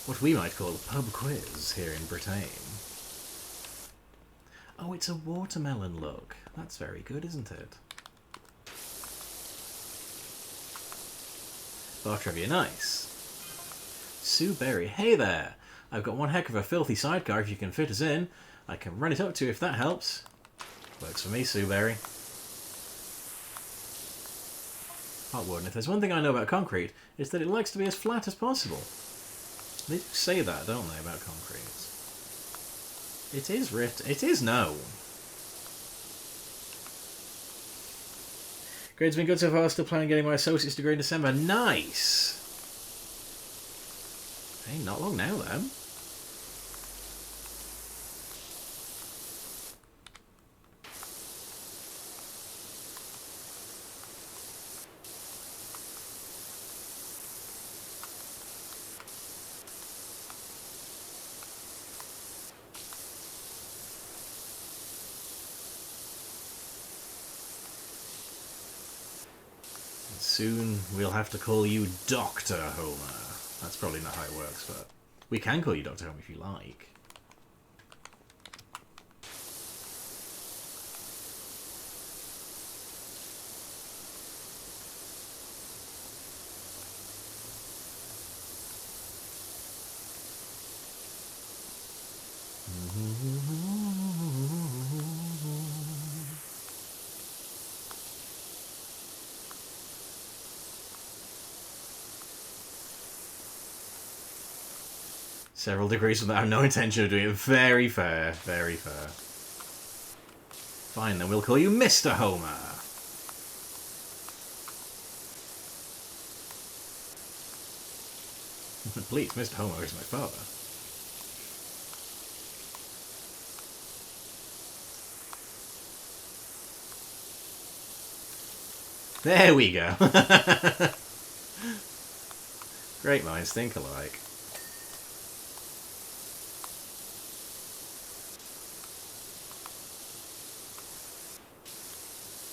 What we might call a pub quiz here in Britain. Oh, it's a watermelon look. That's very good, isn't it? Bar trivia, nice. Sue Berry, hey there! I've got one heck of a filthy sidecar if you can fit us in. I can run it up to you if that helps. Works for me, Sue Berry. Hot Warden, if there's one thing I know about concrete, it's that it likes to be as flat as possible. They do say that, don't they, about concrete? It is written. It is known. Grade's been good so far, still planning on getting my associate's degree in December. Nice! Hey, not long now then. Soon we'll have to call you Dr. Homer. That's probably not how it works, but we can call you Dr. Homer if you like. Several degrees from that. I have no intention of doing it. Very fair. Very fair. Fine, then we'll call you Mr. Homer. Please, Mr. Homer is my father. There we go. Great minds think alike.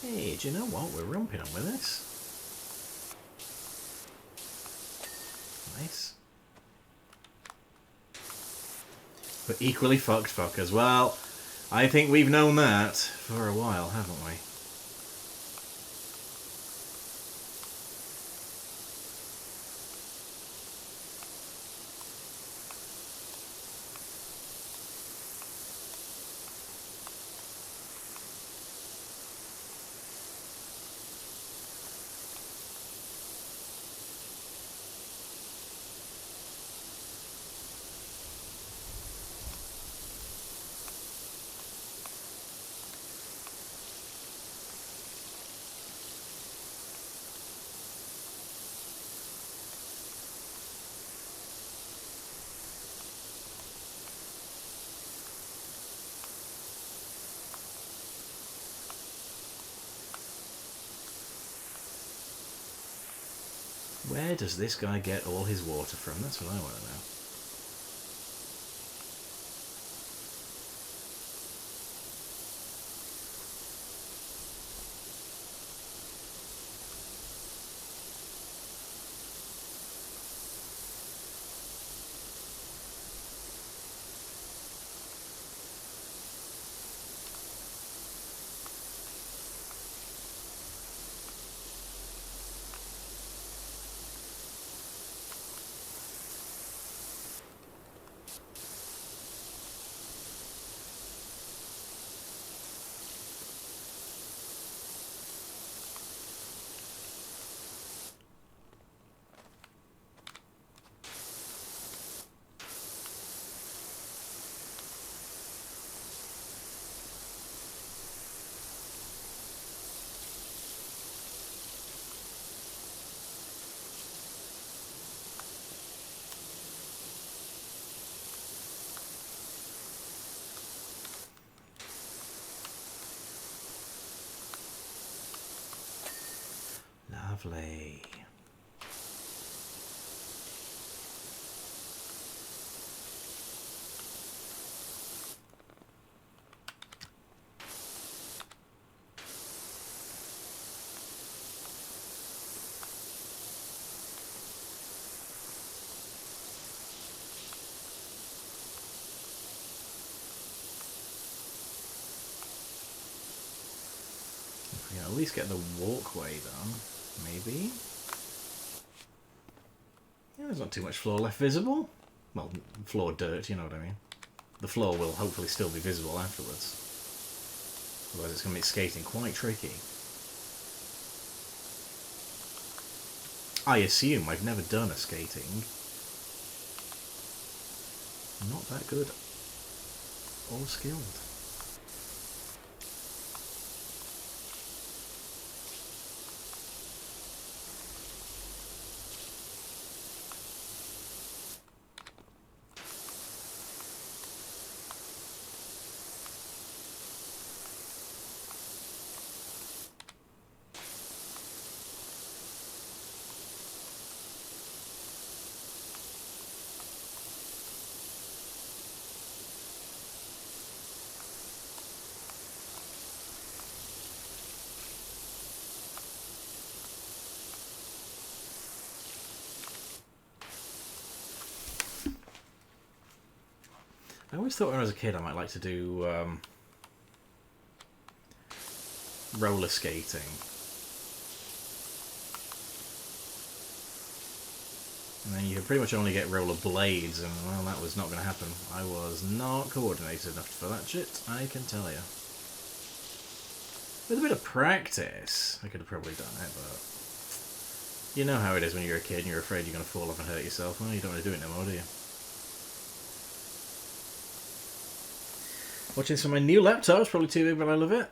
Hey, do you know what? We're romping on with this. Nice. But equally fucked fuckers. Well, I think we've known that for a while, haven't we? Where does this guy get all his water from? That's what I want to know. Lovely. If we can at least get the walkway done, maybe. Yeah, there's not too much floor left visible. Well, floor dirt, you know what I mean. The floor will hopefully still be visible afterwards. Otherwise it's going to make skating quite tricky. I assume I've never done a skating. Not that good. Or skilled. I always thought when I was a kid I might like to do roller skating. And then you could pretty much only get roller blades, and well, that was not going to happen. I was not coordinated enough for that shit, I can tell you. With a bit of practice, I could have probably done it, but you know how it is when you're a kid and you're afraid you're going to fall off and hurt yourself. Well, you don't want to do it no more, do you? Watching this on my new laptop. It's probably too big, but I love it.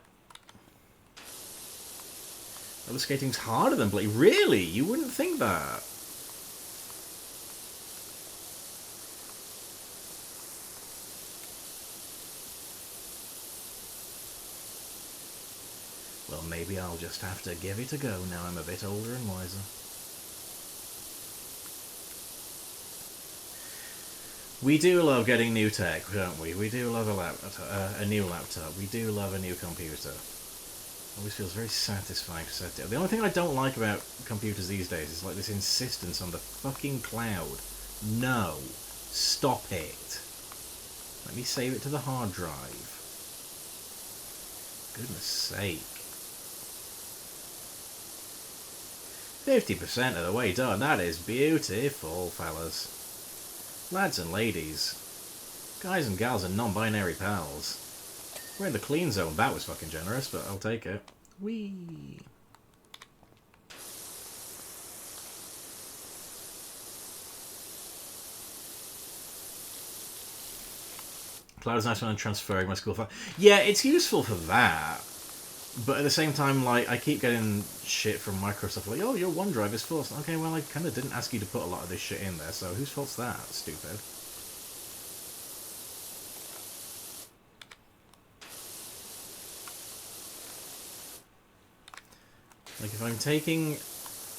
Roller skating's harder than blade. Really? You wouldn't think that. Well, maybe I'll just have to give it a go now I'm a bit older and wiser. We do love getting new tech, don't we? We do love a new laptop. We do love a new computer. Always feels very satisfying to set it up. The only thing I don't like about computers these days is like this insistence on the fucking cloud. No. Stop it. Let me save it to the hard drive. Goodness sake. 50% of the way done. That is beautiful, fellas. Lads and ladies. Guys and gals and non-binary pals. We're in the clean zone. That was fucking generous, but I'll take it. Whee! Cloud is nice when I'm transferring my school file. Yeah, it's useful for that. But at the same time, like, I keep getting shit from Microsoft, like, oh, your OneDrive is full. Okay, well, I kind of didn't ask you to put a lot of this shit in there, so whose fault's that, stupid? Like, if I'm taking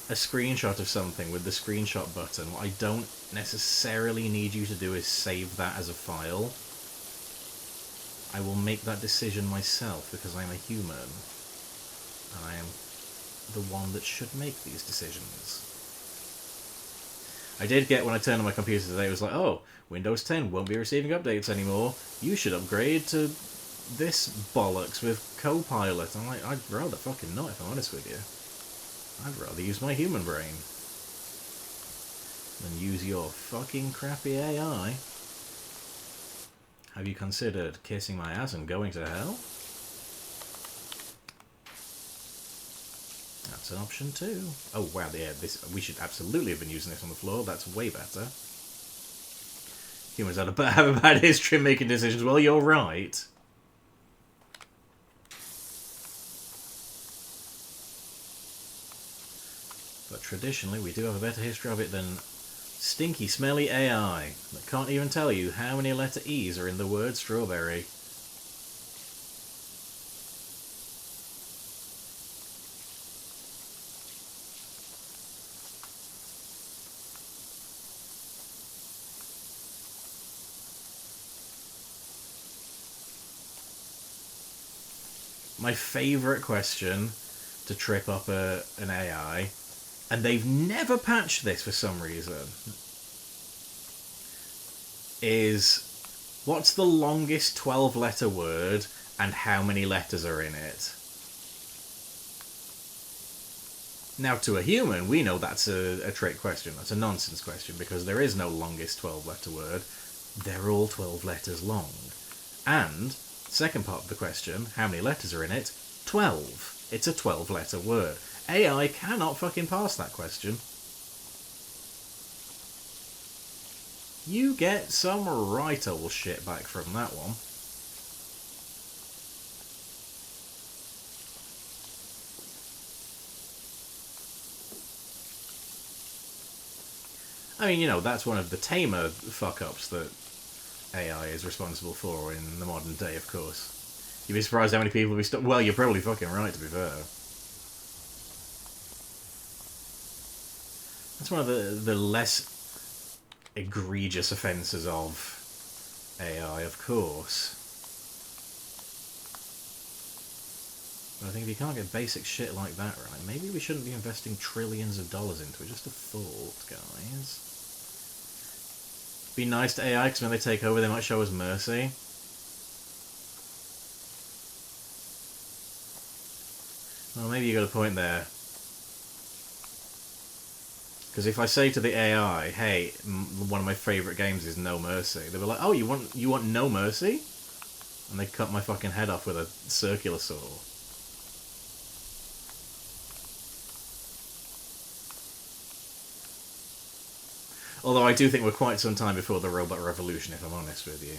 a screenshot of something with the screenshot button, what I don't necessarily need you to do is save that as a file. I will make that decision myself because I'm a human. And I am the one that should make these decisions. I did get, when I turned on my computer today, it was like, oh, Windows 10 won't be receiving updates anymore. You should upgrade to this bollocks with Copilot. I'm like, I'd rather fucking not, if I'm honest with you. I'd rather use my human brain than use your fucking crappy AI. Have you considered kissing my ass and going to hell? That's an option too. Oh wow, yeah, we should absolutely have been using this on the floor. That's way better. Humans have a bad history of making decisions. Well, you're right. But traditionally, we do have a better history of it than stinky, smelly AI that can't even tell you how many letter E's are in the word strawberry. My favourite question to trip up an AI, and they've never patched this for some reason, is what's the longest 12-letter word and how many letters are in it? Now, to a human, we know that's a trick question. That's a nonsense question because there is no longest 12-letter word. They're all 12 letters long. And second part of the question, how many letters are in it? 12. It's a 12-letter word. AI cannot fucking pass that question. You get some right old shit back from that one. I mean, you know, that's one of the tamer fuck-ups that AI is responsible for in the modern day, of course. You'd be surprised how many people we stop. Well, you're probably fucking right, to be fair. That's one of the less egregious offences of AI, of course. But I think if you can't get basic shit like that right, maybe we shouldn't be investing trillions of dollars into it. Just a thought, guys. Be nice to AI, because when they take over, they might show us mercy. Well, maybe you got a point there. Because if I say to the AI, hey, one of my favourite games is No Mercy, they'll be like, oh, you want No Mercy? And they cut my fucking head off with a circular saw. Although I do think we're quite some time before the robot revolution, if I'm honest with you.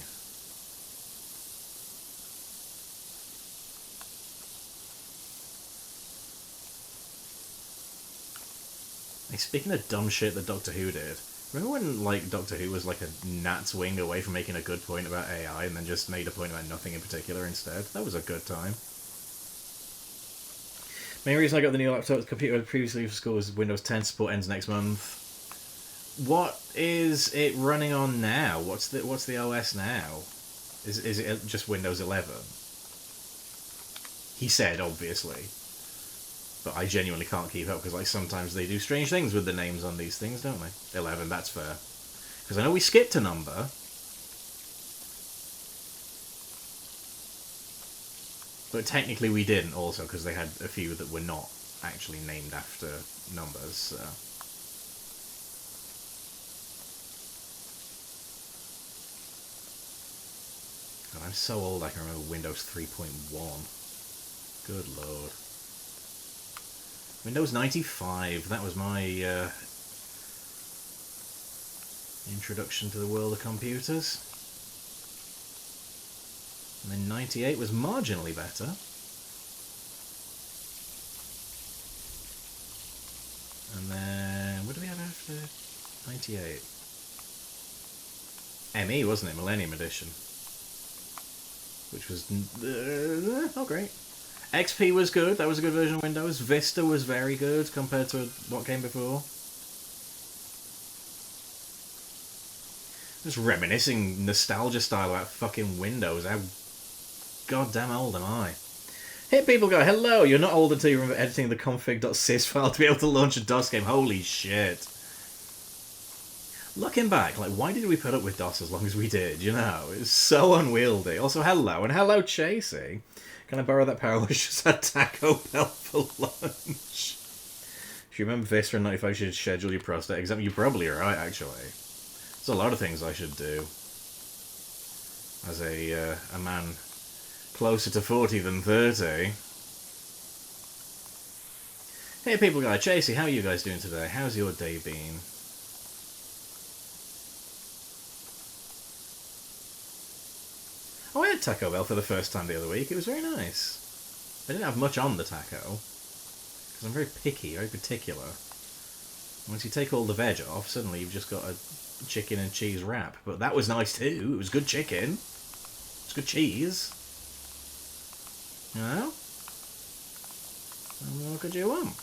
Hey, speaking of dumb shit that Doctor Who did, remember when, like, Doctor Who was like a gnat's wing away from making a good point about AI and then just made a point about nothing in particular instead? That was a good time. Main reason I got the new laptop computer previously for school was Windows 10 support ends next month. What is it running on now? What's the OS now? Is it just Windows 11? He said, obviously. But I genuinely can't keep up because, like, sometimes they do strange things with the names on these things, don't they? 11, that's fair. Because I know we skipped a number. But technically we didn't also because they had a few that were not actually named after numbers, so. God, I'm so old I can remember Windows 3.1. Good lord. Windows 95, that was my introduction to the world of computers. And then 98 was marginally better. And then, what do we have after 98? ME, wasn't it? Millennium Edition. Which was not great. XP was good. That was a good version of Windows. Vista was very good compared to what came before. Just reminiscing nostalgia style about fucking Windows. How goddamn old am I? Hey, people go, hello, you're not old until you remember editing the config.sys file to be able to launch a DOS game. Holy shit. Looking back, like, why did we put up with DOS as long as we did, you know? It's so unwieldy. Also, hello, and hello, Chasey. Can I borrow that PowerWash? Just had Taco Bell for lunch. If you remember Vista in 95, you should schedule your prostate exam. You're probably right, actually. There's a lot of things I should do. As a man closer to 40 than 30. Hey, people guy, Chasey, how are you guys doing today? How's your day been? Oh, I had Taco Bell for the first time the other week. It was very nice. I didn't have much on the taco, because I'm very picky, very particular. Once you take all the veg off, suddenly you've just got a chicken and cheese wrap. But that was nice too. It was good chicken. It was good cheese. You know? What could you want?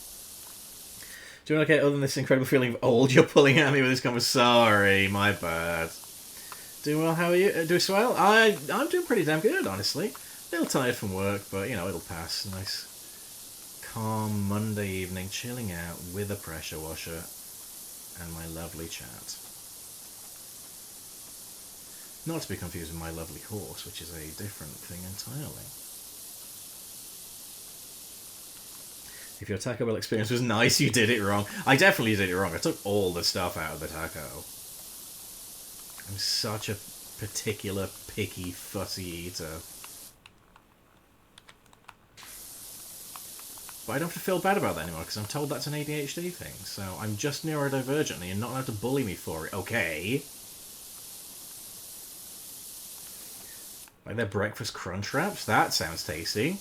Doing okay other than this incredible feeling of old you're pulling at me with this comment? Sorry, my bad. Doing well, how are you? Doing well? I'm doing pretty damn good, honestly. A little tired from work, but, you know, it'll pass. Nice, calm Monday evening, chilling out with a pressure washer and my lovely chat. Not to be confused with my lovely horse, which is a different thing entirely. If your Taco Bell experience was nice, you did it wrong. I definitely did it wrong. I took all the stuff out of the taco. I'm such a particular, picky, fussy eater. But I don't have to feel bad about that anymore, because I'm told that's an ADHD thing. So I'm just neurodivergent, and you're not allowed to bully me for it, okay? Like their breakfast crunch wraps? That sounds tasty.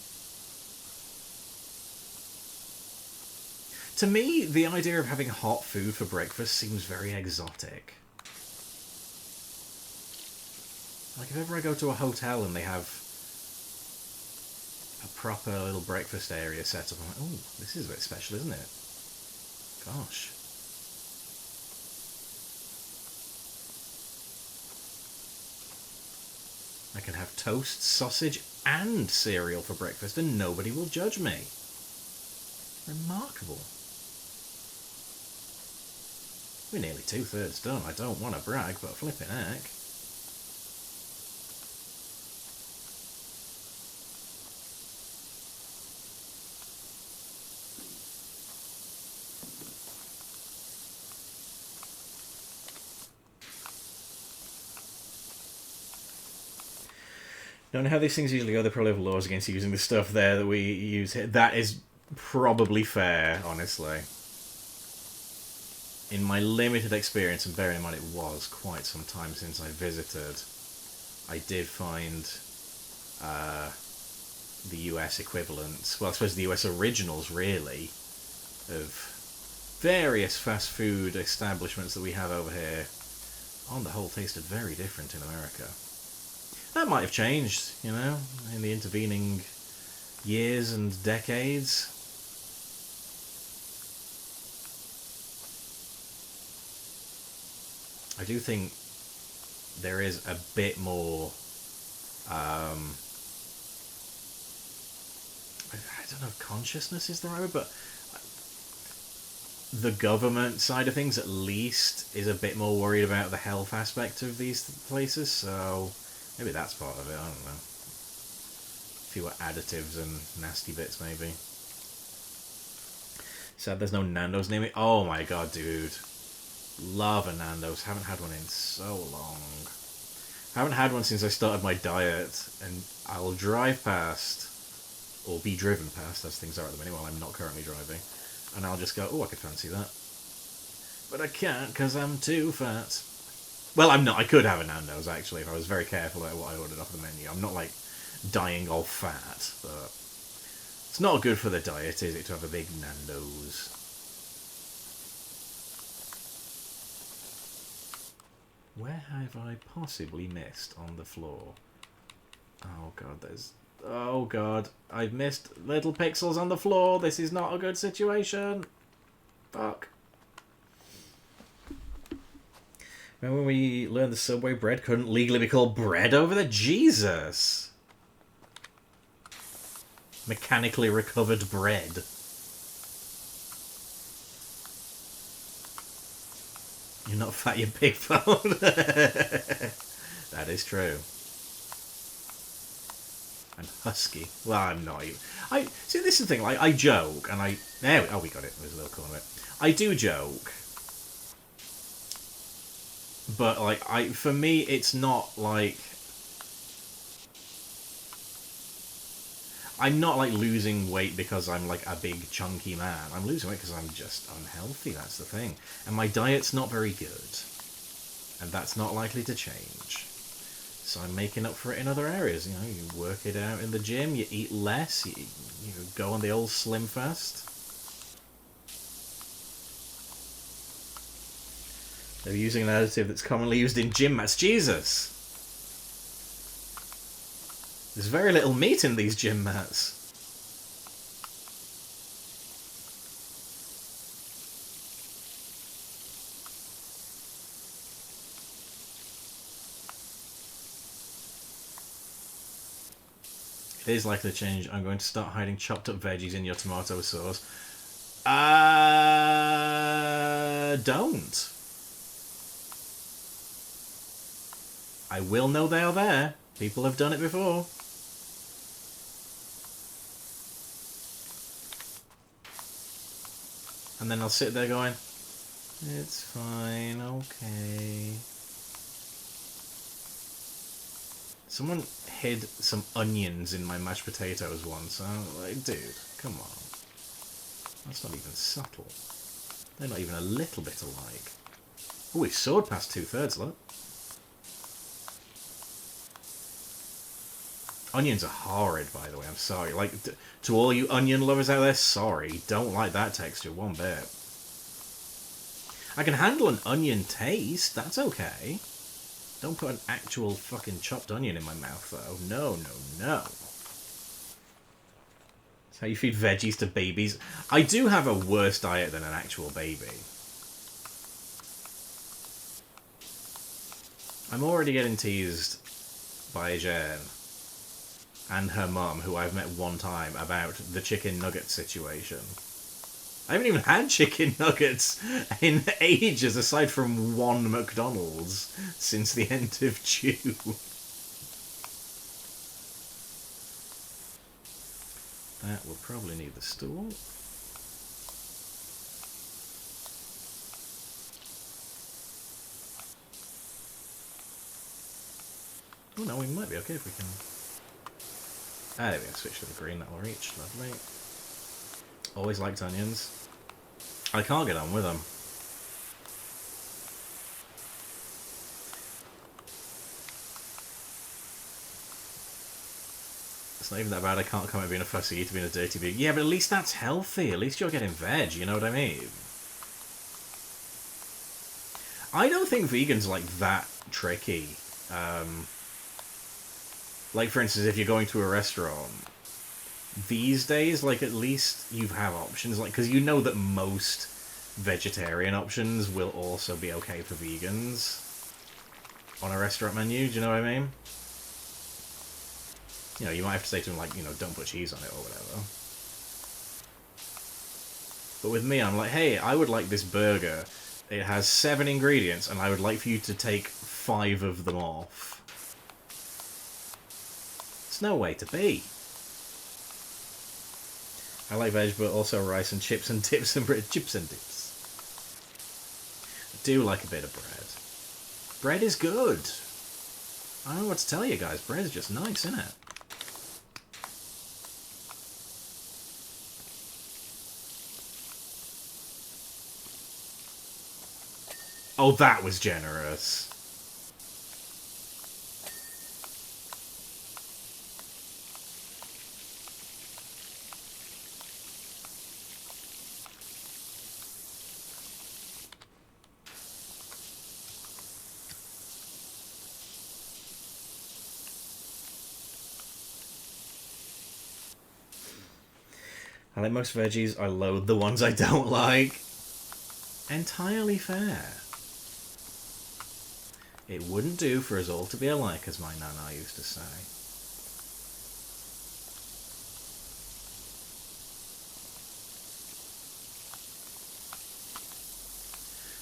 To me, the idea of having hot food for breakfast seems very exotic. Like, if ever I go to a hotel and they have a proper little breakfast area set up, I'm like, oh, this is a bit special, isn't it? Gosh. I can have toast, sausage, and cereal for breakfast, and nobody will judge me. Remarkable. We're nearly 2/3 done. I don't want to brag, but flipping heck. Don't know how these things usually go. They probably have laws against using the stuff there that we use here. That is probably fair, honestly. In my limited experience, and bearing in mind it was quite some time since I visited, I did find the US equivalents, well, I suppose the US originals, really, of various fast food establishments that we have over here, on the whole tasted very different in America. That might have changed, you know, in the intervening years and decades. I do think there is a bit more, I don't know if consciousness is the right word, but the government side of things, at least, is a bit more worried about the health aspect of these places, so maybe that's part of it, I don't know. Fewer additives and nasty bits, maybe. Sad there's no Nando's near me. Oh my god, dude. Love a Nando's. Haven't had one in so long. Haven't had one since I started my diet, and I'll drive past, or be driven past, as things are at the minute while I'm not currently driving, and I'll just go, oh, I could fancy that. But I can't, because I'm too fat. Well, I'm not. I could have a Nando's, actually, if I was very careful about what I ordered off the menu. I'm not, like, dying of fat, but it's not good for the diet, is it, to have a big Nando's? Where have I possibly missed on the floor? Oh god, there's Oh god, I've missed little pixels on the floor. This is not a good situation. Fuck. Remember when we learned the Subway bread couldn't legally be called bread over there? Jesus! Mechanically recovered bread. You're not fat, you big phone. That is true. And husky. Well, I'm not even. See, this is the thing. Like, I joke, and I. There. Oh, we got it. There's a little corner of it. I do joke, but like, for me, it's not like. I'm not like losing weight because I'm like a big chunky man. I'm losing weight because I'm just unhealthy. That's the thing, and my diet's not very good, and that's not likely to change. So I'm making up for it in other areas. You know, you work it out in the gym, you eat less, you go on the old Slim Fast. They're using an additive that's commonly used in gym mats. Jesus! There's very little meat in these gym mats. It is likely to change. I'm going to start hiding chopped up veggies in your tomato sauce. Don't. I will know they are there. People have done it before. And then I'll sit there going, it's fine, okay. Someone hid some onions in my mashed potatoes once. I'm like, dude, come on. That's not even subtle. They're not even a little bit alike. Oh, we've soared past 2/3, look. Onions are horrid, by the way, I'm sorry. Like, to all you onion lovers out there, sorry. Don't like that texture one bit. I can handle an onion taste, that's okay. Don't put an actual fucking chopped onion in my mouth, though. No, no, no. That's how you feed veggies to babies. I do have a worse diet than an actual baby. I'm already getting teased by Jen and her mum, who I've met one time, about the chicken nugget situation. I haven't even had chicken nuggets in ages, aside from one McDonald's, since the end of June. That will probably need the stool. Oh no, we might be okay if we can... Ah, there we go, switch to the green, that will reach, lovely. Always liked onions. I can't get on with them. It's not even that bad. I can't come at being a fussy eater, being a dirty vegan. Yeah, but at least that's healthy. At least you're getting veg, you know what I mean? I don't think vegans are like that tricky. Like, for instance, if you're going to a restaurant, these days, like, at least you have options, like, because you know that most vegetarian options will also be okay for vegans on a restaurant menu, do you know what I mean? You know, you might have to say to them, like, you know, don't put cheese on it or whatever. But with me, I'm like, hey, I would like this burger. It has 7 ingredients, and I would like for you to take 5 of them off. It's no way to be. I like veg, but also rice and chips and dips and bread. Chips and dips. I do like a bit of bread. Bread is good. I don't know what to tell you guys. Bread is just nice, isn't it? Oh, that was generous. I like most veggies. I loathe the ones I don't like. Entirely fair. It wouldn't do for us all to be alike, as my nana used to say.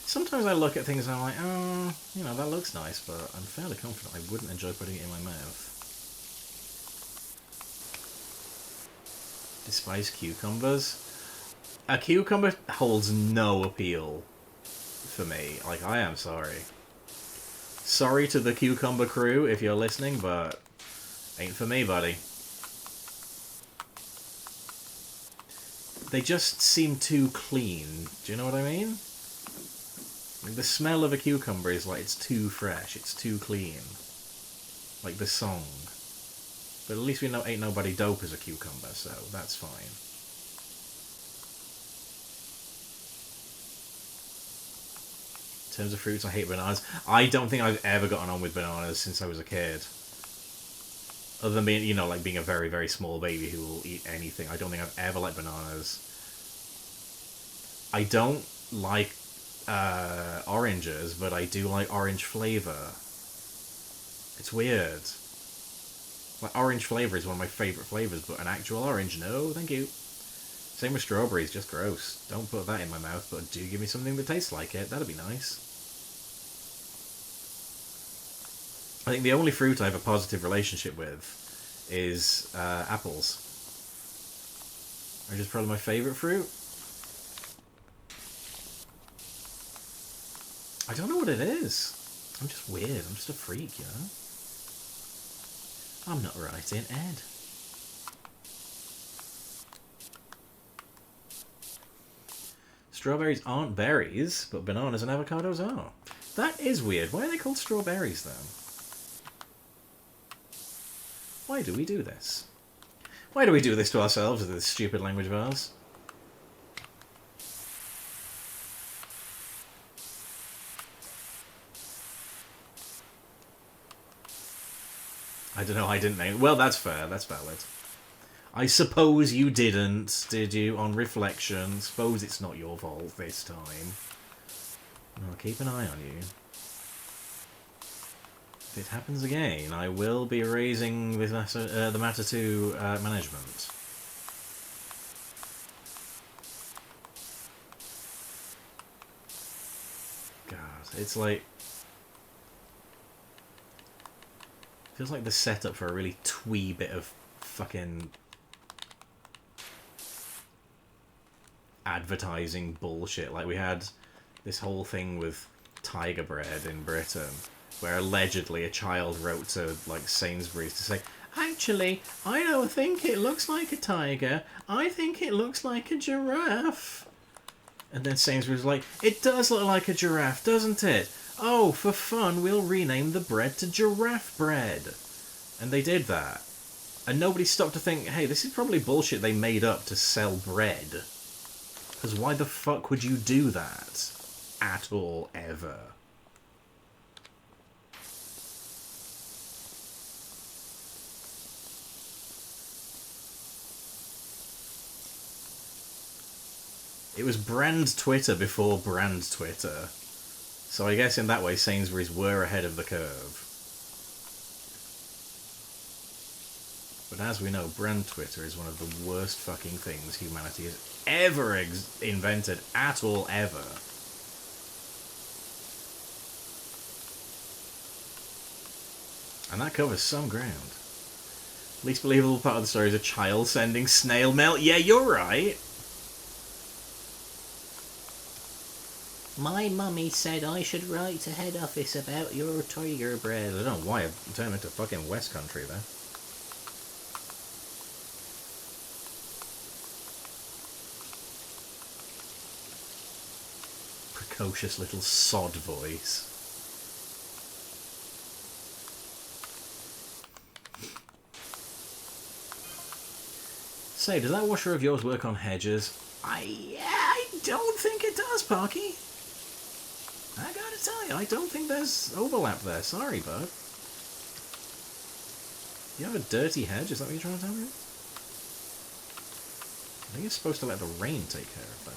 Sometimes I look at things and I'm like, oh, you know, that looks nice, but I'm fairly confident I wouldn't enjoy putting it in my mouth. Despise cucumbers. A cucumber holds no appeal for me. Like, I am sorry. Sorry to the cucumber crew if you're listening, but ain't for me, buddy. They just seem too clean. Do you know what I mean? Like, the smell of a cucumber is like it's too fresh, it's too clean. Like the song. But at least we know ain't nobody dope as a cucumber, so that's fine. In terms of fruits, I hate bananas. I don't think I've ever gotten on with bananas since I was a kid. Other than being, you know, like being a very, very small baby who will eat anything. I don't think I've ever liked bananas. I don't like oranges, but I do like orange flavour. It's weird. Like, orange flavour is one of my favourite flavours, but an actual orange, no, thank you. Same with strawberries, just gross. Don't put that in my mouth, but do give me something that tastes like it. That'd be nice. I think the only fruit I have a positive relationship with is apples. They're just probably my favourite fruit. I don't know what it is. I'm just weird. I'm just a freak, you know? I'm not right in Ed. Strawberries aren't berries, but bananas and avocados are. That is weird. Why are they called strawberries, then? Why do we do this? Why do we do this to ourselves with this stupid language of ours? I don't know, I didn't know. Well, that's fair, that's valid. I suppose you didn't, did you? On reflection, suppose it's not your fault this time. I'll keep an eye on you. If it happens again, I will be raising this matter, the matter to management. God, it's like... feels like the setup for a really twee bit of fucking advertising bullshit. Like, we had this whole thing with Tiger Bread in Britain, where allegedly a child wrote to, like, Sainsbury's to say, actually, I don't think it looks like a tiger, I think it looks like a giraffe. And then Sainsbury's was like, it does look like a giraffe, doesn't it? Oh, for fun, we'll rename the bread to Giraffe Bread. And they did that. And nobody stopped to think, hey, this is probably bullshit they made up to sell bread. Because why the fuck would you do that? At all, ever. It was brand Twitter before brand Twitter. So I guess in that way Sainsbury's were ahead of the curve. But as we know, brand Twitter is one of the worst fucking things humanity has ever invented at all, ever. And that covers some ground. Least believable part of the story is a child sending snail mail. Yeah, you're right. My mummy said I should write to head office about your tiger bread. I don't know why I've turned into fucking West Country there. Precocious little sod voice. Say, does that washer of yours work on hedges? I don't think it does, Parky. I gotta tell you, I don't think there's overlap there. Sorry, bud. You have a dirty hedge? Is that what you're trying to tell me? I think it's supposed to let the rain take care of that.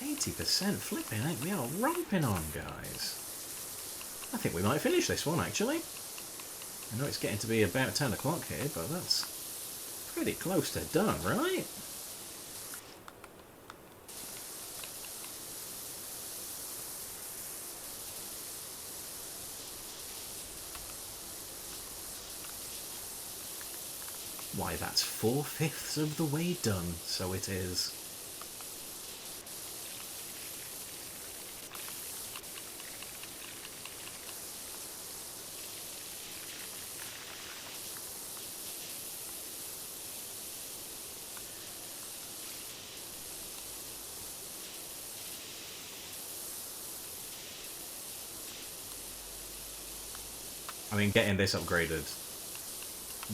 80% flipping, ain't we are romping on, guys. I think we might finish this one, actually. I know it's getting to be about 10 o'clock here, but that's pretty close to done, right? Why, that's 4/5 of the way done, so it is. I mean, getting this upgraded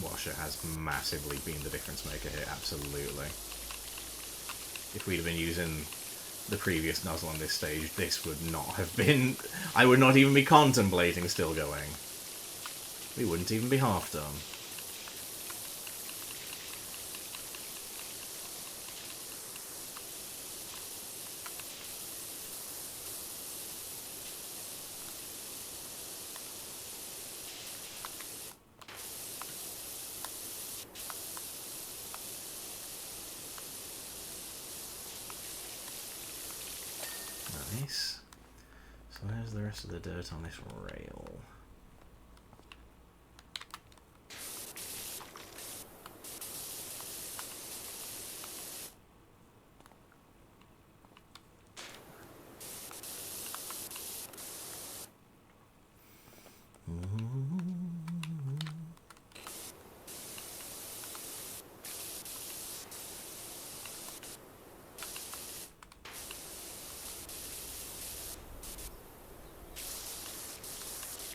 washer has massively been the difference maker here, absolutely. If we'd have been using the previous nozzle on this stage, this would not have been... I would not even be contemplating still going. We wouldn't even be half done. Nice. So there's the rest of the dirt on this rail.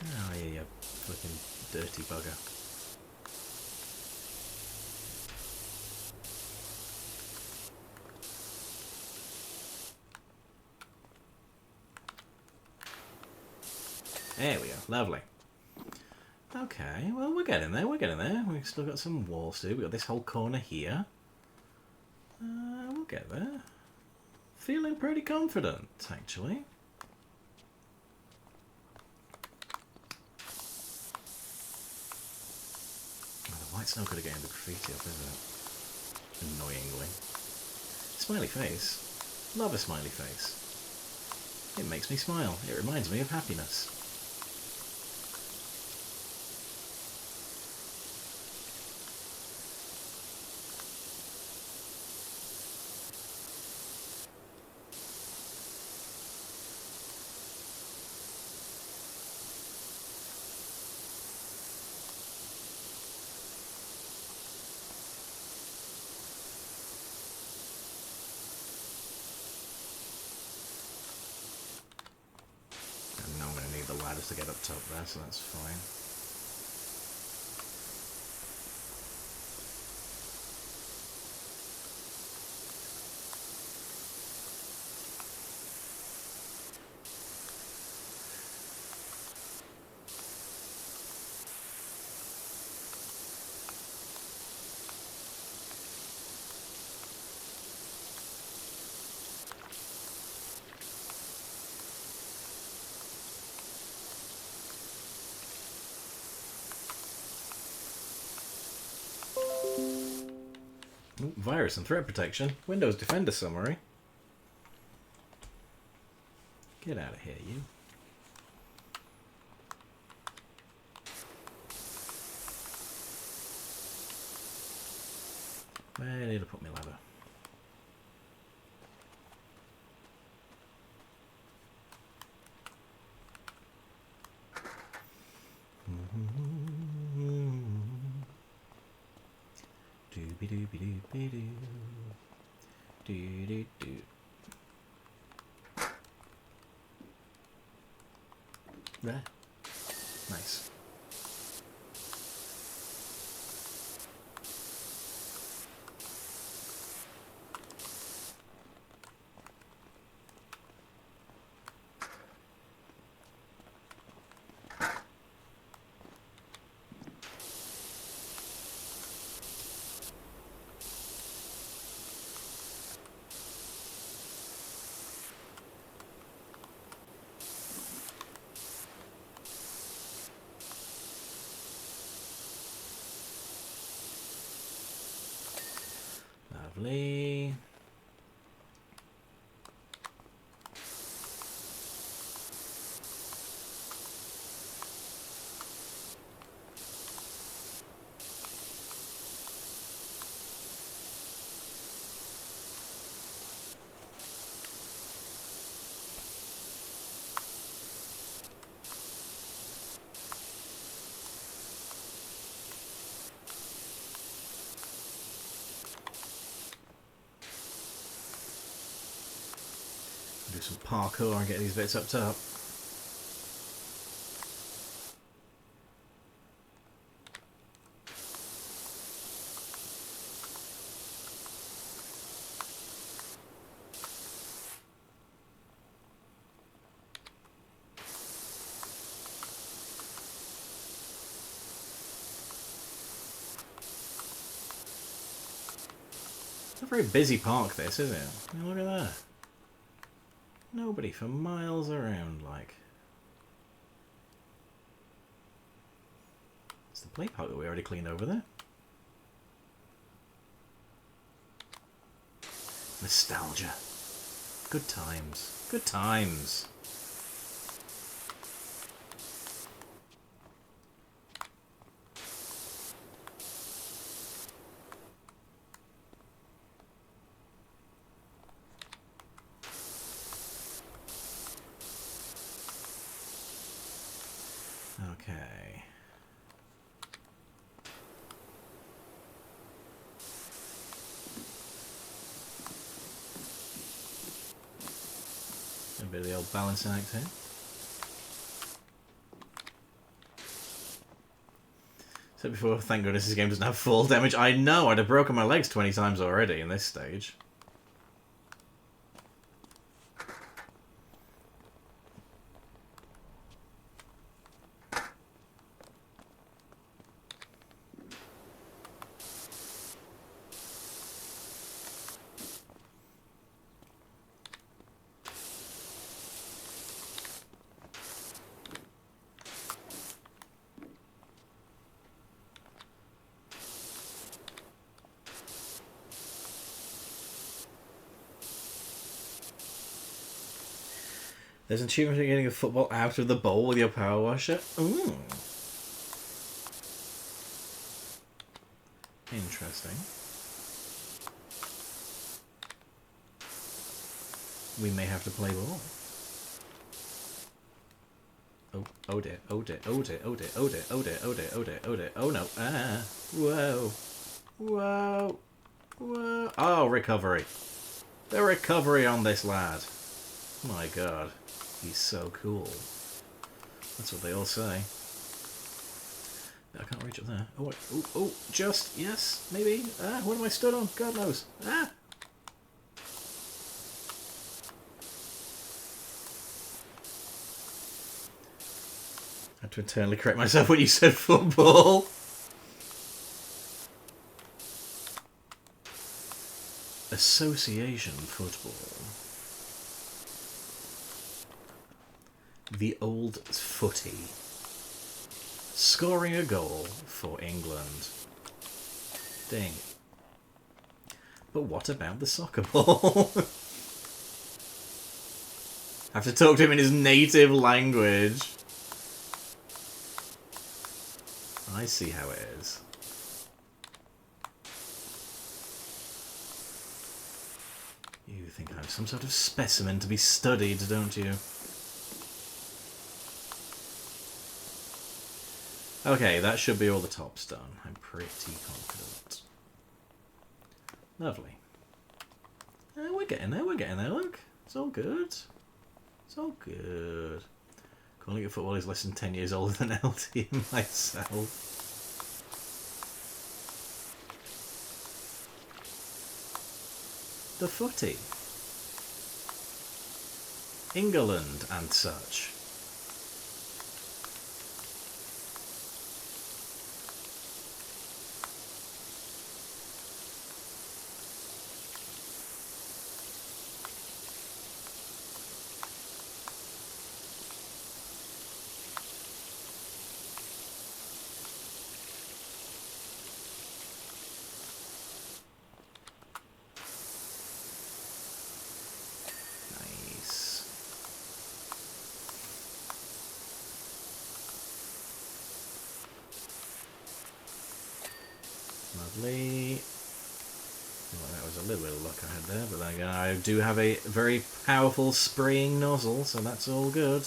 Oh yeah, you fucking dirty bugger. There we go, lovely. Okay, well we're getting there, we're getting there. We've still got some walls to do. We've got this whole corner here. We'll get there. Feeling pretty confident, actually. White's not going to get the graffiti up, is it? Annoyingly. Smiley face. Love a smiley face. It makes me smile. It reminds me of happiness. Ladders to get up top there, so that's fine. Ooh, virus and threat protection. Windows Defender summary. Get out of here, you. Where did I put my ladder? Doobie-doobie-doobie-doo. Doo-doo-doo. There. Nice. Lovely. Do some parkour and get these bits up top. It's a very busy park, this, isn't it? I mean, look at that. Nobody for miles around, like. It's the play park that we already cleaned over there. Nostalgia. Good times. Good times. Okay. A bit of the old balancing act here. Said before, thank goodness this game doesn't have full damage. I know, I'd have broken my legs 20 times already in this stage. There's an achievement for getting a football out of the bowl with your power washer. Ooh. Interesting. We may have to play ball. Oh, oh dear, oh dear, oh dear, oh dear, oh dear, oh dear, oh dear, oh dear, oh dear, oh no, ah, whoa, whoa, whoa. Oh, recovery. The recovery on this lad. My god. He's so cool. That's what they all say. I can't reach up there. Oh, wait. Oh, oh, just, yes, maybe. Ah, what am I stood on? God knows. Ah! I had to internally correct myself when you said football. Association football. The old footy. Scoring a goal for England. Ding. But what about the soccer ball? I have to talk to him in his native language. I see how it is. You think I'm some sort of specimen to be studied, don't you? Okay, that should be all the tops done. I'm pretty confident. Lovely. We're getting there, look. It's all good. It's all good. Calling it football is less than 10 years older than LT and myself. The footy. England and such. Lovely. Well, that was a little bit of luck I had there, but then again, I do have a very powerful spraying nozzle, so that's all good.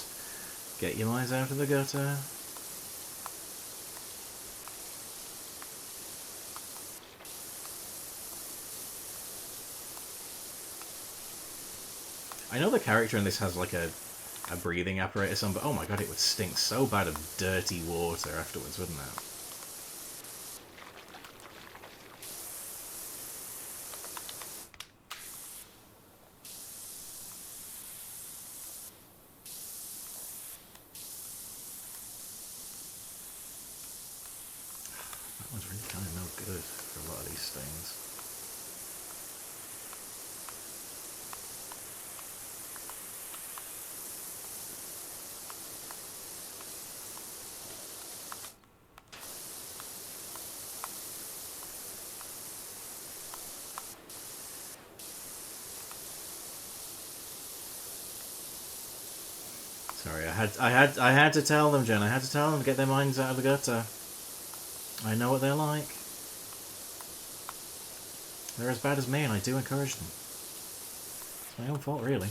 Get your eyes out of the gutter. I know the character in this has like a breathing apparatus on, but oh my god, it would stink so bad of dirty water afterwards, wouldn't it? That one's really kind of no good for a lot of these things. Sorry, I had to tell them, Jen. I had to tell them to get their minds out of the gutter. I know what they're like. They're as bad as me, and I do encourage them. It's my own fault, really.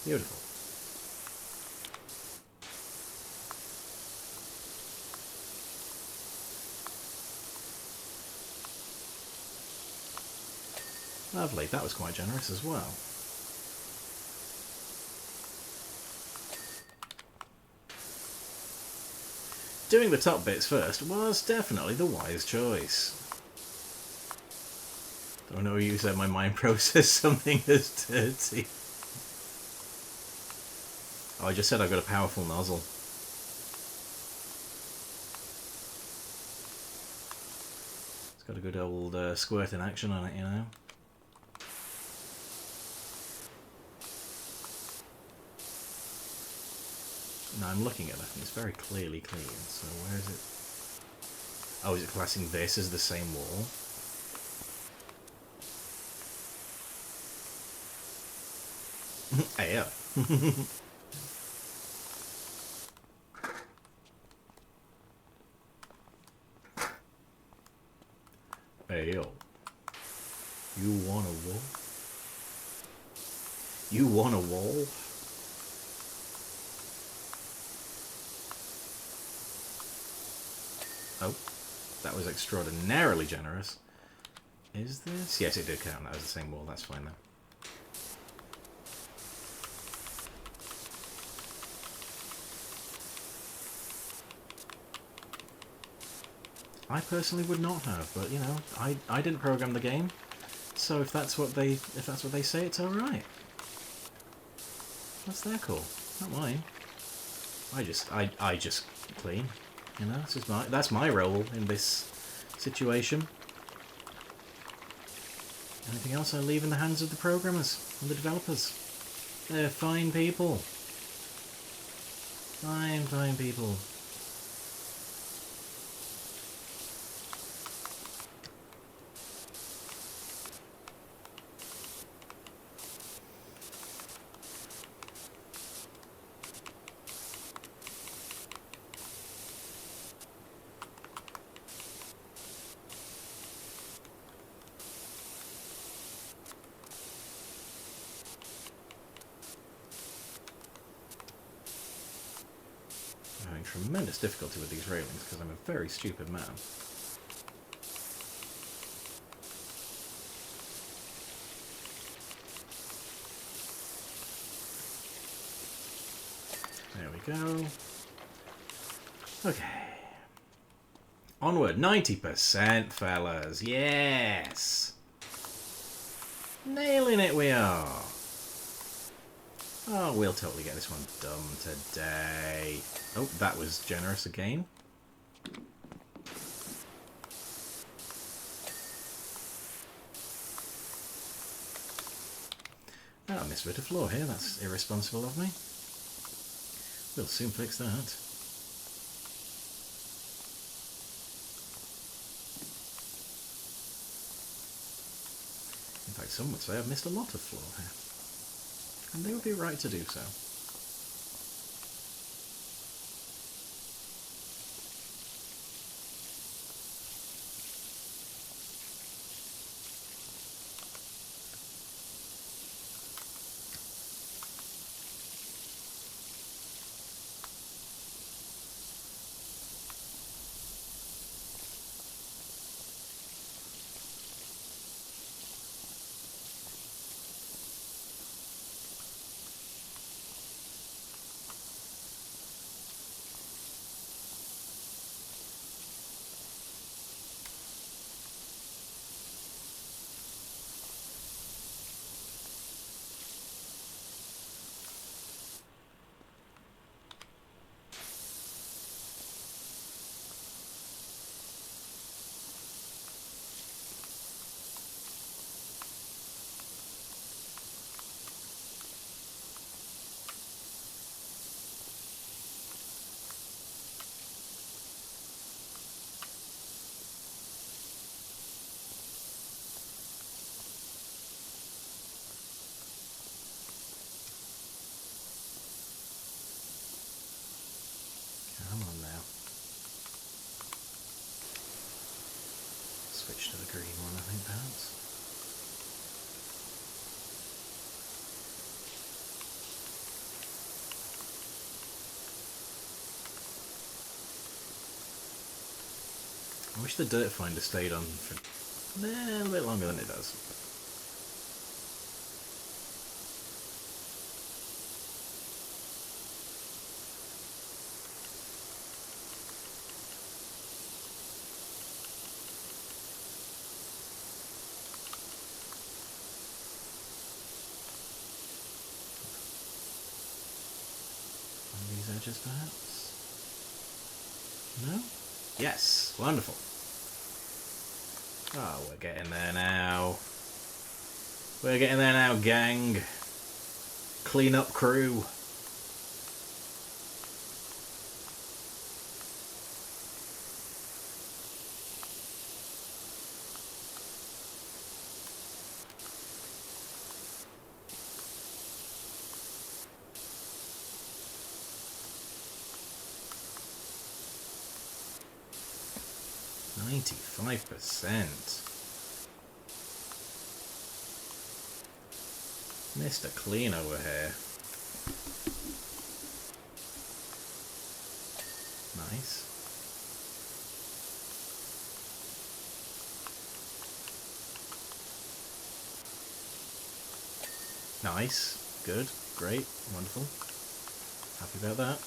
Beautiful. Lovely, that was quite generous as well. Doing the top bits first was definitely the wise choice. Don't know you said my mind processed something as dirty. Oh, I just said I've got a powerful nozzle. It's got a good old squirting action on it, you know. No, I'm looking at that and it's very clearly clean, so where is it? Oh, is it classing this as the same wall? Yeah. Hey, yo. You want a wall? You want a wall? Oh, that was extraordinarily generous. Is this? Yes, it did count. That was the same wall. That's fine now. I personally would not have, but you know, I didn't program the game, so if that's what they say, it's all right. That's their call, not mine. I just clean. You know, that's my role in this situation. Anything else I leave in the hands of the programmers and the developers. They're fine people. Fine people. Tremendous difficulty with these railings because I'm a very stupid man. There we go. Okay. Onward, 90%, fellas. Yes! Nailing it we are. Oh, we'll totally get this one done today. Oh, that was generous again. Oh, I missed a bit of floor here. That's irresponsible of me. We'll soon fix that. In fact, some would say I've missed a lot of floor here. And they would be right to do so. wish the dirt finder stayed on for a little bit longer than it does. These edges, perhaps? No? Yes, wonderful. Oh, we're getting there now. We're getting there now, gang. Clean up crew. %. Mr. Clean over here. Nice. Nice. Good. Great. Wonderful. Happy about that.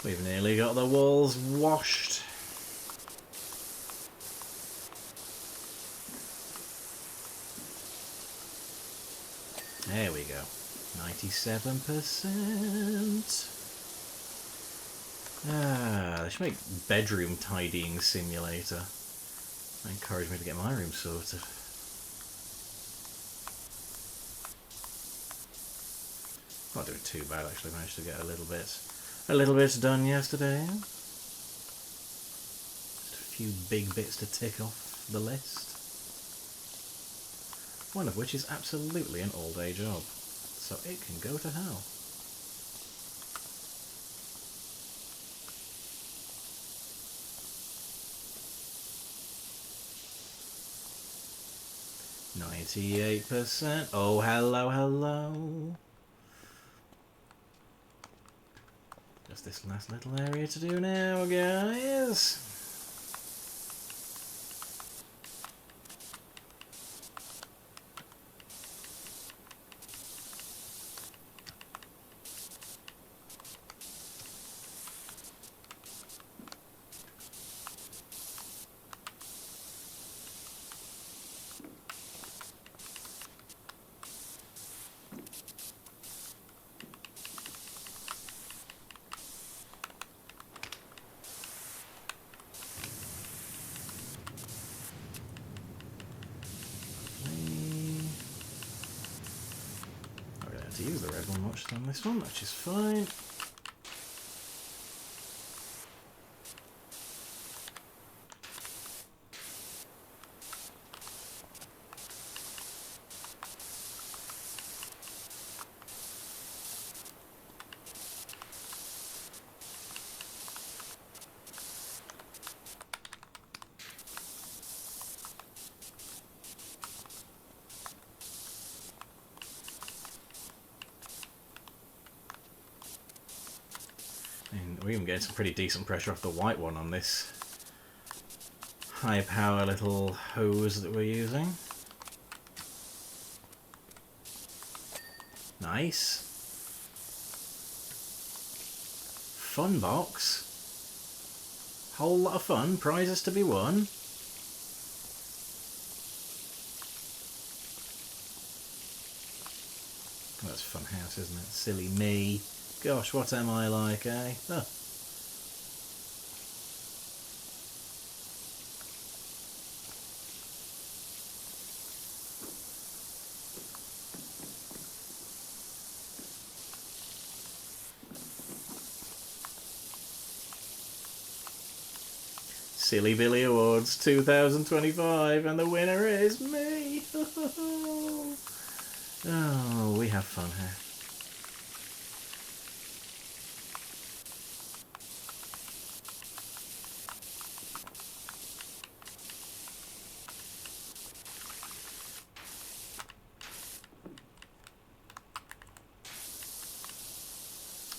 We've nearly got the walls washed. There we go. 97%. They should make bedroom tidying simulator. That encouraged me to get my room sorted. Not doing too bad actually. Managed to get a little bit done yesterday. Just a few big bits to tick off the list. One of which is absolutely an all-day job, so it can go to hell. %. Oh, hello, hello. Just this last little area to do now, guys. To use the red one much on this one, which is fine. And we're even getting some pretty decent pressure off the white one on this high power little hose that we're using. Nice. Fun box. Whole lot of fun. Prizes to be won. Well, that's fun house, isn't it? Silly me. Gosh, what am I like, eh? Oh. Silly Billy Awards 2025, and the winner is me! Oh, we have fun here.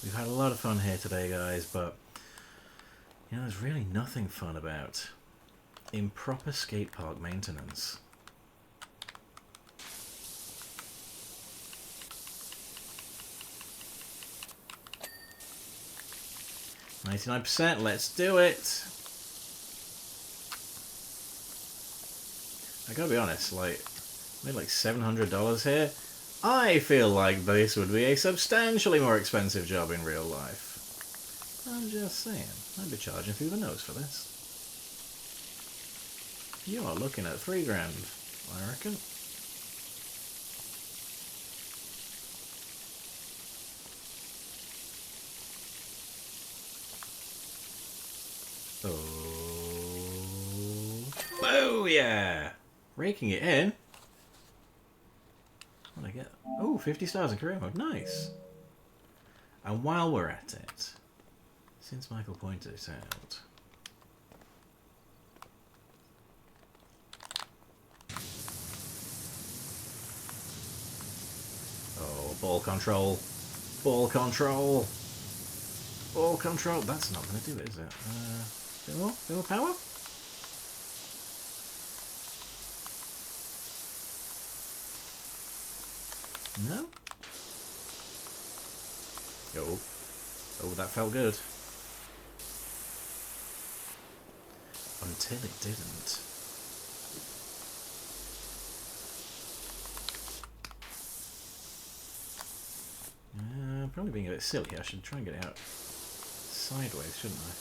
We've had a lot of fun here today, guys, but you know, there's really nothing fun about improper skate park maintenance. %, let's do it! I gotta be honest, like, made like $700 here. I feel like this would be a substantially more expensive job in real life. I'm just saying, I'd be charging through the nose for this. You are looking at $3 grand, I reckon. Oh yeah! Raking it in. What did I get? Oh, 50 stars in career mode. Nice. And while we're at it, since Michael pointed it out, oh, ball control, ball control, ball control. That's not going to do it, is it? Bit more power. No. Oh, that felt good. Until it didn't. Probably being a bit silly. I should try and get it out sideways, shouldn't I?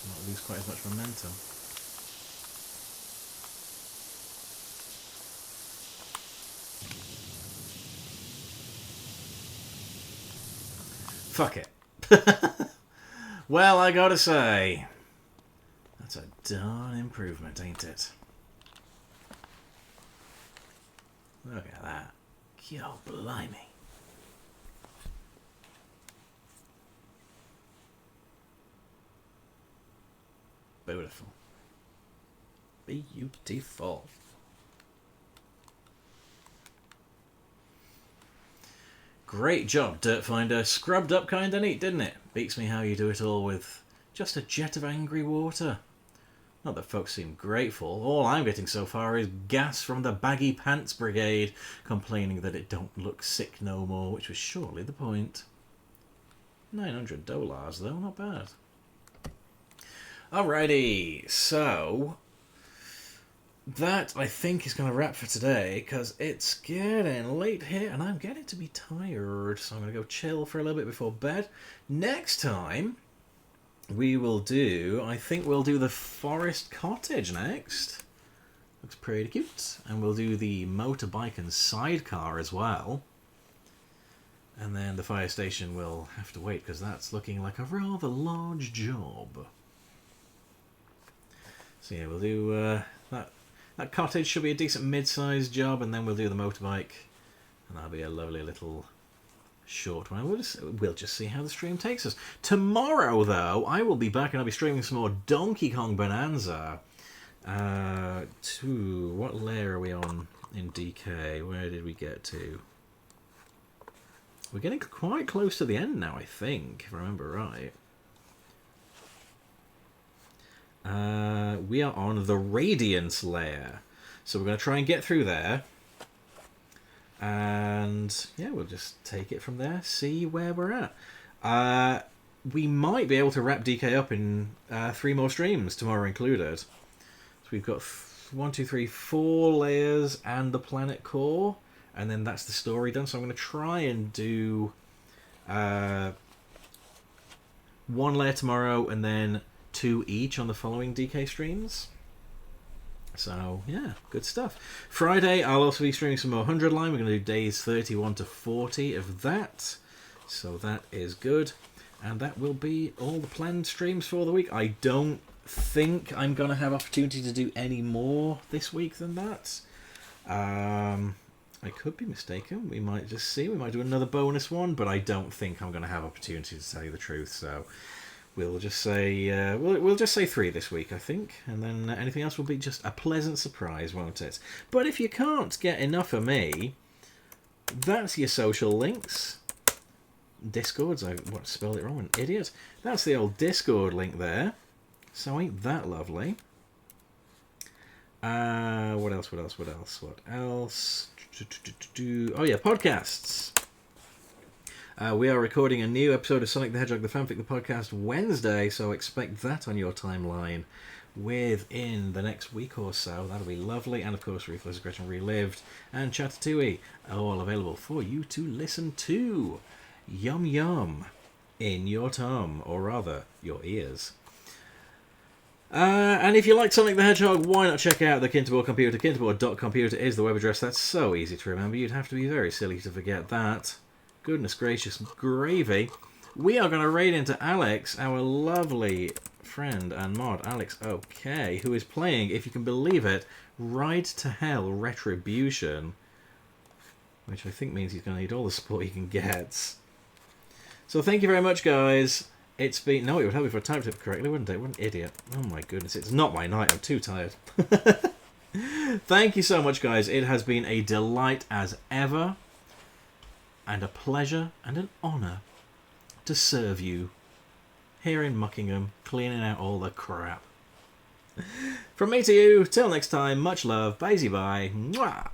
Not lose quite as much momentum. Fuck it. Well, I gotta say, that's a darn improvement, ain't it? Look at that. Yo, blimey. Beautiful. Beautiful. Great job, Dirt Finder. Scrubbed up kinda neat, didn't it? Beats me how you do it all with just a jet of angry water. Not that folks seem grateful. All I'm getting so far is gas from the baggy pants brigade, complaining that it don't look sick no more, which was surely the point. $900 though, not bad. Alrighty, so that, I think, is going to wrap for today, because it's getting late here, and I'm getting to be tired, so I'm going to go chill for a little bit before bed. Next time, we will do, I think we'll do the forest cottage next. Looks pretty cute. And we'll do the motorbike and sidecar as well. And then the fire station will have to wait, because that's looking like a rather large job. So yeah, we'll do that cottage should be a decent mid-sized job, and then we'll do the motorbike, and that'll be a lovely little short one. We'll just see how the stream takes us. Tomorrow, though, I will be back and I'll be streaming some more Donkey Kong Bonanza. What layer are we on in DK? Where did we get to? We're getting quite close to the end now, I think, if I remember right. We are on the Radiance layer, so we're going to try and get through there, and yeah, we'll just take it from there, see where we're at. We might be able to wrap DK up in 3 more streams, tomorrow included. So we've got 1, 2, 3, 4 layers and the planet core, and then that's the story done. So I'm going to try and do One layer tomorrow, and then 2 each on the following DK streams. So, yeah, good stuff. Friday, I'll also be streaming some more 100 line. We're going to do days 31 to 40 of that. So that is good. And that will be all the planned streams for the week. I don't think I'm going to have opportunity to do any more this week than that. I could be mistaken. We might just see. We might do another bonus one, but I don't think I'm going to have opportunity to tell you the truth. So we'll just say we'll just say 3 this week, I think, and then anything else will be just a pleasant surprise, won't it? But if you can't get enough of me, that's your social links. Discords. I spelled it wrong, an idiot. That's the old Discord link there. So ain't that lovely? What else? Oh yeah, podcasts. We are recording a new episode of Sonic the Hedgehog, the Fanfic, the podcast Wednesday, so expect that on your timeline within the next week or so. That'll be lovely. And of course, Ruthless Aggression Relived and Chattatouille are all available for you to listen to. Yum yum in your tum, or rather, your ears. And if you like Sonic the Hedgehog, why not check out the Kinterboard computer? Kinterboard.computer is the web address. That's so easy to remember. You'd have to be very silly to forget that. Goodness gracious gravy. We are going to raid into Alex, our lovely friend and mod, Alex OK, who is playing, if you can believe it, Ride to Hell Retribution, which I think means he's going to need all the support he can get. So thank you very much, guys. It's been... No, it would help if I typed it correctly, wouldn't it? What an idiot. Oh my goodness, it's not my night. I'm too tired. Thank you so much, guys. It has been a delight as ever, and a pleasure and an honour to serve you here in Muckingham, cleaning out all the crap. From me to you, till next time, much love, bye-bye. Mwah!